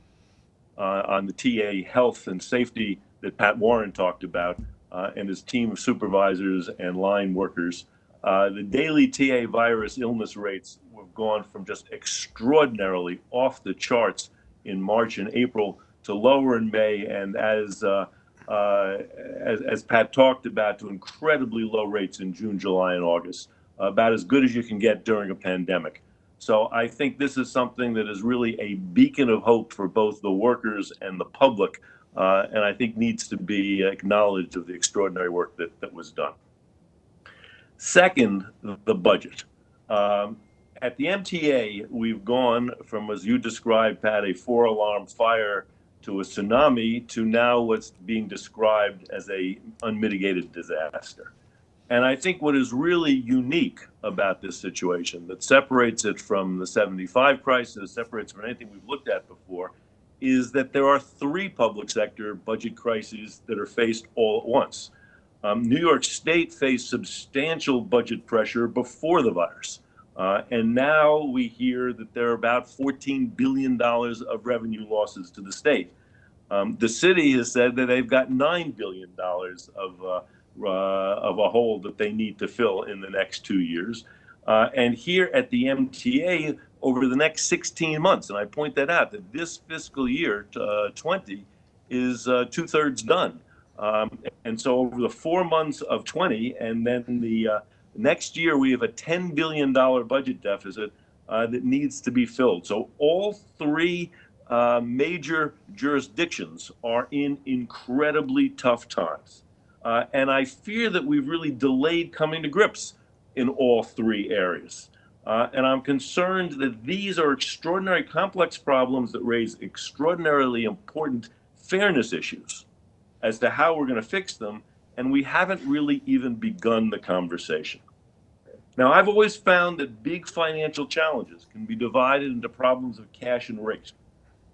on the TA health and safety that Pat Warren talked about and his team of supervisors and line workers. The daily TA virus illness rates have gone from just extraordinarily off the charts in March and April to lower in May, and as Pat talked about, to incredibly low rates in June, July, and August. About as good as you can get during a pandemic. So I think this is something that is really a beacon of hope for both the workers and the public, and I think needs to be acknowledged of the extraordinary work that was done. Second, the budget. At the MTA, we've gone from, as you described, Pat, a 4-alarm fire to a tsunami to now what's being described as a unmitigated disaster. And I think what is really unique about this situation that separates it from the 75 crisis, separates it from anything we've looked at before, is that there are 3 public sector budget crises that are faced all at once. New York State faced substantial budget pressure before the virus. And now we hear that there are about $14 billion of revenue losses to the state. The city has said that they've got $9 billion of a hole that they need to fill in the next 2 years. And here at the MTA, over the next 16 months, and I point that out, that this fiscal year 20 is 2/3 done. And so over the 4 months of 20, and then the next year, we have a $10 billion budget deficit that needs to be filled. So all three major jurisdictions are in incredibly tough times. And I fear that we've really delayed coming to grips in all three areas. And I'm concerned that these are extraordinary complex problems that raise extraordinarily important fairness issues as to how we're going to fix them, and we haven't really even begun the conversation. Now, I've always found that big financial challenges can be divided into problems of cash and rate.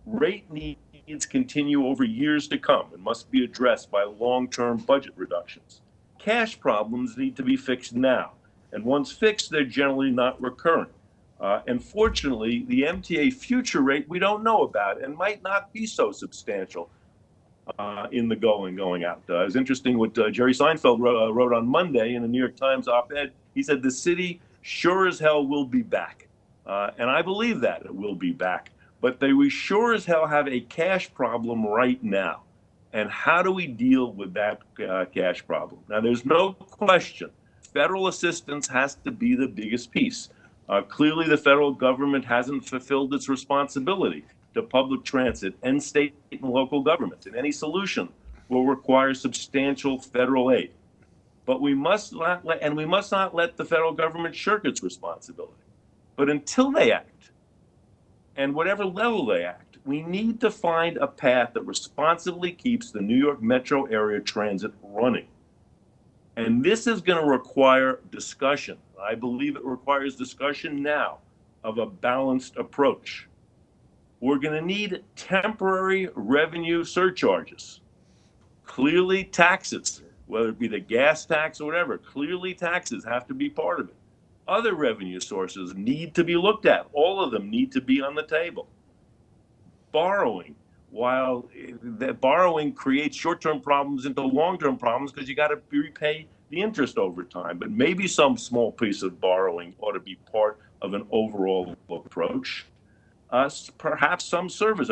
Rate needs continue over years to come and must be addressed by long-term budget reductions. Cash problems need to be fixed now, and once fixed, they're generally not recurring. And fortunately, the MTA future rate we don't know about and might not be so substantial in the going out. It was interesting what Jerry Seinfeld wrote on Monday in the New York Times op-ed. He said, the city sure as hell will be back. And I believe that it will be back. But we sure as hell have a cash problem right now. And how do we deal with that cash problem? Now, there's no question federal assistance has to be the biggest piece. Clearly, the federal government hasn't fulfilled its responsibility to public transit and state and local governments, and any solution will require substantial federal aid. But we must not let the federal government shirk its responsibility. But until they act, and whatever level they act, we need to find a path that responsibly keeps the New York metro area transit running. And this is going to require discussion. I believe it requires discussion now of a balanced approach. We're going to need temporary revenue surcharges. Clearly taxes, whether it be the gas tax or whatever, clearly taxes have to be part of it. Other revenue sources need to be looked at. All of them need to be on the table. Borrowing, while that borrowing creates short-term problems into long-term problems because you got to repay the interest over time. But maybe some small piece of borrowing ought to be part of an overall approach. Perhaps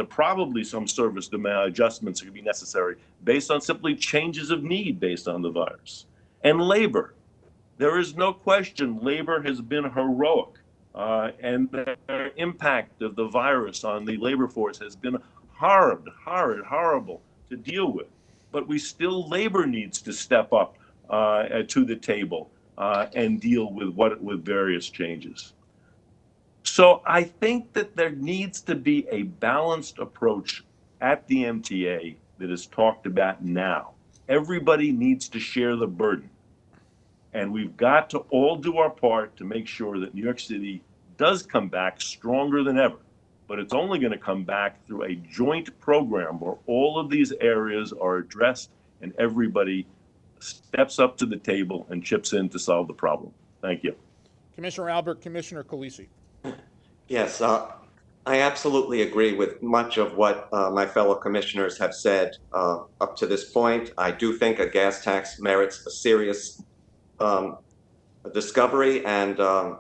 probably some service demand adjustments could be necessary based on simply changes of need based on the virus. And labor. There is no question labor has been heroic, and the impact of the virus on the labor force has been horrible to deal with. But labor needs to step up to the table and deal with various changes. So I think that there needs to be a balanced approach at the MTA that is talked about now. Everybody needs to share the burden. And we've got to all do our part to make sure that New York City does come back stronger than ever. But it's only going to come back through a joint program where all of these areas are addressed and everybody steps up to the table and chips in to solve the problem. Thank you. Commissioner Albert, Commissioner Khaleesi. Yes, I absolutely agree with much of what my fellow commissioners have said up to this point. I do think a gas tax merits a serious discovery and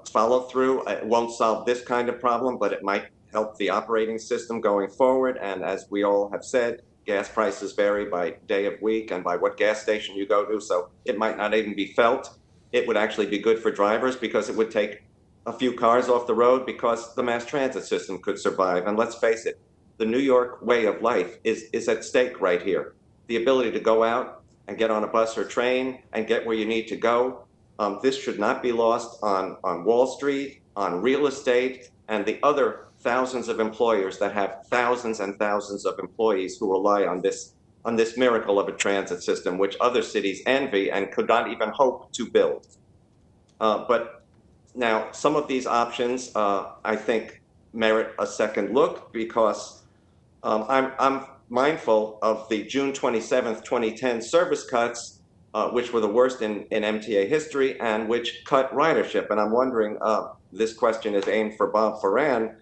follow through. It won't solve this kind of problem, but it might help the operating system going forward. And as we all have said, gas prices vary by day of week and by what gas station you go to. So it might not even be felt. It would actually be good for drivers because it would take a few cars off the road because the mass transit system could survive. And let's face it, the New York way of life is at stake right here. The ability to go out and get on a bus or train and get where you need to go. This should not be lost on Wall Street, on real estate, and the other thousands of employers that have thousands and thousands of employees who rely on this miracle of a transit system, which other cities envy and could not even hope to build. But now, some of these options, I think, merit a second look because I'm mindful of the June 27th, 2010 service cuts, which were the worst in MTA history and which cut ridership. And I'm wondering, this question is aimed for Bob Foran,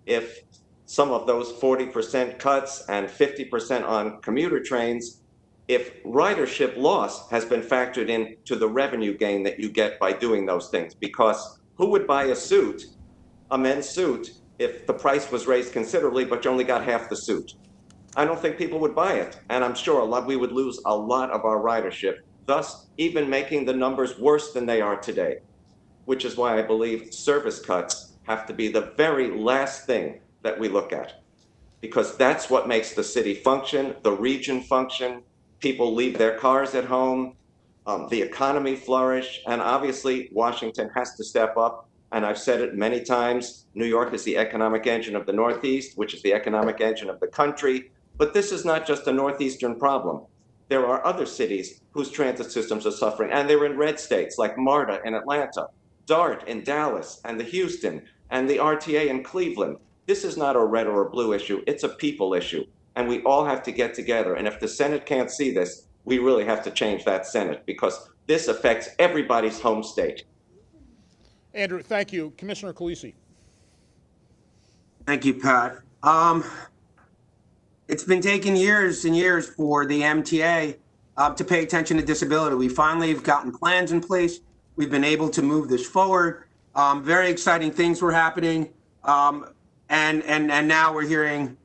if some of those 40% cuts and 50% on commuter trains, if ridership loss has been factored into the revenue gain that you get by doing those things. Because who would buy a suit, a men's suit, if the price was raised considerably, but you only got half the suit? I don't think people would buy it. And I'm sure we would lose a lot of our ridership, thus even making the numbers worse than they are today, which is why I believe service cuts have to be the very last thing that we look at, because that's what makes the city function, the region function, people leave their cars at home, the economy flourish, and obviously Washington has to step up. And I've said it many times, New York is the economic engine of the Northeast, which is the economic engine of the country. But this is not just a Northeastern problem. There are other cities whose transit systems are suffering, and they're in red states like MARTA in Atlanta, DART in Dallas, and the Houston, and the RTA in Cleveland. This is not a red or a blue issue, it's a people issue. And we all have to get together. And if the Senate can't see this, we really have to change that Senate, because this affects everybody's home state. Andrew, thank you. Commissioner Khaleesi. Thank you, Pat. It's been taking years and years for the MTA to pay attention to disability. We finally have gotten plans in place. We've been able to move this forward. Very exciting things were happening. And now we're hearing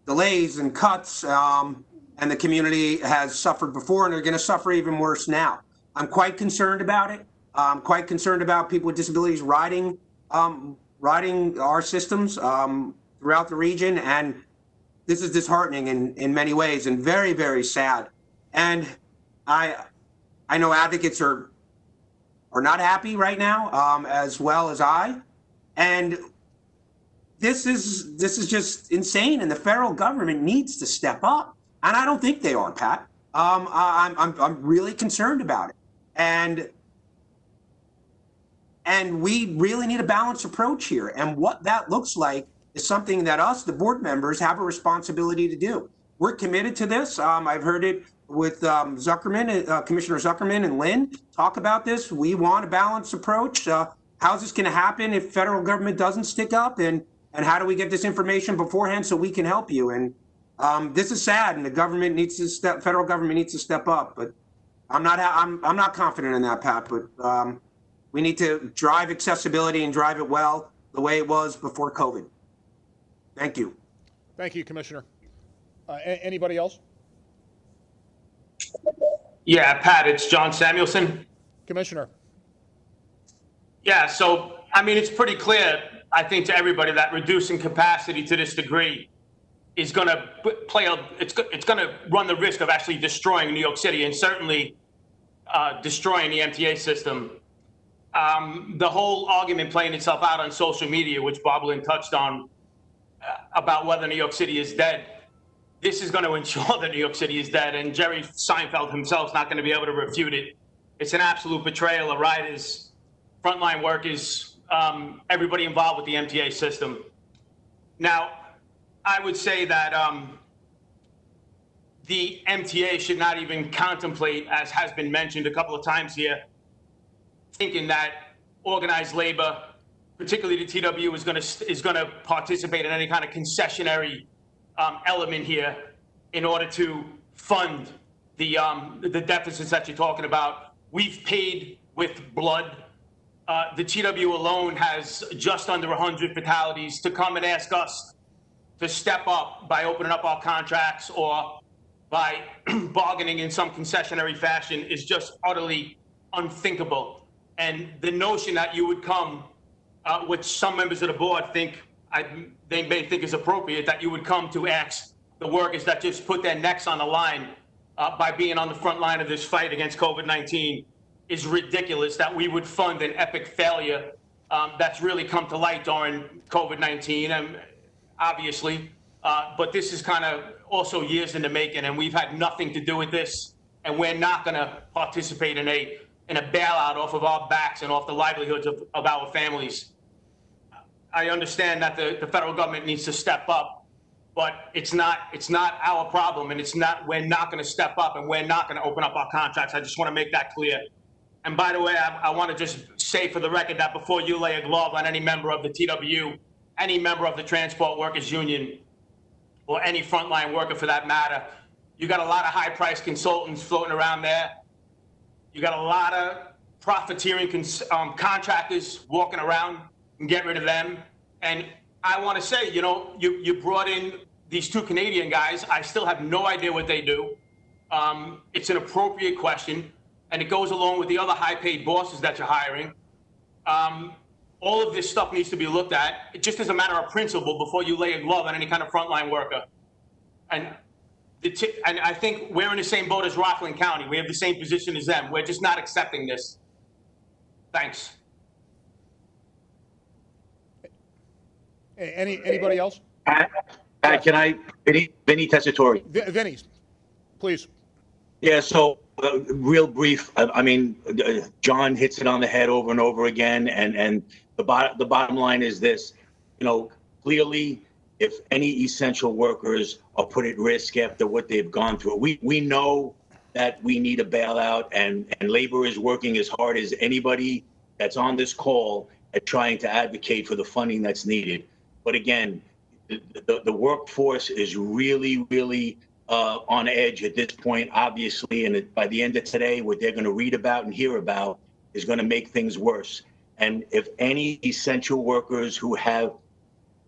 delays and cuts, and the community has suffered before, and they're going to suffer even worse now. I'm quite concerned about it. I'm quite concerned about people with disabilities riding our systems throughout the region, and this is disheartening in many ways and very, very sad. And I know advocates are not happy right now, as well as I. And this is just insane, and the federal government needs to step up. And I don't think they are, Pat. I'm really concerned about it. And we really need a balanced approach here. And what that looks like is something that us, the board members, have a responsibility to do. We're committed to this. I've heard it with Zuckerman, Commissioner Zuckerman and Lynn talk about this. We want a balanced approach. How's this going to happen if federal government doesn't stick up? And how do we get this information beforehand so we can help you? And this is sad, and the government needs to federal government needs to step up. But I'm not confident in that, Pat. But we need to drive accessibility and drive it well the way it was before COVID. Thank you. Thank you, Commissioner. Anybody else? Yeah, Pat, it's John Samuelson. Commissioner. Yeah, so, I mean, it's pretty clear, I think, to everybody that reducing capacity to this degree is going to it's going to run the risk of actually destroying New York City, and certainly destroying the MTA system. The whole argument playing itself out on social media, which Bob Lynn touched on, about whether New York City is dead. This is going to ensure that New York City is dead, and Jerry Seinfeld himself is not going to be able to refute it. It's an absolute betrayal of riders, frontline workers, everybody involved with the MTA system. Now, I would say that the MTA should not even contemplate, as has been mentioned a couple of times here, thinking that organized labor, particularly the TW, is going to participate in any kind of concessionary element here in order to fund the deficits that you're talking about. We've paid with blood. The TW alone has just under 100 fatalities. To come and ask us to step up by opening up our contracts or by bargaining in some concessionary fashion is just utterly unthinkable. And the notion that you would come, which some members of the board think they may think is appropriate, that you would come to ask the workers that just put their necks on the line by being on the front line of this fight against COVID-19 is ridiculous. That we would fund an epic failure that's really come to light during COVID-19, obviously. But this is kind of also years in the making, and we've had nothing to do with this, and we're not going to participate in a bailout off of our backs and off the livelihoods of our families. I understand that the federal government needs to step up, but it's not our problem, and we're not going to step up, and we're not going to open up our contracts. I just want to make that clear. And by the way, I want to just say say for the record that before you lay a glove on any member of the TW, any member of the Transport Workers Union, or any frontline worker for that matter, you got a lot of high-priced consultants floating around there. You got a lot of profiteering contractors walking around, and get rid of them. And I want to say, you know, you brought in these two Canadian guys. I still have no idea what they do. It's an appropriate question, and it goes along with the other high-paid bosses that you're hiring. All of this stuff needs to be looked at, just as a matter of principle, before you lay a glove on any kind of frontline worker. And I think we're in the same boat as Rockland County. We have the same position as them. We're just not accepting this. Thanks. Anybody else? Can I, Vinny Tessitore? Vinny, please. Yeah, so real brief. I mean, John hits it on the head over and over again, and the bottom line is this: you know, clearly, if any essential workers are put at risk after what they've gone through, we know that we need a bailout, and labor is working as hard as anybody that's on this call at trying to advocate for the funding that's needed. But again, the workforce is really on edge at this point, obviously, and by the end of today, what they're going to read about and hear about is going to make things worse. And if any essential workers who have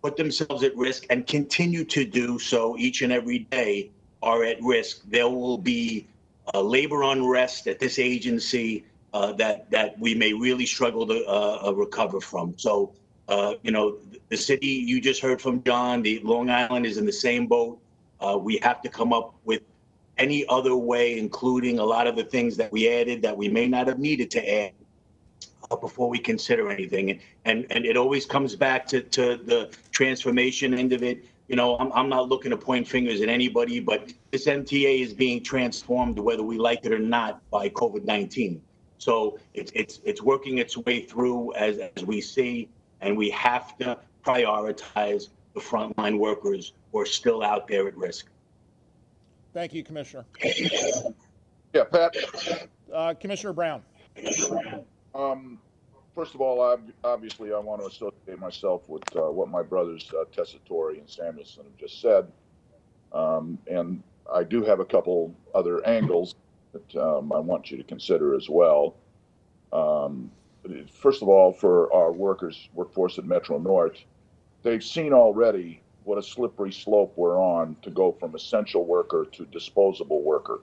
put themselves at risk and continue to do so each and every day are at risk, there will be labor unrest at this agency that we may really struggle to recover from. So, you know, the city, you just heard from John, the Long Island is in the same boat. We have to come up with any other way, including a lot of the things that we added that we may not have needed to add before we consider anything. And it always comes back to the transformation end of it. You know, I'm not looking to point fingers at anybody, but this MTA is being transformed, whether we like it or not, by COVID-19. So it's working its way through as we see, and we have to prioritize the frontline workers who are still out there at risk. Thank you, Commissioner. Yeah, Pat. Commissioner Brown. First of all, obviously, I want to associate myself with what my brothers Tessitore and Samuelson have just said. And I do have a couple other angles that I want you to consider as well. First of all, for our workforce at Metro North, they've seen already what a slippery slope we're on to go from essential worker to disposable worker.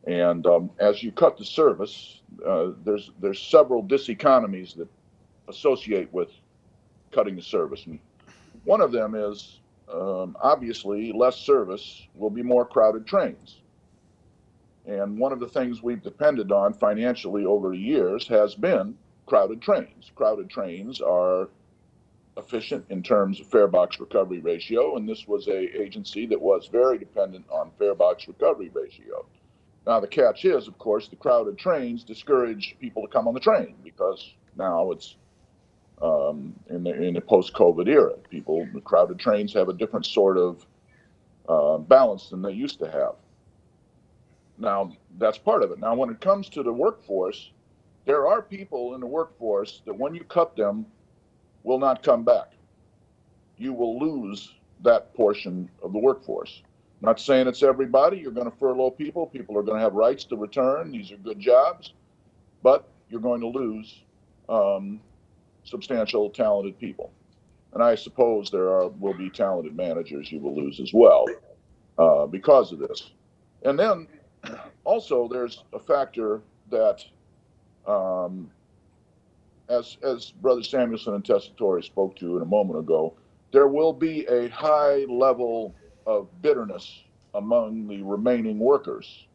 And as you cut the service, there's several diseconomies that associate with cutting the service. And one of them is obviously less service will be more crowded trains. And one of the things we've depended on financially over the years has been crowded trains. Crowded trains are efficient in terms of fare box recovery ratio, and this was a agency that was very dependent on fare box recovery ratio. Now the catch is, of course, the crowded trains discourage people to come on the train because now it's in the post-COVID era. The crowded trains have a different sort of balance than they used to have. Now that's part of it. Now when it comes to the workforce, there are people in the workforce that when you cut them will not come back. You will lose that portion of the workforce. I'm not saying it's everybody. You're going to furlough people. People are going to have rights to return. These are good jobs, but you're going to lose substantial talented people. And I suppose will be talented managers you will lose as well because of this. And then also there's a factor that as Brother Samuelson and Tessitore spoke to in a moment ago, there will be a high level of bitterness among the remaining workers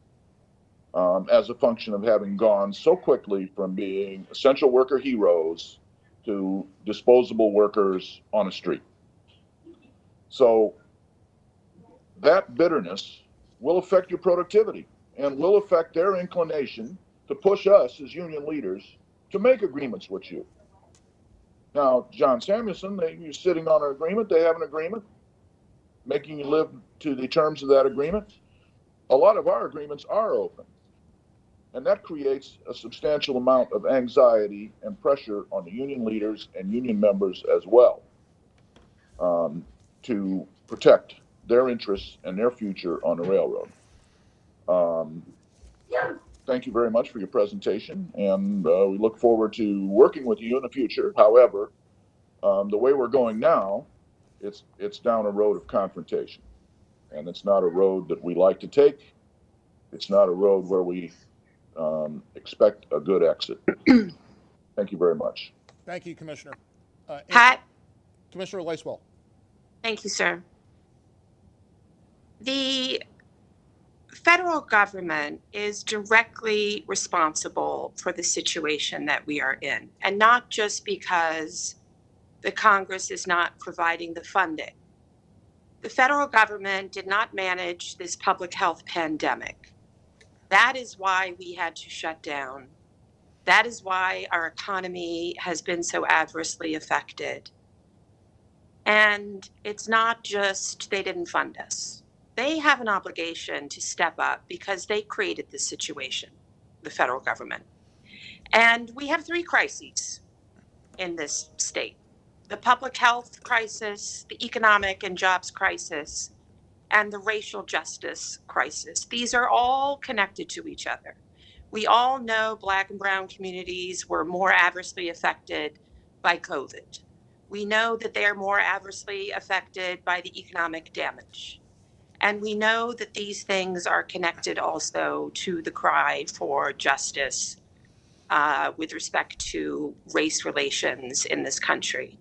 as a function of having gone so quickly from being essential worker heroes to disposable workers on a street. So that bitterness will affect your productivity and will affect their inclination to push us as union leaders to make agreements with you. Now, John Samuelson, you're sitting on an agreement. They have an agreement making you live to the terms of that agreement. A lot of our agreements are open. And that creates a substantial amount of anxiety and pressure on the union leaders and union members as well, to protect their interests and their future on the railroad. Thank you very much for your presentation, and we look forward to working with you in the future. However, the way we're going now, it's down a road of confrontation, and it's not a road that we like to take. It's not a road where we expect a good exit. Thank you very much. Thank you, Commissioner. Pat? Commissioner Lacewell. Thank you, sir. The federal government is directly responsible for the situation that we are in, and not just because the Congress is not providing the funding. The federal government did not manage this public health pandemic. That is why we had to shut down. That is why our economy has been so adversely affected. And it's not just they didn't fund us. They have an obligation to step up because they created this situation, the federal government. And we have 3 crises in this state: the public health crisis, the economic and jobs crisis, and the racial justice crisis. These are all connected to each other. We all know Black and brown communities were more adversely affected by COVID. We know that they are more adversely affected by the economic damage. And we know that these things are connected also to the cry for justice with respect to race relations in this country.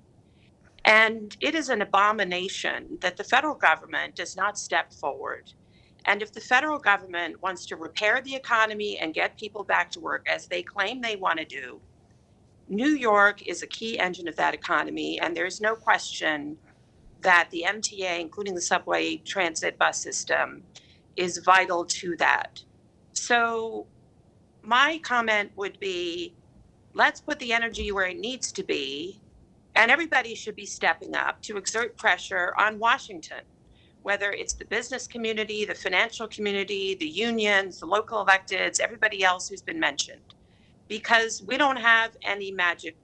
And it is an abomination that the federal government does not step forward. And if the federal government wants to repair the economy and get people back to work, as they claim they want to do, New York is a key engine of that economy. And there's no question that the MTA, including the subway transit bus system, is vital to that. So my comment would be, let's put the energy where it needs to be. And everybody should be stepping up to exert pressure on Washington, whether it's the business community, the financial community, the unions, the local electeds, everybody else who's been mentioned, because we don't have any magic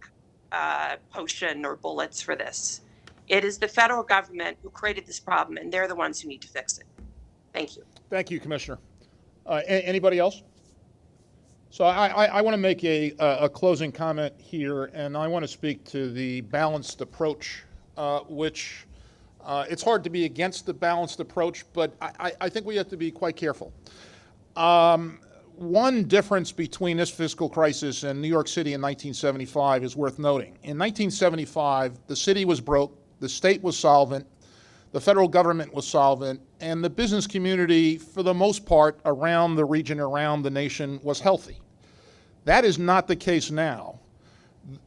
potion or bullets for this. It is the federal government who created this problem, and they're the ones who need to fix it. Thank you. Thank you, Commissioner. Anybody else? So I want to make a closing comment here, and I want to speak to the balanced approach, which it's hard to be against the balanced approach, but I think we have to be quite careful. One difference between this fiscal crisis and New York City in 1975 is worth noting. In 1975, the city was broke, the state was solvent, the federal government was solvent, and the business community, for the most part, around the region, around the nation, was healthy. That is not the case now.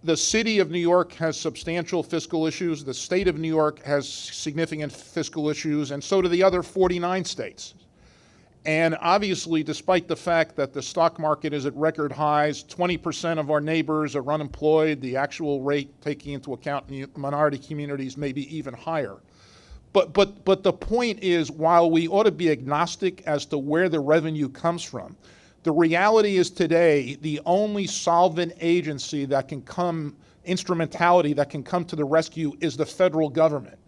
The city of New York has substantial fiscal issues, the state of New York has significant fiscal issues, and so do the other 49 states. And obviously, despite the fact that the stock market is at record highs, 20% of our neighbors are unemployed, the actual rate, taking into account minority communities, may be even higher. But the point is, while we ought to be agnostic as to where the revenue comes from, the reality is today the only solvent agency that can come, instrumentality that can come to the rescue, is the federal government.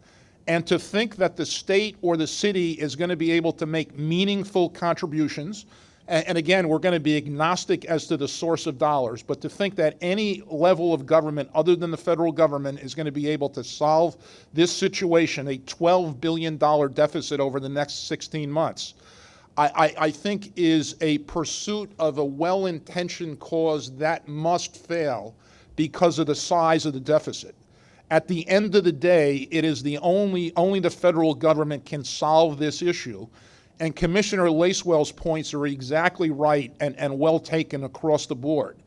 And to think that the state or the city is going to be able to make meaningful contributions, and again, we're going to be agnostic as to the source of dollars, but to think that any level of government other than the federal government is going to be able to solve this situation, a $12 billion deficit over the next 16 months, I think is a pursuit of a well-intentioned cause that must fail because of the size of the deficit. At the end of the day, it is only the federal government can solve this issue. And Commissioner Lacewell's points are exactly right and well taken across the board.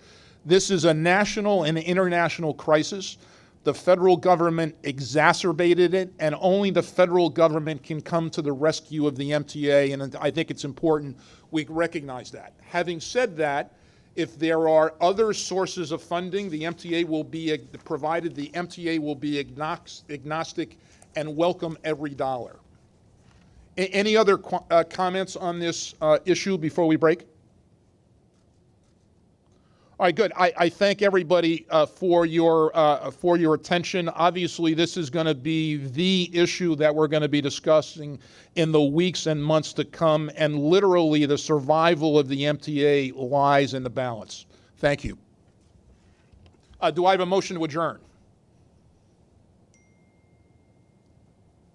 This is a national and international crisis. The federal government exacerbated it, and only the federal government can come to the rescue of the MTA, and I think it's important we recognize that. Having said that, if there are other sources of funding, the MTA will be provided. The MTA will be agnostic and welcome every dollar. Any other comments on this issue before we break? All right, good. I thank everybody for your attention. Obviously, this is going to be the issue that we're going to be discussing in the weeks and months to come, and literally the survival of the MTA lies in the balance. Thank you. Do I have a motion to adjourn?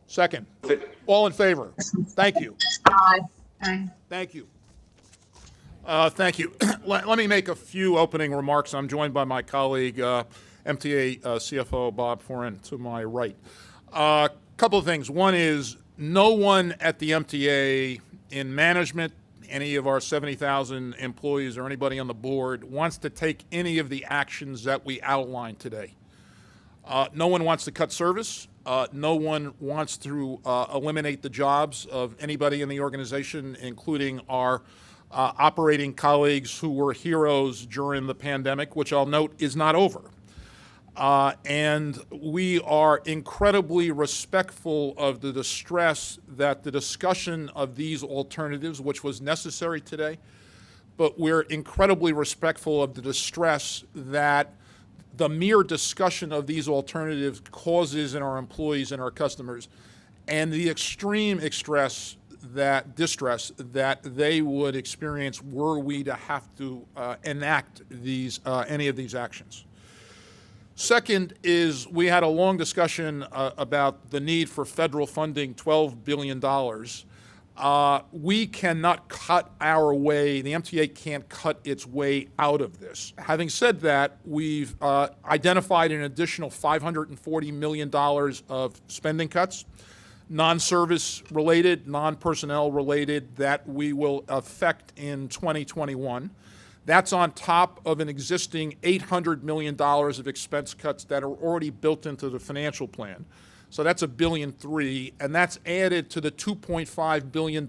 Second. All in favor? Thank you. Aye. Aye. Thank you. Thank you. Let me make a few opening remarks. I'm joined by my colleague, MTA CFO Bob Foran, to my right. A couple of things. One is no one at the MTA in management, any of our 70,000 employees or anybody on the board wants to take any of the actions that we outlined today. No one wants to cut service. No one wants to eliminate the jobs of anybody in the organization, including our operating colleagues who were heroes during the pandemic, which I'll note is not over. And we are incredibly respectful of the distress that the discussion of these alternatives, which was necessary today, but we're incredibly respectful of the distress that the mere discussion of these alternatives causes in our employees and our customers, and the extreme distress that they would experience were we to have to enact these any of these actions. Second is we had a long discussion about the need for federal funding, $12 billion. We cannot cut our way, the MTA can't cut its way out of this. Having said that, we've identified an additional $540 million of spending cuts, non-service related, non-personnel related, that we will affect in 2021. That's on top of an existing $800 million of expense cuts that are already built into the financial plan. So that's $1.3 billion, and that's added to the $2.5 billion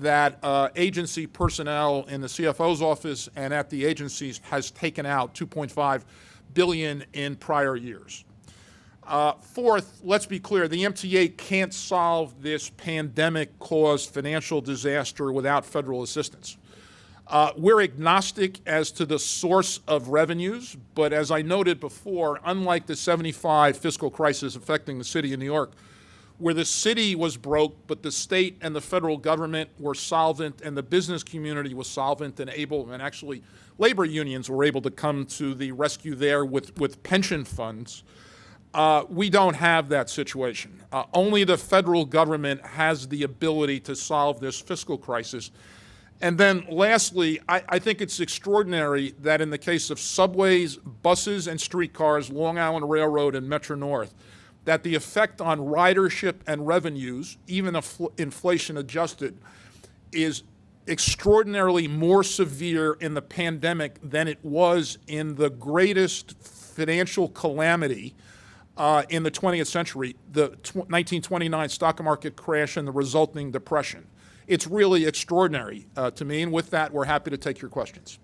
that agency personnel in the CFO's office and at the agencies has taken out, $2.5 billion in prior years. Fourth, let's be clear, the MTA can't solve this pandemic-caused financial disaster without federal assistance. We're agnostic as to the source of revenues, but as I noted before, unlike the '75 fiscal crisis affecting the city of New York, where the city was broke, but the state and the federal government were solvent and the business community was solvent and able, and actually labor unions were able to come to the rescue there with pension funds. We don't have that situation. Only the federal government has the ability to solve this fiscal crisis. And then lastly, I think it's extraordinary that in the case of subways, buses, and streetcars, Long Island Railroad and Metro North, that the effect on ridership and revenues, even inflation adjusted, is extraordinarily more severe in the pandemic than it was in the greatest financial calamity in the 20th century, the 1929 stock market crash and the resulting depression. It's really extraordinary to me, and with that, we're happy to take your questions.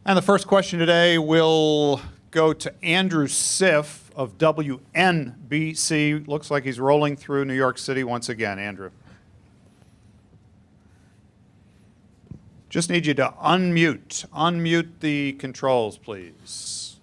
And the first question today will go to Andrew Siff of WNBC. Looks like he's rolling through New York City once again. Andrew. Just need you to unmute the controls, please.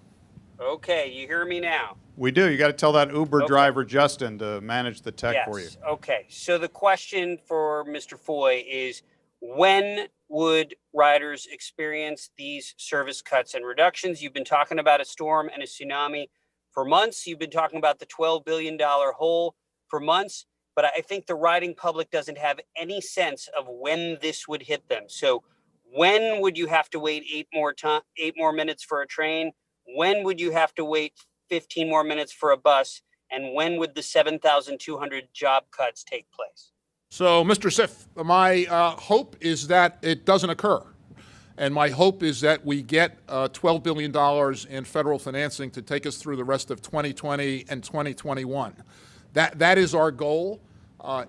Okay, you hear me now? We do. You got to tell that Uber driver, Justin, to manage the tech for you. Okay. So the question for Mr. Foy is, when would riders experience these service cuts and reductions? You've been talking about a storm and a tsunami for months. You've been talking about the $12 billion hole for months. But I think the riding public doesn't have any sense of when this would hit them. So when would you have to wait 8 more minutes for a train? When would you have to wait 15 more minutes for a bus, and when would the 7,200 job cuts take place? So, Mr. Siff, my hope is that it doesn't occur. And my hope is that we get $12 billion in federal financing to take us through the rest of 2020 and 2021. That is our goal.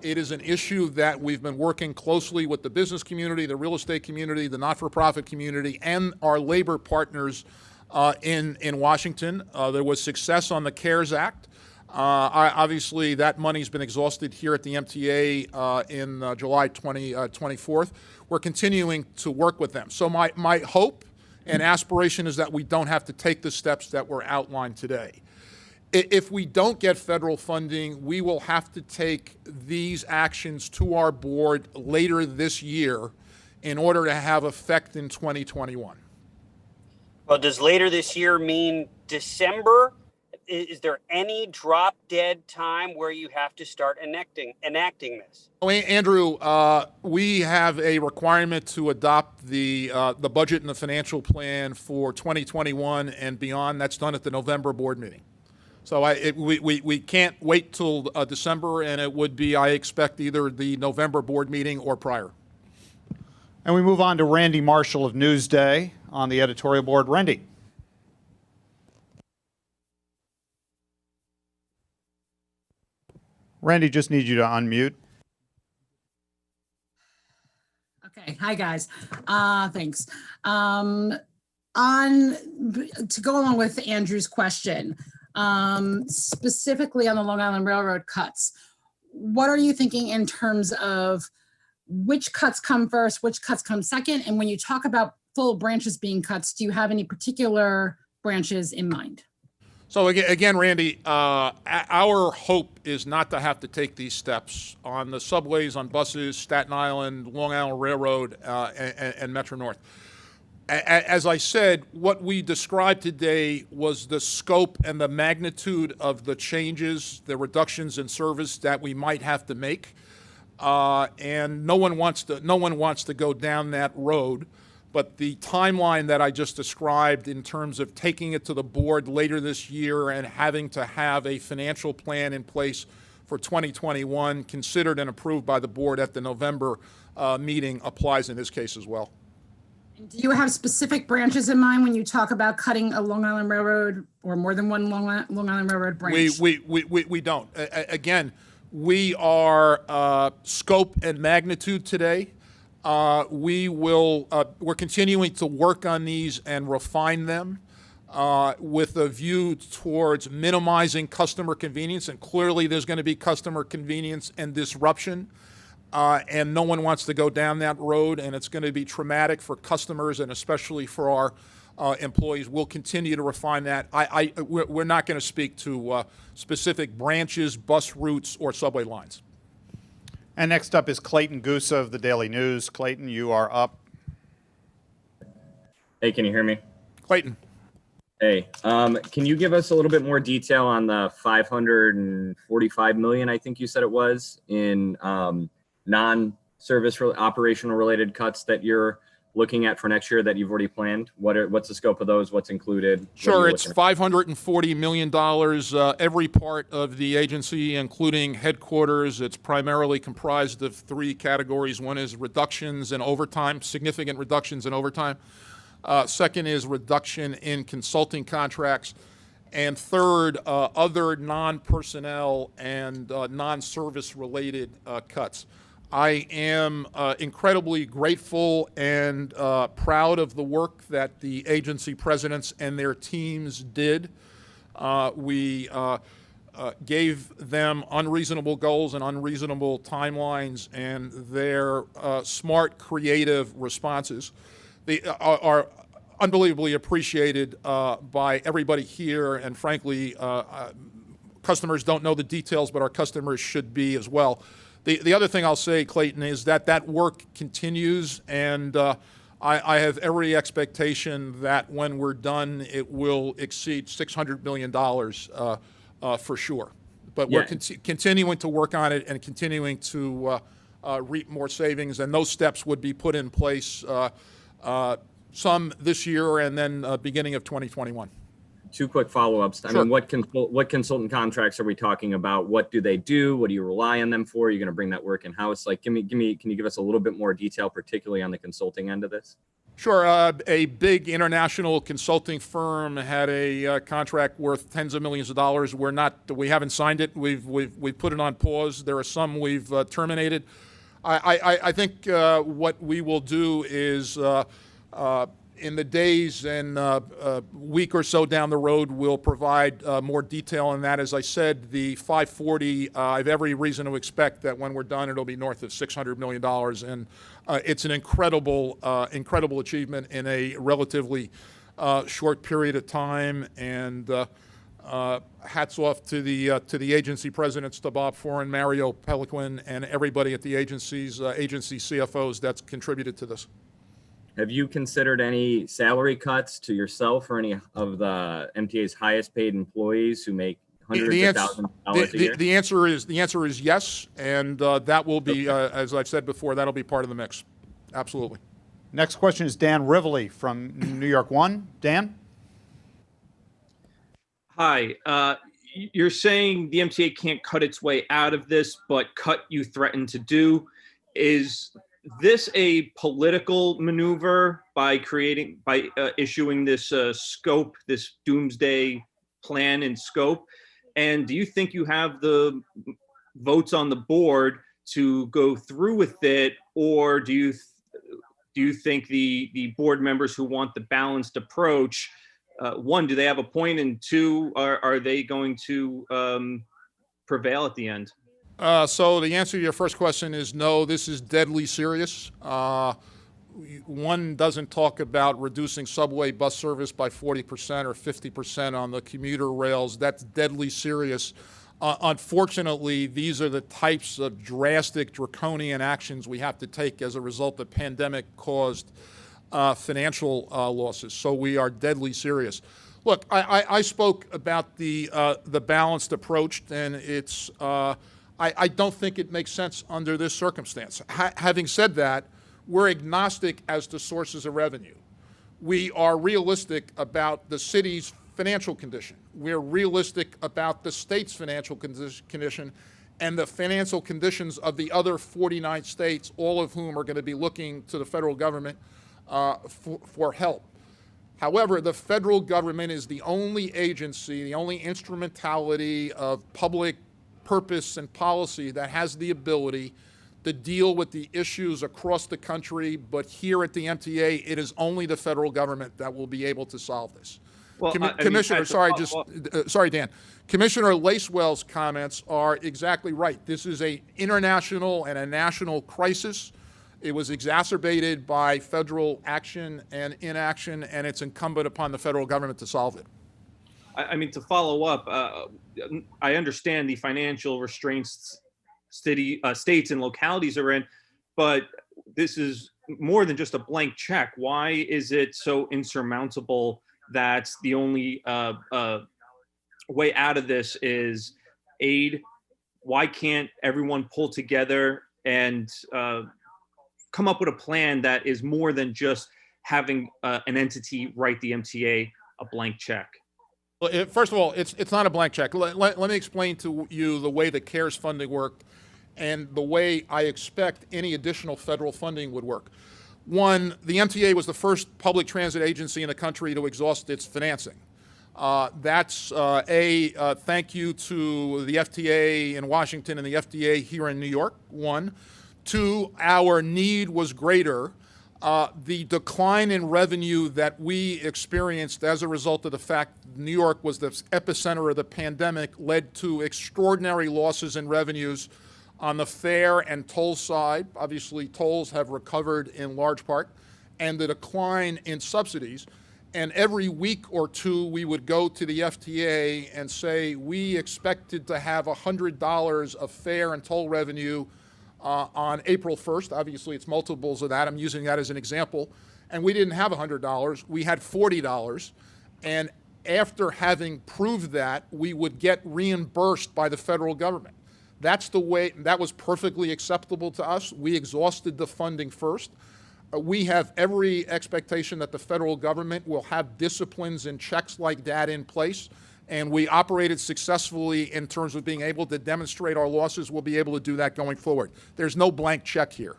It is an issue that we've been working closely with the business community, the real estate community, the not-for-profit community, and our labor partners in Washington. There was success on the CARES Act. Obviously, that money's been exhausted here at the MTA in July 24th. We're continuing to work with them. So my hope and aspiration is that we don't have to take the steps that were outlined today. If we don't get federal funding, we will have to take these actions to our board later this year in order to have effect in 2021. Well, does later this year mean December? Is there any drop dead time where you have to start enacting this? Oh, Andrew, we have a requirement to adopt the budget and the financial plan for 2021 and beyond. That's done at the November board meeting. So we can't wait till December, and it would be, I expect, either the November board meeting or prior. And we move on to Randy Marshall of Newsday on the editorial board. Randy. Randy, just need you to unmute. Okay. Hi, guys. Thanks. To go along with Andrew's question, specifically on the Long Island Railroad cuts, what are you thinking in terms of which cuts come first, which cuts come second? And when you talk about full branches being cuts, do you have any particular branches in mind? So again, Randy, our hope is not to have to take these steps on the subways, on buses, Staten Island, Long Island Railroad, and Metro North. As I said, what we described today was the scope and the magnitude of the changes, the reductions in service that we might have to make, and no one wants to go down that road. But the timeline that I just described in terms of taking it to the board later this year and having to have a financial plan in place for 2021 considered and approved by the board at the November meeting applies in this case as well. Do you have specific branches in mind when you talk about cutting a Long Island Railroad or more than one Long Island Railroad branch? We don't. Again, we are scope and magnitude today. We're continuing to work on these and refine them with a view towards minimizing customer convenience. And clearly there's going to be customer convenience and disruption. And no one wants to go down that road, and it's going to be traumatic for customers and especially for our employees. We'll continue to refine that. We're not going to speak to specific branches, bus routes, or subway lines. And next up is Clayton Gusa of the Daily News. Clayton, you are up. Hey, can you hear me? Clayton. Hey, can you give us a little bit more detail on the $545 million, I think you said it was, in non-service operational related cuts that you're looking at for next year that you've already planned? What's the scope of those? What's included? Sure, it's $540 million. Every part of the agency, including headquarters, it's primarily comprised of three categories. One is reductions in overtime, significant reductions in overtime. Second is reduction in consulting contracts. And third, other non-personnel and non-service related cuts. I am incredibly grateful and proud of the work that the agency presidents and their teams did. We gave them unreasonable goals and unreasonable timelines, and their smart, creative responses are unbelievably appreciated by everybody here, and frankly, customers don't know the details, but our customers should be as well. The other thing I'll say, Clayton, is that work continues, and I have every expectation that when we're done, it will exceed $600 million for sure. But we're continuing to work on it and continuing to reap more savings, and those steps would be put in place some this year and then beginning of 2021. Two quick follow-ups. Sure. I mean, what consultant contracts are we talking about? What do they do? What do you rely on them for? Are you going to bring that work in-house? Like, can you give us a little bit more detail, particularly on the consulting end of this? Sure. A big international consulting firm had a contract worth tens of millions of dollars. We haven't signed it. We've put it on pause. There are some we've terminated. I think what we will do is in the days and week or so down the road, we'll provide more detail on that. As I said, the 540, I have every reason to expect that when we're done, it'll be north of $600 million. And it's an incredible achievement in a relatively short period of time. And hats off to the agency presidents, to Bob Foran, Mario Peliquin, and everybody at the agencies, agency CFOs that's contributed to this. Have you considered any salary cuts to yourself or any of the MTA's highest paid employees who make hundreds of thousands of dollars a year? The answer is yes, and that will be, as I've said before, that'll be part of the mix. Absolutely. Next question is Dan Rivoli from New York One. Dan? Hi. You're saying the MTA can't cut its way out of this, but cut you threaten to do. Is this a political maneuver by issuing this scope, this doomsday plan and scope? And do you think you have the votes on the board to go through with it, or do you think the board members who want the balanced approach, one, do they have a point, and two, are they going to prevail at the end? So the answer to your first question is no, this is deadly serious. One doesn't talk about reducing subway bus service by 40% or 50% on the commuter rails. That's deadly serious. Unfortunately, these are the types of drastic, draconian actions we have to take as a result of pandemic-caused financial losses. So we are deadly serious. Look, I spoke about the balanced approach, and it's I don't think it makes sense under this circumstance. Having said that, we're agnostic as to sources of revenue. We are realistic about the city's financial condition. We're realistic about the state's financial condition and the financial conditions of the other 49 states, all of whom are going to be looking to the federal government for help. However, the federal government is the only agency, the only instrumentality of public purpose and policy that has the ability to deal with the issues across the country. But here at the MTA, it is only the federal government that will be able to solve this. Well, Commissioner, sorry, Dan. Commissioner Lacewell's comments are exactly right. This is an international and a national crisis. It was exacerbated by federal action and inaction, and it's incumbent upon the federal government to solve it. I mean, to follow up, I understand the financial restraints states and localities are in, but this is more than just a blank check. Why is it so insurmountable that the only way out of this is aid? Why can't everyone pull together and come up with a plan that is more than just having an entity write the MTA a blank check? Well, first of all, it's not a blank check. Let me explain to you the way the CARES funding worked and the way I expect any additional federal funding would work. One, the MTA was the first public transit agency in the country to exhaust its financing. That's a thank you to the FTA in Washington and the FDA here in New York, one. Two, our need was greater. The decline in revenue that we experienced as a result of the fact New York was the epicenter of the pandemic led to extraordinary losses in revenues on the fare and toll side. Obviously, tolls have recovered in large part, and the decline in subsidies. And every week or two, we would go to the FTA and say, we expected to have $100 of fare and toll revenue on April 1st. Obviously, it's multiples of that. I'm using that as an example. And we didn't have $100. We had $40. And after having proved that, we would get reimbursed by the federal government. That's the way, that was perfectly acceptable to us. We exhausted the funding first. We have every expectation that the federal government will have disciplines and checks like that in place. And we operated successfully in terms of being able to demonstrate our losses. We'll be able to do that going forward. There's no blank check here.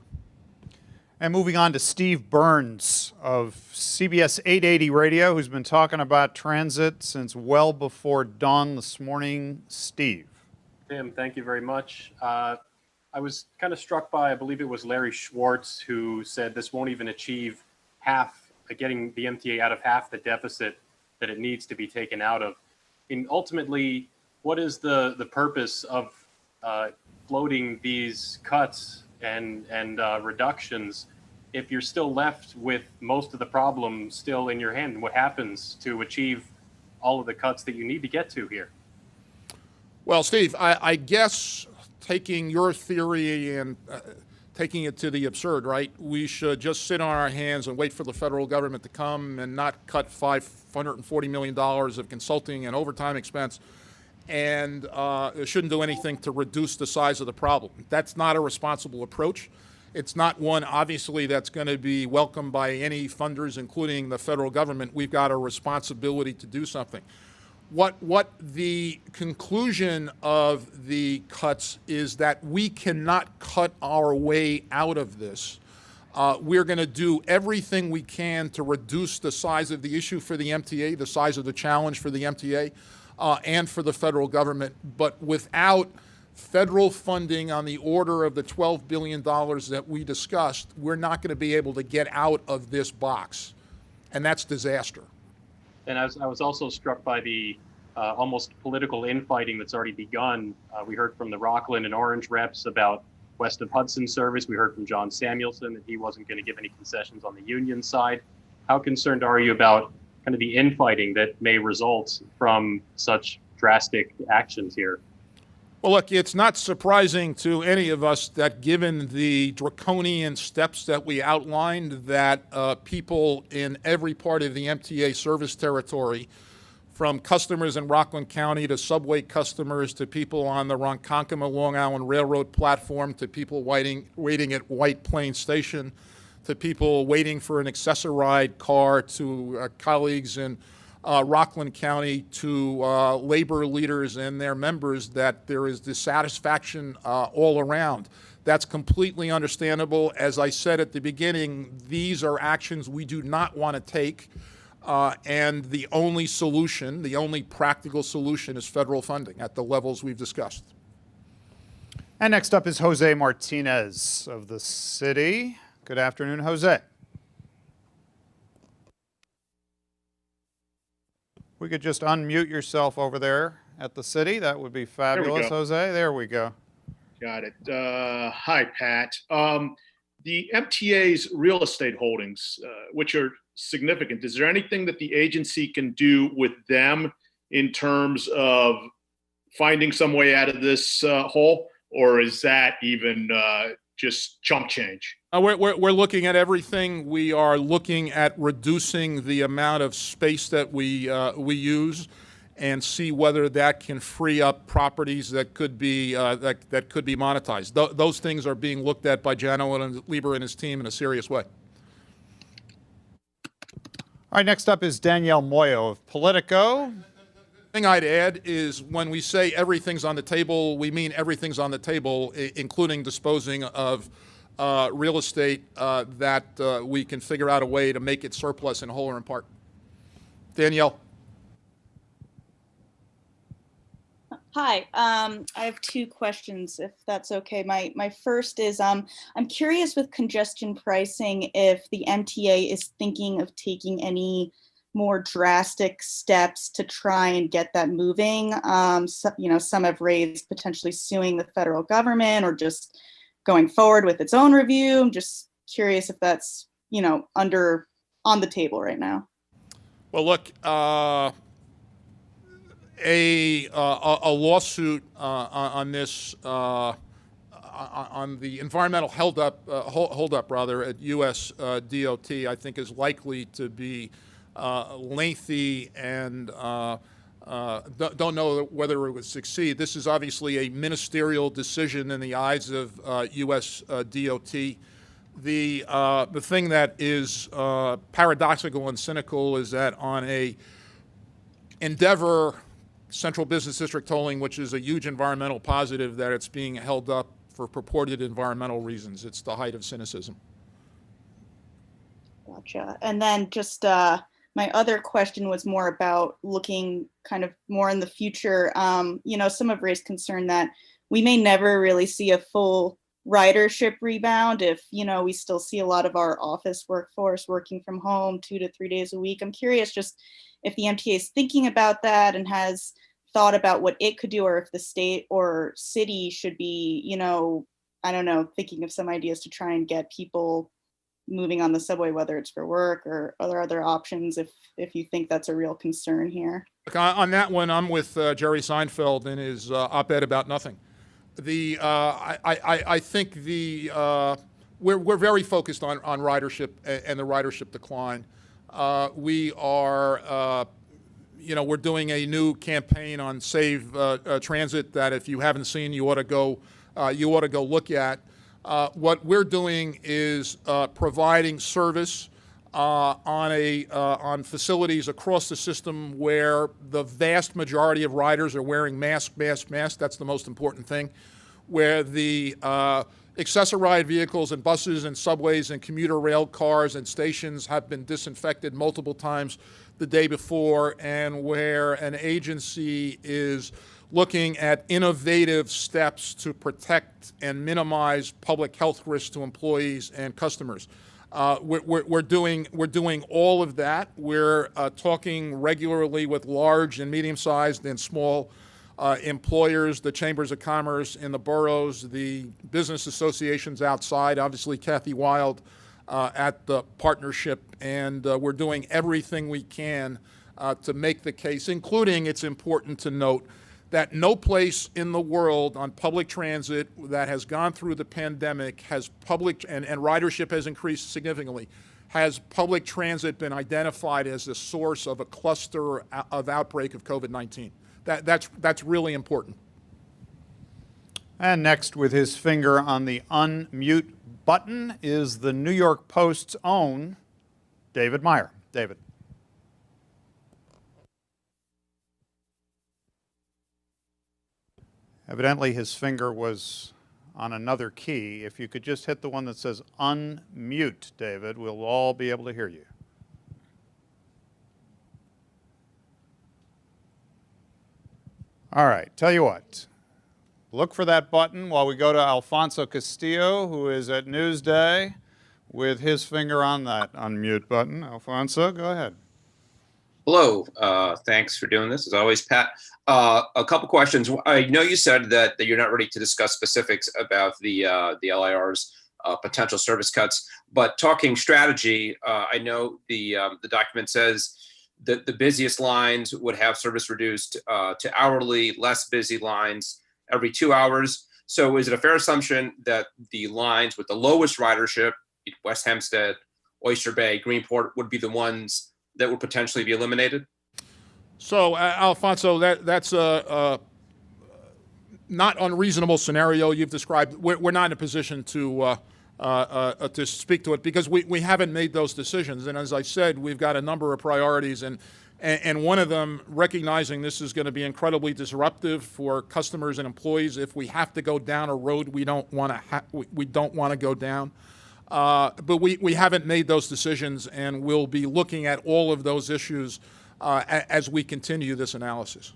And moving on to Steve Burns of CBS 880 Radio, who's been talking about transit since well before dawn this morning. Steve. Tim, thank you very much. I was kind of struck by, I believe it was Larry Schwartz, who said this won't even achieve half getting the MTA out of half the deficit that it needs to be taken out of. And ultimately, what is the purpose of floating these cuts and reductions if you're still left with most of the problem still in your hand? What happens to achieve all of the cuts that you need to get to here? Well, Steve, I guess taking your theory and taking it to the absurd, right? We should just sit on our hands and wait for the federal government to come and not cut $540 million of consulting and overtime expense, and shouldn't do anything to reduce the size of the problem. That's not a responsible approach. It's not one, obviously, that's going to be welcomed by any funders, including the federal government. We've got a responsibility to do something. What the conclusion of the cuts is that we cannot cut our way out of this. We're going to do everything we can to reduce the size of the issue for the MTA, the size of the challenge for the MTA, and for the federal government. But without federal funding on the order of the $12 billion that we discussed, we're not going to be able to get out of this box. And that's disaster. And I was also struck by the almost political infighting that's already begun. We heard from the Rockland and Orange reps about west of Hudson service. We heard from John Samuelson that he wasn't going to give any concessions on the union side. How concerned are you about kind of the infighting that may result from such drastic actions here? Well, look, it's not surprising to any of us that given the draconian steps that we outlined, that people in every part of the MTA service territory, from customers in Rockland County to subway customers to people on the Ronkonkoma Long Island Railroad platform to people waiting at White Plains Station to people waiting for an accessoride car to colleagues in Rockland County to labor leaders and their members, that there is dissatisfaction all around. That's completely understandable. As I said at the beginning, these are actions we do not want to take. And the only solution, the only practical solution, is federal funding at the levels we've discussed. And next up is Jose Martinez of the city. Good afternoon, Jose. We could just unmute yourself over there at the city. That would be fabulous, Jose. There we go. Got it. Hi, Pat. The MTA's real estate holdings, which are significant, is there anything that the agency can do with them in terms of finding some way out of this hole, or is that even just chump change? We're looking at everything. We are looking at reducing the amount of space that we use, and see whether that can free up properties that could be that could be monetized. Those things are being looked at by Jano Lieber and his team in a serious way. All right, next up is Danielle Moyo of Politico. The thing I'd add is when we say everything's on the table, we mean everything's on the table, including disposing of real estate that we can figure out a way to make it surplus in whole or in part. Danielle. Hi, I have two questions, if that's okay. My first is, I'm curious with congestion pricing if the MTA is thinking of taking any more drastic steps to try and get that moving. Some have raised potentially suing the federal government or just going forward with its own review. I'm just curious if that's, on the table right now. Well, look, a lawsuit on this on the environmental holdup at U.S. DOT, I think, is likely to be lengthy, and don't know whether it would succeed. This is obviously a ministerial decision in the eyes of U.S. DOT. The thing that is paradoxical and cynical is that on a endeavor, Central Business District tolling, which is a huge environmental positive, that it's being held up for purported environmental reasons. It's the height of cynicism. Gotcha. And then just my other question was more about looking kind of more in the future. Some have raised concern that we may never really see a full ridership rebound if, we still see a lot of our office workforce working from home 2 to 3 days a week. I'm curious just if the MTA is thinking about that and has thought about what it could do, or if the state or city should be, I don't know, thinking of some ideas to try and get people moving on the subway, whether it's for work or other options, if you think that's a real concern here. On that one, I'm with Jerry Seinfeld in his op-ed about nothing. I think we're very focused on ridership and the ridership decline. We are, we're doing a new campaign on Save Transit that if you haven't seen, you ought to go look at. What we're doing is providing service on facilities across the system where the vast majority of riders are wearing masks. That's the most important thing. Where the accessorized vehicles and buses and subways and commuter rail cars and stations have been disinfected multiple times the day before, and where an agency is looking at innovative steps to protect and minimize public health risks to employees and customers. We're doing all of that. We're talking regularly with large and medium-sized and small employers, the chambers of commerce in the boroughs, the business associations outside, obviously Kathy Wild at the partnership, and we're doing everything we can to make the case, including, it's important to note, that no place in the world on public transit that has gone through the pandemic has public, and ridership has increased significantly, has public transit been identified as the source of a cluster of outbreak of COVID-19. That's really important. And next, with his finger on the unmute button, is the New York Post's own David Meyer. David. Evidently, his finger was on another key. If you could just hit the one that says unmute, David, we'll all be able to hear you. All right, tell you what. Look for that button while we go to Alfonso Castillo, who is at Newsday, with his finger on that unmute button. Alfonso, go ahead. Hello, thanks for doing this, as always, Pat. A couple questions. I know you said that you're not ready to discuss specifics about the LIR's potential service cuts, but talking strategy, I know the document says that the busiest lines would have service reduced to hourly, less busy lines every 2 hours. So is it a fair assumption that the lines with the lowest ridership, West Hempstead, Oyster Bay, Greenport, would be the ones that would potentially be eliminated? So, Alfonso, that's a not unreasonable scenario you've described. We're not in a position to speak to it because we haven't made those decisions. And as I said, we've got a number of priorities, and one of them, recognizing this is going to be incredibly disruptive for customers and employees. If we have to go down a road we don't want to go down. But we haven't made those decisions, and we'll be looking at all of those issues as we continue this analysis.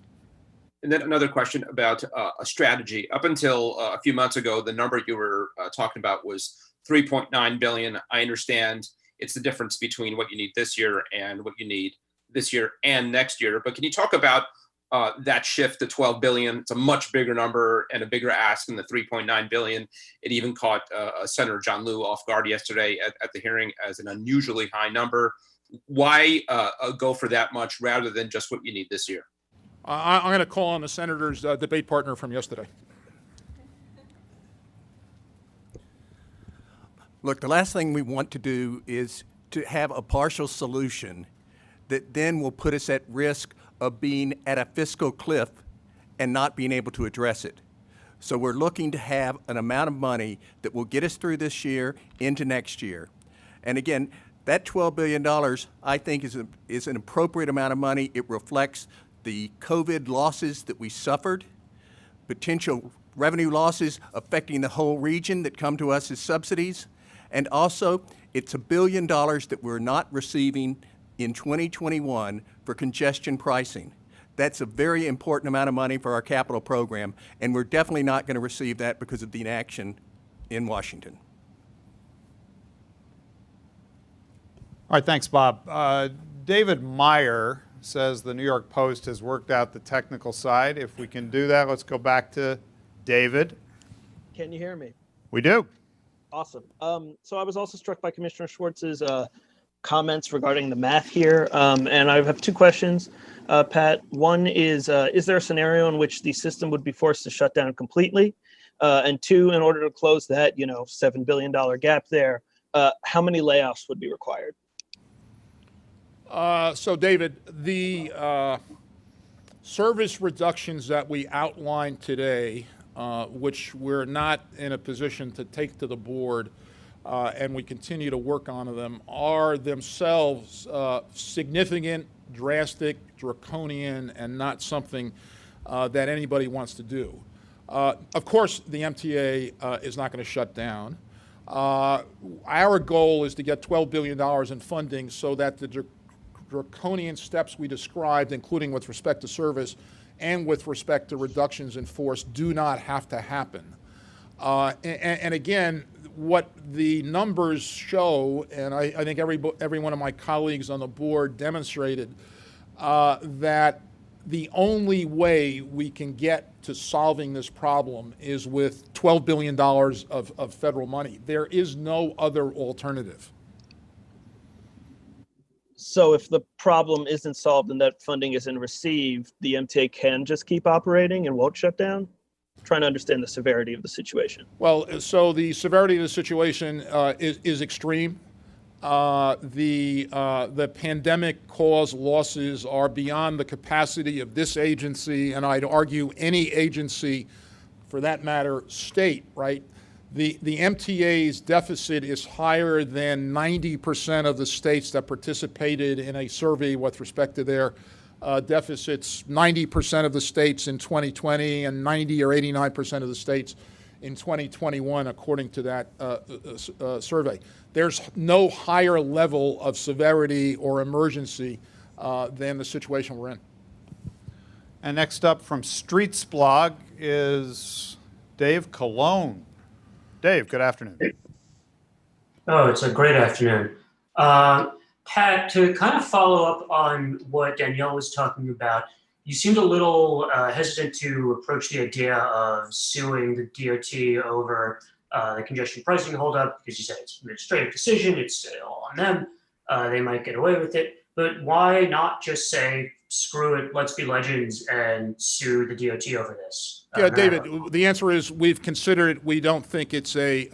And then another question about a strategy. Up until a few months ago, the number you were talking about was $3.9 billion. I understand it's the difference between what you need this year and what you need this year and next year. But can you talk about that shift to $12 billion? It's a much bigger number and a bigger ask than the $3.9 billion. It even caught Senator John Liu off guard yesterday at the hearing as an unusually high number. Why go for that much rather than just what you need this year? I'm going to call on the senator's debate partner from yesterday. Look, the last thing we want to do is to have a partial solution that then will put us at risk of being at a fiscal cliff and not being able to address it. So we're looking to have an amount of money that will get us through this year into next year. And again, that $12 billion, I think, is an appropriate amount of money. It reflects the COVID losses that we suffered, potential revenue losses affecting the whole region that come to us as subsidies, and also it's $1 billion that we're not receiving in 2021 for congestion pricing. That's a very important amount of money for our capital program, and we're definitely not going to receive that because of the inaction in Washington. All right, thanks, Bob. David Meyer says the New York Post has worked out the technical side. If we can do that, let's go back to David. Can you hear me? We do. Awesome. So I was also struck by Commissioner Schwartz's comments regarding the math here. And I have two questions, Pat. One is there a scenario in which the system would be forced to shut down completely? And two, in order to close that, $7 billion gap there, how many layoffs would be required? So, David, the service reductions that we outlined today, which we're not in a position to take to the board, and we continue to work on them, are themselves significant, drastic, draconian, and not something that anybody wants to do. Of course, the MTA is not going to shut down. Our goal is to get $12 billion in funding so that the draconian steps we described, including with respect to service and with respect to reductions in force, do not have to happen. And again, what the numbers show, and I think every one of my colleagues on the board demonstrated, that the only way we can get to solving this problem is with $12 billion of federal money. There is no other alternative. So if the problem isn't solved and that funding isn't received, the MTA can just keep operating and won't shut down? I'm trying to understand the severity of the situation. Well, so the severity of the situation is extreme. The pandemic caused losses are beyond the capacity of this agency, and I'd argue any agency, for that matter, state, right? The MTA's deficit is higher than 90% of the states that participated in a survey with respect to their deficits. 90% of the states in 2020 and 90 or 89% of the states in 2021, according to that survey. There's no higher level of severity or emergency than the situation we're in. And next up from Streets Blog is Dave Colon. Dave, good afternoon. Oh, it's a great afternoon. Pat, to kind of follow up on what Danielle was talking about, you seemed a little hesitant to approach the idea of suing the DOT over the congestion pricing holdup because you said it's an administrative decision, it's all on them, they might get away with it. But why not just say, screw it, let's be legends and sue the DOT over this? Yeah, David, the answer is we've considered it. We don't think it's a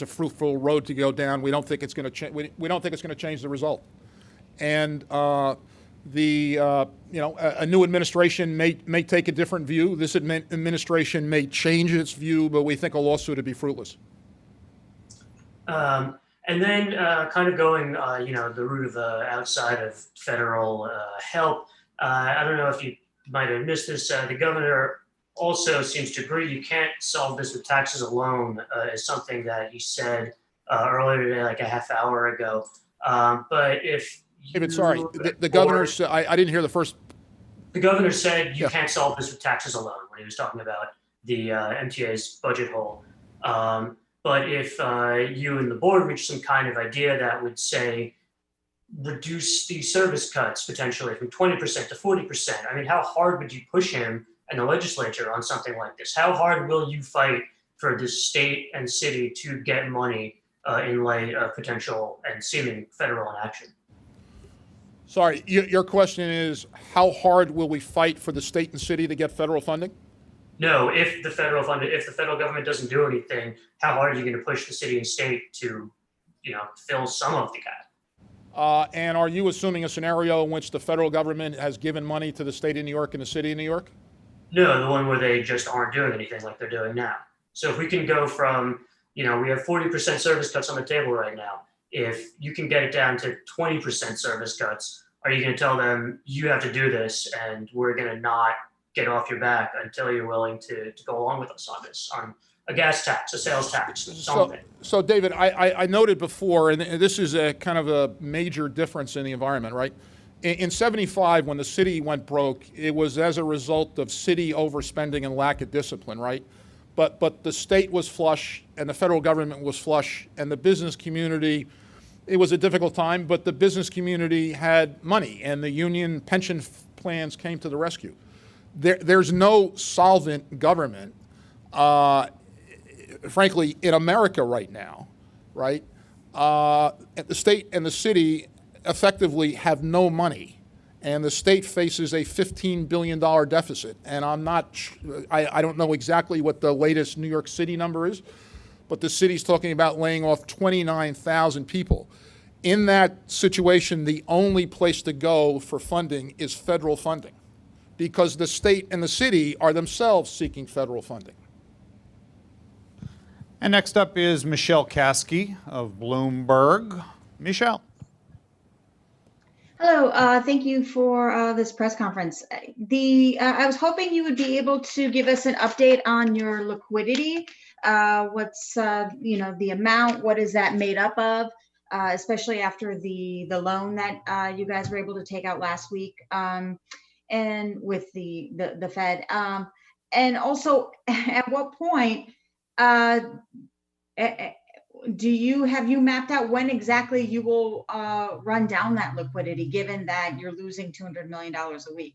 fruitful road to go down. We don't think it's going to change. We don't think it's going to change the result. And a new administration may take a different view. This administration may change its view, but we think a lawsuit would be fruitless. And then kind of going, the route of outside of federal help. I don't know if you might have missed this. The governor also seems to agree you can't solve this with taxes alone, is something that he said earlier today, like a half hour ago. But if David, sorry, the governor said, I didn't hear the first. The governor said you can't solve this with taxes alone when he was talking about the MTA's budget hole. But if you and the board reach some kind of idea that would say, reduce the service cuts potentially from 20% to 40%, I mean, how hard would you push him and the legislature on something like this? How hard will you fight for the state and city to get money in light of potential and seeming federal inaction? Sorry, your question is, how hard will we fight for the state and city to get federal funding? No, if the federal government doesn't do anything, how hard are you going to push the city and state to, fill some of the gap? And are you assuming a scenario in which the federal government has given money to the state of New York and the city of New York? No, the one where they just aren't doing anything like they're doing now. So if we can go from, we have 40% service cuts on the table right now. If you can get it down to 20% service cuts, are you going to tell them you have to do this and we're going to not get off your back until you're willing to go along with us on this, on a gas tax, a sales tax, something? So David, I noted before, and this is a kind of a major difference in the environment, right? In 75, when the city went broke, it was as a result of city overspending and lack of discipline, right? but the state was flush and the federal government was flush, and the business community, it was a difficult time, but the business community had money and the union pension plans came to the rescue. There's no solvent government, frankly, in America right now, right? The state and the city effectively have no money, and the state faces a $15 billion deficit. And I don't know exactly what the latest New York City number is, but the city's talking about laying off 29,000 people. In that situation, the only place to go for funding is federal funding, because the state and the city are themselves seeking federal funding. And next up is Michelle Caskey of Bloomberg. Michelle. Hello, thank you for this press conference. I was hoping you would be able to give us an update on your liquidity. What's the amount? What is that made up of? Especially after the loan that you guys were able to take out last week, and with the Fed. And also, at what point have you mapped out when exactly you will run down that liquidity, given that you're losing $200 million a week?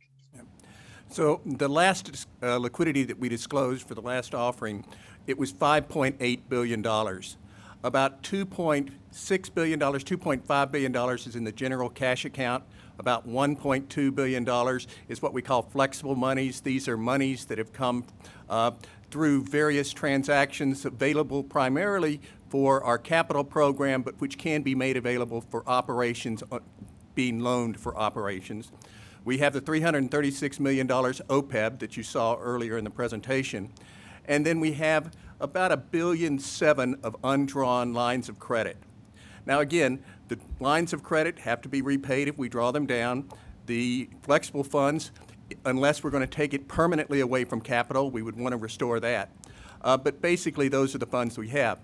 So the last liquidity that we disclosed for the last offering, it was $5.8 billion. About $2.6 billion, $2.5 billion is in the general cash account. About $1.2 billion is what we call flexible monies. These are monies that have come through various transactions available primarily for our capital program, but which can be made available for operations, being loaned for operations. We have the $336 million OPEB that you saw earlier in the presentation. And then we have about $1.7 billion of undrawn lines of credit. Now again, the lines of credit have to be repaid if we draw them down. The flexible funds, unless we're going to take it permanently away from capital, we would want to restore that. But basically, those are the funds we have.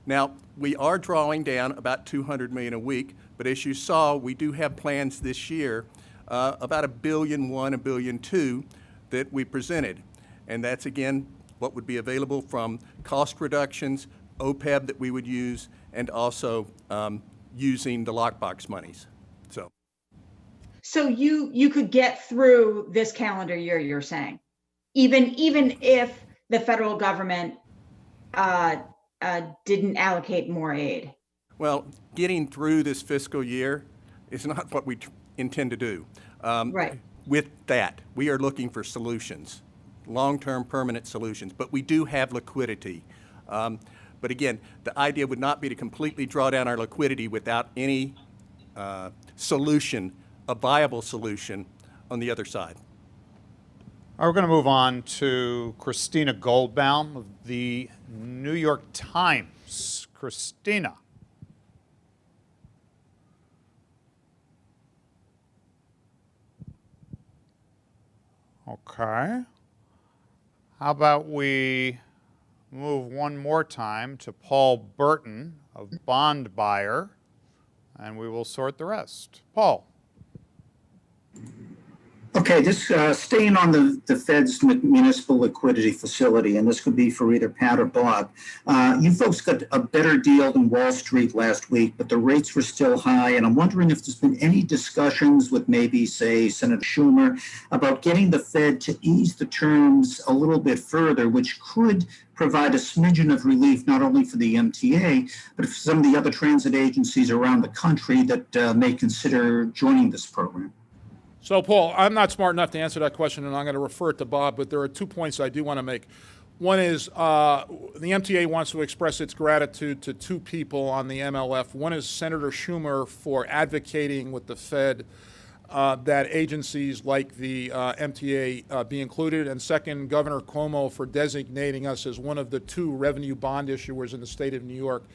Now, we are drawing down about $200 million a week, but as you saw, we do have plans this year, about $1.1 billion, $1.2 billion that we presented. And that's, again, what would be available from cost reductions, OPEB that we would use, and also using the lockbox monies. So you could get through this calendar year, you're saying, even if the federal government didn't allocate more aid? Well, getting through this fiscal year is not what we intend to do. Right. With that, we are looking for solutions, long-term permanent solutions, but we do have liquidity. But again, the idea would not be to completely draw down our liquidity without any solution, a viable solution on the other side. We're going to move on to Christina Goldbaum of the New York Times. Christina. Okay. How about we move one more time to Paul Burton of Bond Buyer, and we will sort the rest. Paul. Okay, this staying on the Fed's municipal liquidity facility, and this could be for either Pat or Bob. You folks got a better deal than Wall Street last week, but the rates were still high, and I'm wondering if there's been any discussions with maybe, say, Senator Schumer about getting the Fed to ease the terms a little bit further, which could provide a smidgen of relief not only for the MTA, but for some of the other transit agencies around the country that may consider joining this program. So, Paul, I'm not smart enough to answer that question, and I'm going to refer it to Bob, but there are 2 points I do want to make. One is the MTA wants to express its gratitude to 2 people on the MLF. One is Senator Schumer for advocating with the Fed that agencies like the MTA be included, and second, Governor Cuomo for designating us as one of the 2 revenue bond issuers in the state of New York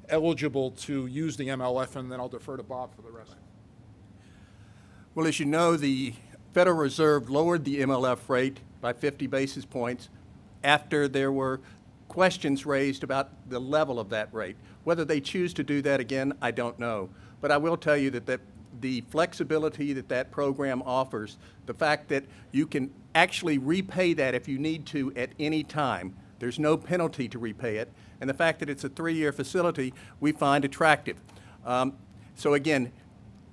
eligible to use the MLF, and then I'll defer to Bob for the rest. Well, as you know, the Federal Reserve lowered the MLF rate by 50 basis points after there were questions raised about the level of that rate. Whether they choose to do that again, I don't know. But I will tell you that the flexibility that program offers, the fact that you can actually repay that if you need to at any time, There's no penalty to repay it. And the fact that it's a 3-year facility, we find attractive. So again,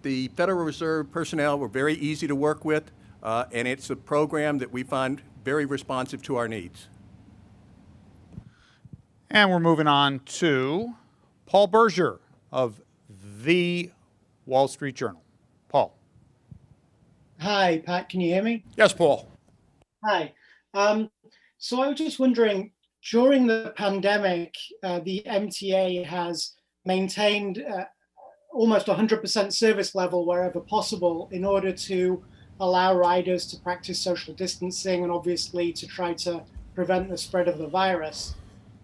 the Federal Reserve personnel were very easy to work with, and it's a program that we find very responsive to our needs. And we're moving on to Paul Berger of the Wall Street Journal. Paul. Hi, Pat, can you hear me? Yes, Paul. Hi. So I was just wondering, during the pandemic, the MTA has maintained almost 100% service level wherever possible in order to allow riders to practice social distancing and obviously to try to prevent the spread of the virus.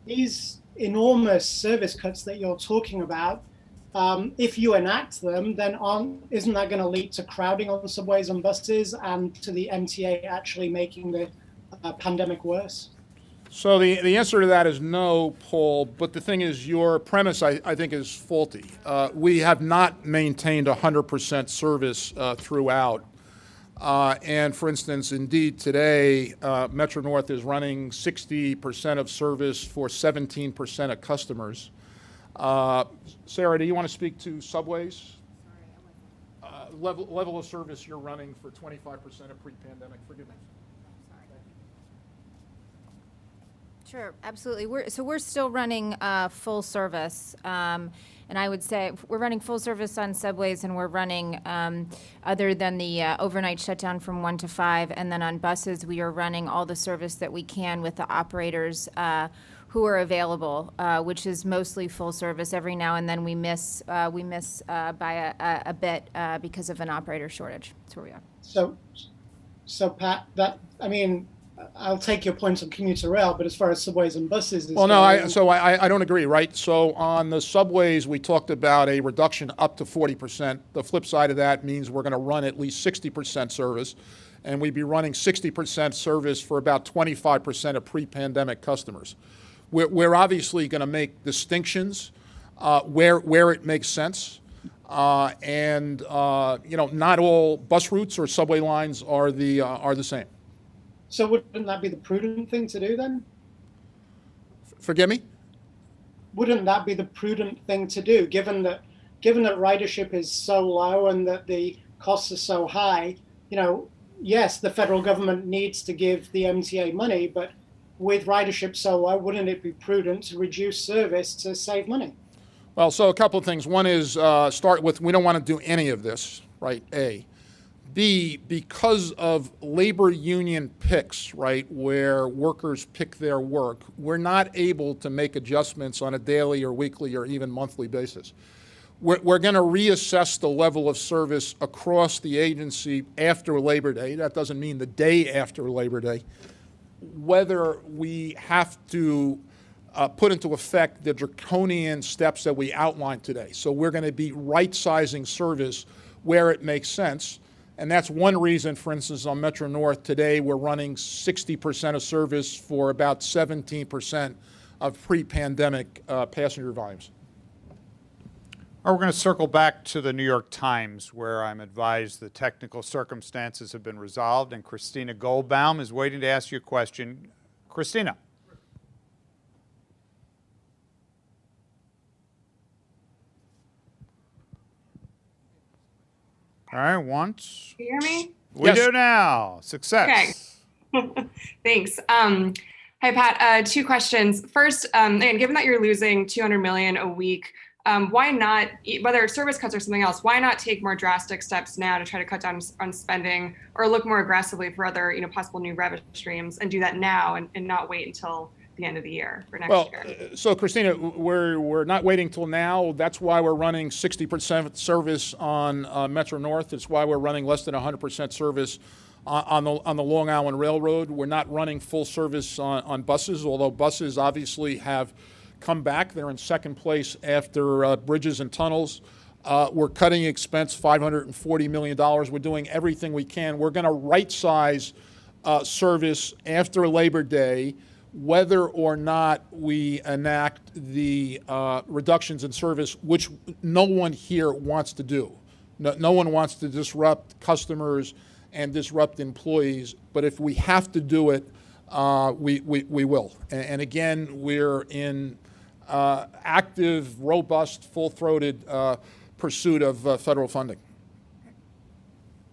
These enormous service cuts that you're talking about, if you enact them, then isn't that going to lead to crowding on subways and buses and to the MTA actually making the pandemic worse? So the answer to that is no, Paul, but the thing is your premise, I think, is faulty. We have not maintained 100% service throughout. And for instance, indeed today, Metro North is running 60% of service for 17% of customers. Sarah, do you want to speak to subways? Level of service you're running for 25% of pre-pandemic, forgive me. Sure, absolutely. We're still running full service, and I would say we're running full service on subways, and we're running other than the overnight shutdown from 1 to 5, and then on buses we are running all the service that we can with the operators who are available, which is mostly full service. Every now and then we miss by a bit because of an operator shortage. That's where we are. So Pat, I'll take your points on commuter rail, but as far as subways and buses, well, no, I don't agree, right? So on the subways, we talked about a reduction up to 40%. The flip side of that means we're going to run at least 60% service, and we'd be running 60% service for about 25% of pre-pandemic customers. We're obviously going to make distinctions where it makes sense, and not all bus routes or subway lines are the same. So wouldn't that be the prudent thing to do then? Forgive me? Wouldn't that be the prudent thing to do, given that ridership is so low and that the costs are so high? Yes, the federal government needs to give the MTA money, but with ridership so low, wouldn't it be prudent to reduce service to save money? Well, so a couple of things. One is start with we don't want to do any of this, right? A. B, because of labor union picks, right, where workers pick their work, we're not able to make adjustments on a daily or weekly or even monthly basis. We're going to reassess the level of service across the agency after Labor Day. That doesn't mean the day after Labor Day. Whether we have to put into effect the draconian steps that we outlined today. So we're going to be right-sizing service where it makes sense. And that's one reason, for instance, on Metro North today, we're running 60% of service for about 17% of pre-pandemic passenger volumes. We're going to circle back to the New York Times, where I'm advised the technical circumstances have been resolved, and Christina Goldbaum is waiting to ask you a question. Christina. All right, once. Can you hear me? We do now. Success. Okay. Thanks. Hi, Pat. 2 questions. First, again, given that you're losing $200 million a week, why not, whether it's service cuts or something else, why not take more drastic steps now to try to cut down on spending or look more aggressively for other, possible new revenue streams and do that now and not wait until the end of the year for next year? So Christina, we're not waiting till now. That's why we're running 60% service on Metro North. It's why we're running less than 100% service on the Long Island Railroad. We're not running full service on buses, although buses obviously have come back. They're in second place after bridges and tunnels. We're cutting expense $540 million. We're doing everything we can. We're going to right-size service after Labor Day, whether or not we enact the reductions in service, which no one here wants to do. No one wants to disrupt customers and disrupt employees. But if we have to do it, we will. And again, we're in active, robust, full-throated pursuit of federal funding.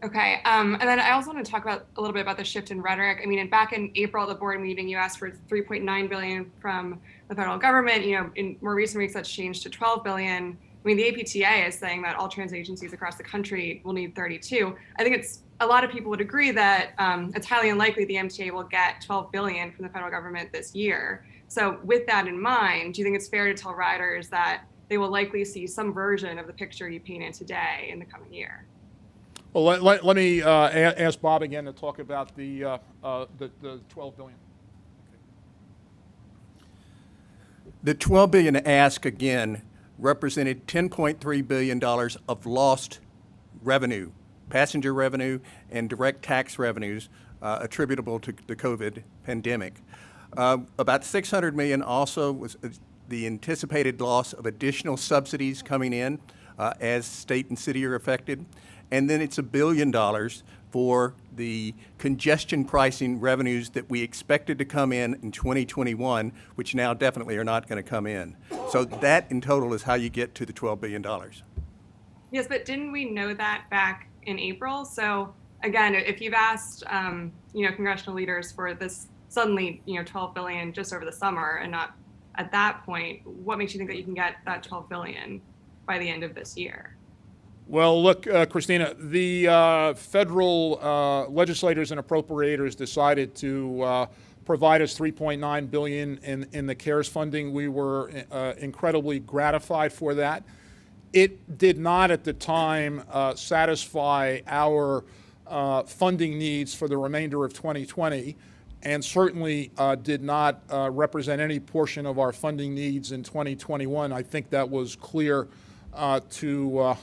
Okay, and then I also want to talk about a little bit about the shift in rhetoric. I mean, back in April, the board meeting, you asked for 3.9 billion from the federal government. You know, in more recent weeks, that's changed to 12 billion. I mean, the APTA is saying that all transit agencies across the country will need 32. I think a lot of people would agree that it's highly unlikely the MTA will get 12 billion from the federal government this year. So with that in mind, do you think it's fair to tell riders that they will likely see some version of the picture you painted today in the coming year? Well, let me ask Bob again to talk about the 12 billion. The 12 billion ask again represented $10.3 billion of lost revenue, passenger revenue and direct tax revenues attributable to the COVID pandemic. About 600 million also was the anticipated loss of additional subsidies coming in as state and city are affected. And then it's $1 billion for the congestion pricing revenues that we expected to come in 2021, which now definitely are not going to come in. So that in total is how you get to the $12 billion. Yes, but didn't we know that back in April? So again, if you've asked, congressional leaders for this suddenly, 12 billion just over the summer and not at that point, what makes you think that you can get that 12 billion by the end of this year? Well, look, Christina, the federal legislators and appropriators decided to provide us $3.9 billion in the CARES funding. We were incredibly gratified for that. It did not at the time satisfy our funding needs for the remainder of 2020, and certainly did not represent any portion of our funding needs in 2021. I think that was clear to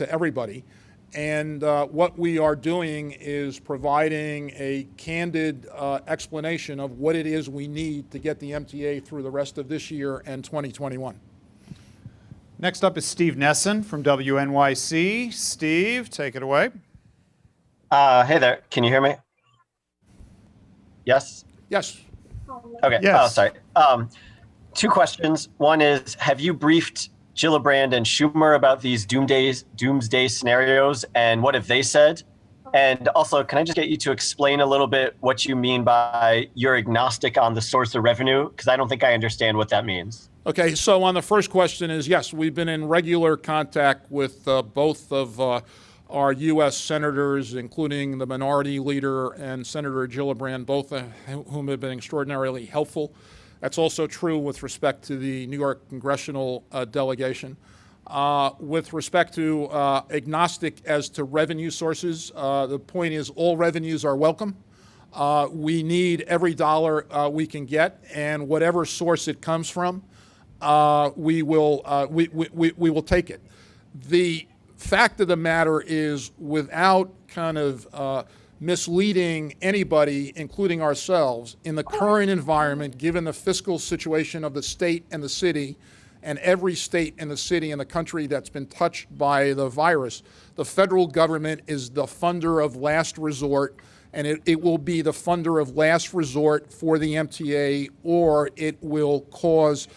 everybody. And what we are doing is providing a candid explanation of what it is we need to get the MTA through the rest of this year and 2021. Next up is Steve Nesson from WNYC. Steve, take it away. Hey there. Can you hear me? Yes? Yes. Okay. Yes. Oh, sorry. Two questions. One is, have you briefed Gillibrand and Schumer about these doomsday scenarios, and what have they said? And also, can I just get you to explain a little bit what you mean by you're agnostic on the source of revenue? Because I don't think I understand what that means. Okay, so on the first question is, yes, we've been in regular contact with both of our U.S. senators, including the minority leader and Senator Gillibrand, both of whom have been extraordinarily helpful. That's also true with respect to the New York congressional delegation. With respect to agnostic as to revenue sources, the point is all revenues are welcome. We need every dollar we can get, and whatever source it comes from, we will take it. The fact of the matter is, without kind of misleading anybody, including ourselves, in the current environment, given the fiscal situation of the state and the city, and every state and the city in the country that's been touched by the virus, the federal government is the funder of last resort, and it will be the funder of last resort for the MTA, or it will cause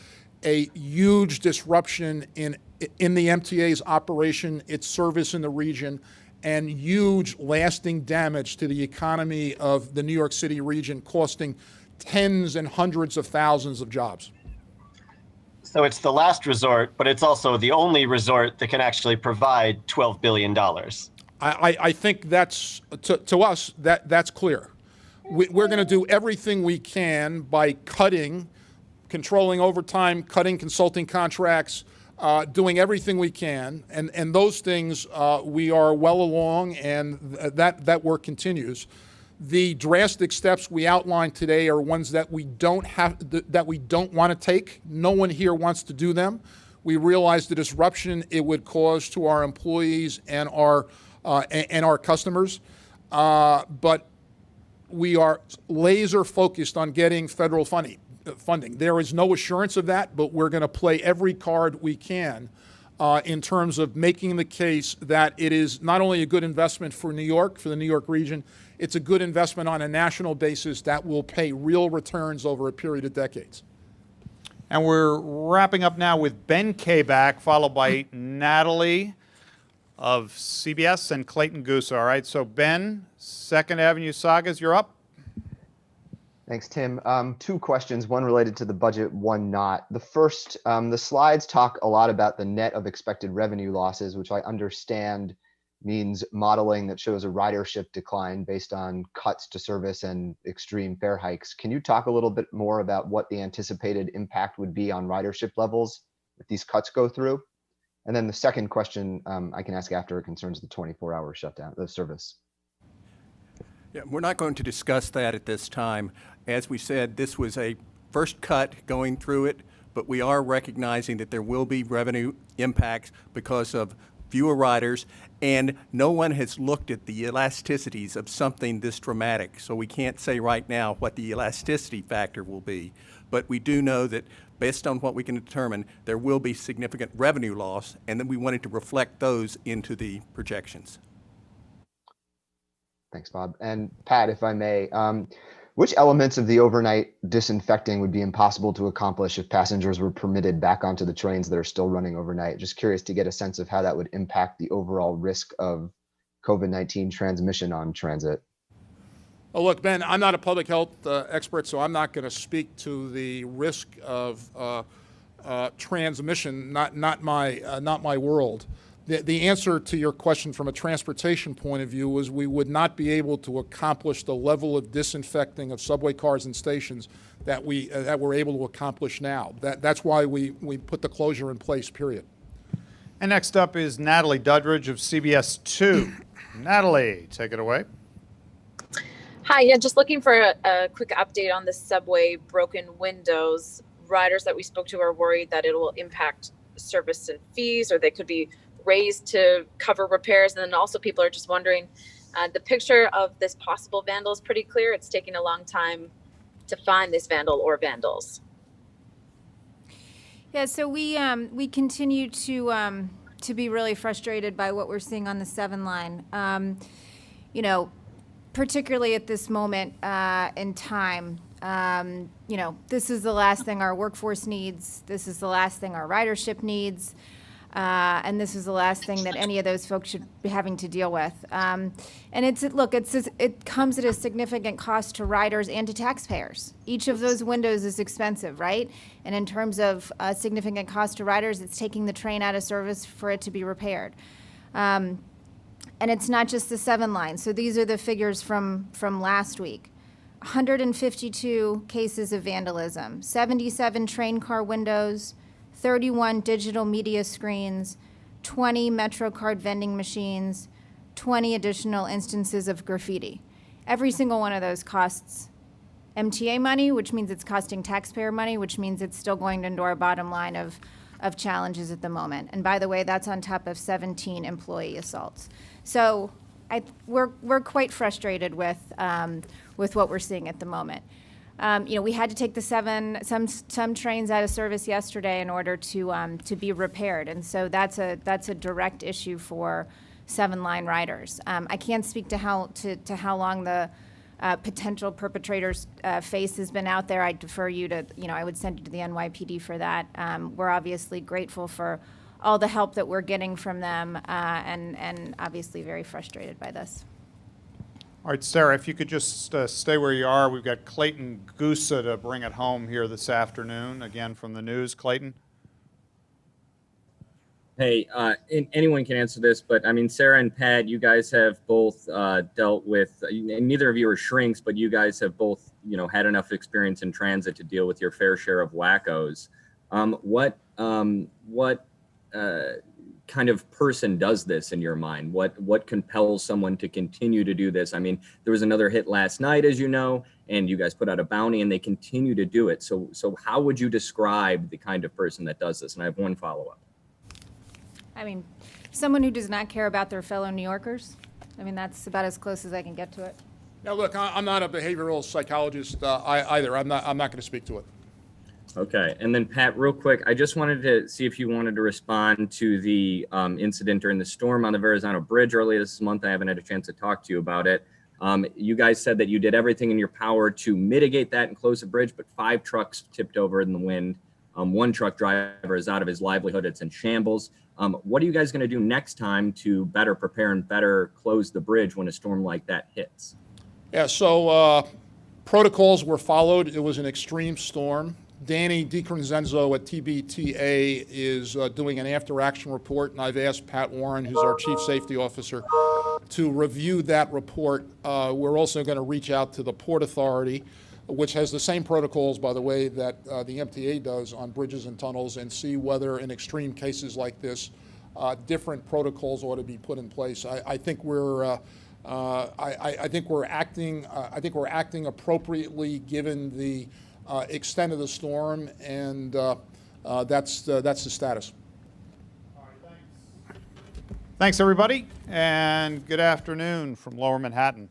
a huge disruption in the MTA's operation, its service in the region, and huge lasting damage to the economy of the New York City region, costing tens and hundreds of thousands of jobs. So it's the last resort, but it's also the only resort that can actually provide $12 billion. I think that's, to us, that's clear. We're going to do everything we can by controlling overtime, cutting consulting contracts, doing everything we can, and those things we are well along, and that work continues. The drastic steps we outlined today are ones that we don't want to take. No one here wants to do them. We realize the disruption it would cause to our employees and our customers, but we are laser focused on getting federal funding. There is no assurance of that, but we're going to play every card we can in terms of making the case that it is not only a good investment for New York, for the New York region, it's a good investment on a national basis that will pay real returns over a period of decades. And we're wrapping up now with Ben Kabak, followed by Natalie of CBS and Clayton Goose. All right, so Ben, Second Avenue Sagas, you're up. Thanks, Tim. Two questions, one related to the budget, one not. The first, the slides talk a lot about the net of expected revenue losses, which I understand means modeling that shows a ridership decline based on cuts to service and extreme fare hikes. Can you talk a little bit more about what the anticipated impact would be on ridership levels if these cuts go through? And then the second question I can ask after, it concerns the 24-hour shutdown, the service. Yeah, we're not going to discuss that at this time. As we said, this was a first cut going through it, but we are recognizing that there will be revenue impacts because of fewer riders, and no one has looked at the elasticities of something this dramatic. So we can't say right now what the elasticity factor will be, but we do know that based on what we can determine, there will be significant revenue loss, and then we wanted to reflect those into the projections. Thanks, Bob. And Pat, if I may, which elements of the overnight disinfecting would be impossible to accomplish if passengers were permitted back onto the trains that are still running overnight? Just curious to get a sense of how that would impact the overall risk of COVID-19 transmission on transit. Oh, look, Ben, I'm not a public health expert, so I'm not going to speak to the risk of transmission. Not my world. The answer to your question from a transportation point of view was we would not be able to accomplish the level of disinfecting of subway cars and stations that we're able to accomplish now. That's why we put the closure in place, period. And next up is Natalie Duddridge of CBS 2. Natalie, take it away. Hi, yeah, just looking for a quick update on the subway broken windows. Riders that we spoke to are worried that it will impact service and fees, or they could be raised to cover repairs. And then also people are just wondering, the picture of this possible vandal is pretty clear. It's taking a long time to find this vandal or vandals. Yeah, so we continue to be really frustrated by what we're seeing on the 7 line. You know, particularly at this moment in time, you know, this is the last thing our workforce needs. This is the last thing our ridership needs. And this is the last thing that any of those folks should be having to deal with. And it comes at a significant cost to riders and to taxpayers. Each of those windows is expensive, right? And in terms of a significant cost to riders, it's taking the train out of service for it to be repaired. And it's not just the 7 line. So these are the figures from last week. 152 cases of vandalism, 77 train car windows, 31 digital media screens, 20 MetroCard vending machines, 20 additional instances of graffiti. Every single one of those costs MTA money, which means it's costing taxpayer money, which means it's still going into our bottom line of challenges at the moment. And by the way, that's on top of 17 employee assaults. So we're quite frustrated with what we're seeing at the moment. You know, we had to take some trains out of service yesterday in order to be repaired, and so that's a direct issue for 7 line riders. I can't speak to how long the potential perpetrator's face has been out there. I defer you to, you know, I would send you to the NYPD for that. We're obviously grateful for all the help that we're getting from them, and obviously very frustrated by this. All right, Sarah, if you could just stay where you are. We've got Clayton Goose to bring it home here this afternoon, again from the news. Clayton? Hey, anyone can answer this, but I mean, Sarah and Pat, you guys have both dealt with, neither of you are shrinks, but you guys have both, you know, had enough experience in transit to deal with your fair share of wackos. What kind of person does this in your mind? What compels someone to continue to do this? I mean, there was another hit last night, as you know, and you guys put out a bounty and they continue to do it. So how would you describe the kind of person that does this? And I have one follow-up. I mean, someone who does not care about their fellow New Yorkers. I mean, that's about as close as I can get to it. Now, look, I'm not a behavioral psychologist either. I'm not going to speak to it. Okay, and then Pat, real quick, I just wanted to see if you wanted to respond to the incident during the storm on the Verrazano Bridge earlier this month. I haven't had a chance to talk to you about it. You guys said that you did everything in your power to mitigate that and close the bridge, but 5 trucks tipped over in the wind. 1 truck driver is out of his livelihood. It's in shambles. What are you guys going to do next time to better prepare and better close the bridge when a storm like that hits? Yeah, so protocols were followed. It was an extreme storm. Danny DiCrescenzo at TBTA is doing an after-action report, and I've asked Pat Warren, who's our Chief Safety Officer, to review that report. We're also going to reach out to the Port Authority, which has the same protocols, by the way, that the MTA does on bridges and tunnels, and see whether in extreme cases like this, different protocols ought to be put in place. I think we're acting appropriately given the extent of the storm, and that's the status. All right, thanks. Thanks, everybody, and good afternoon from Lower Manhattan.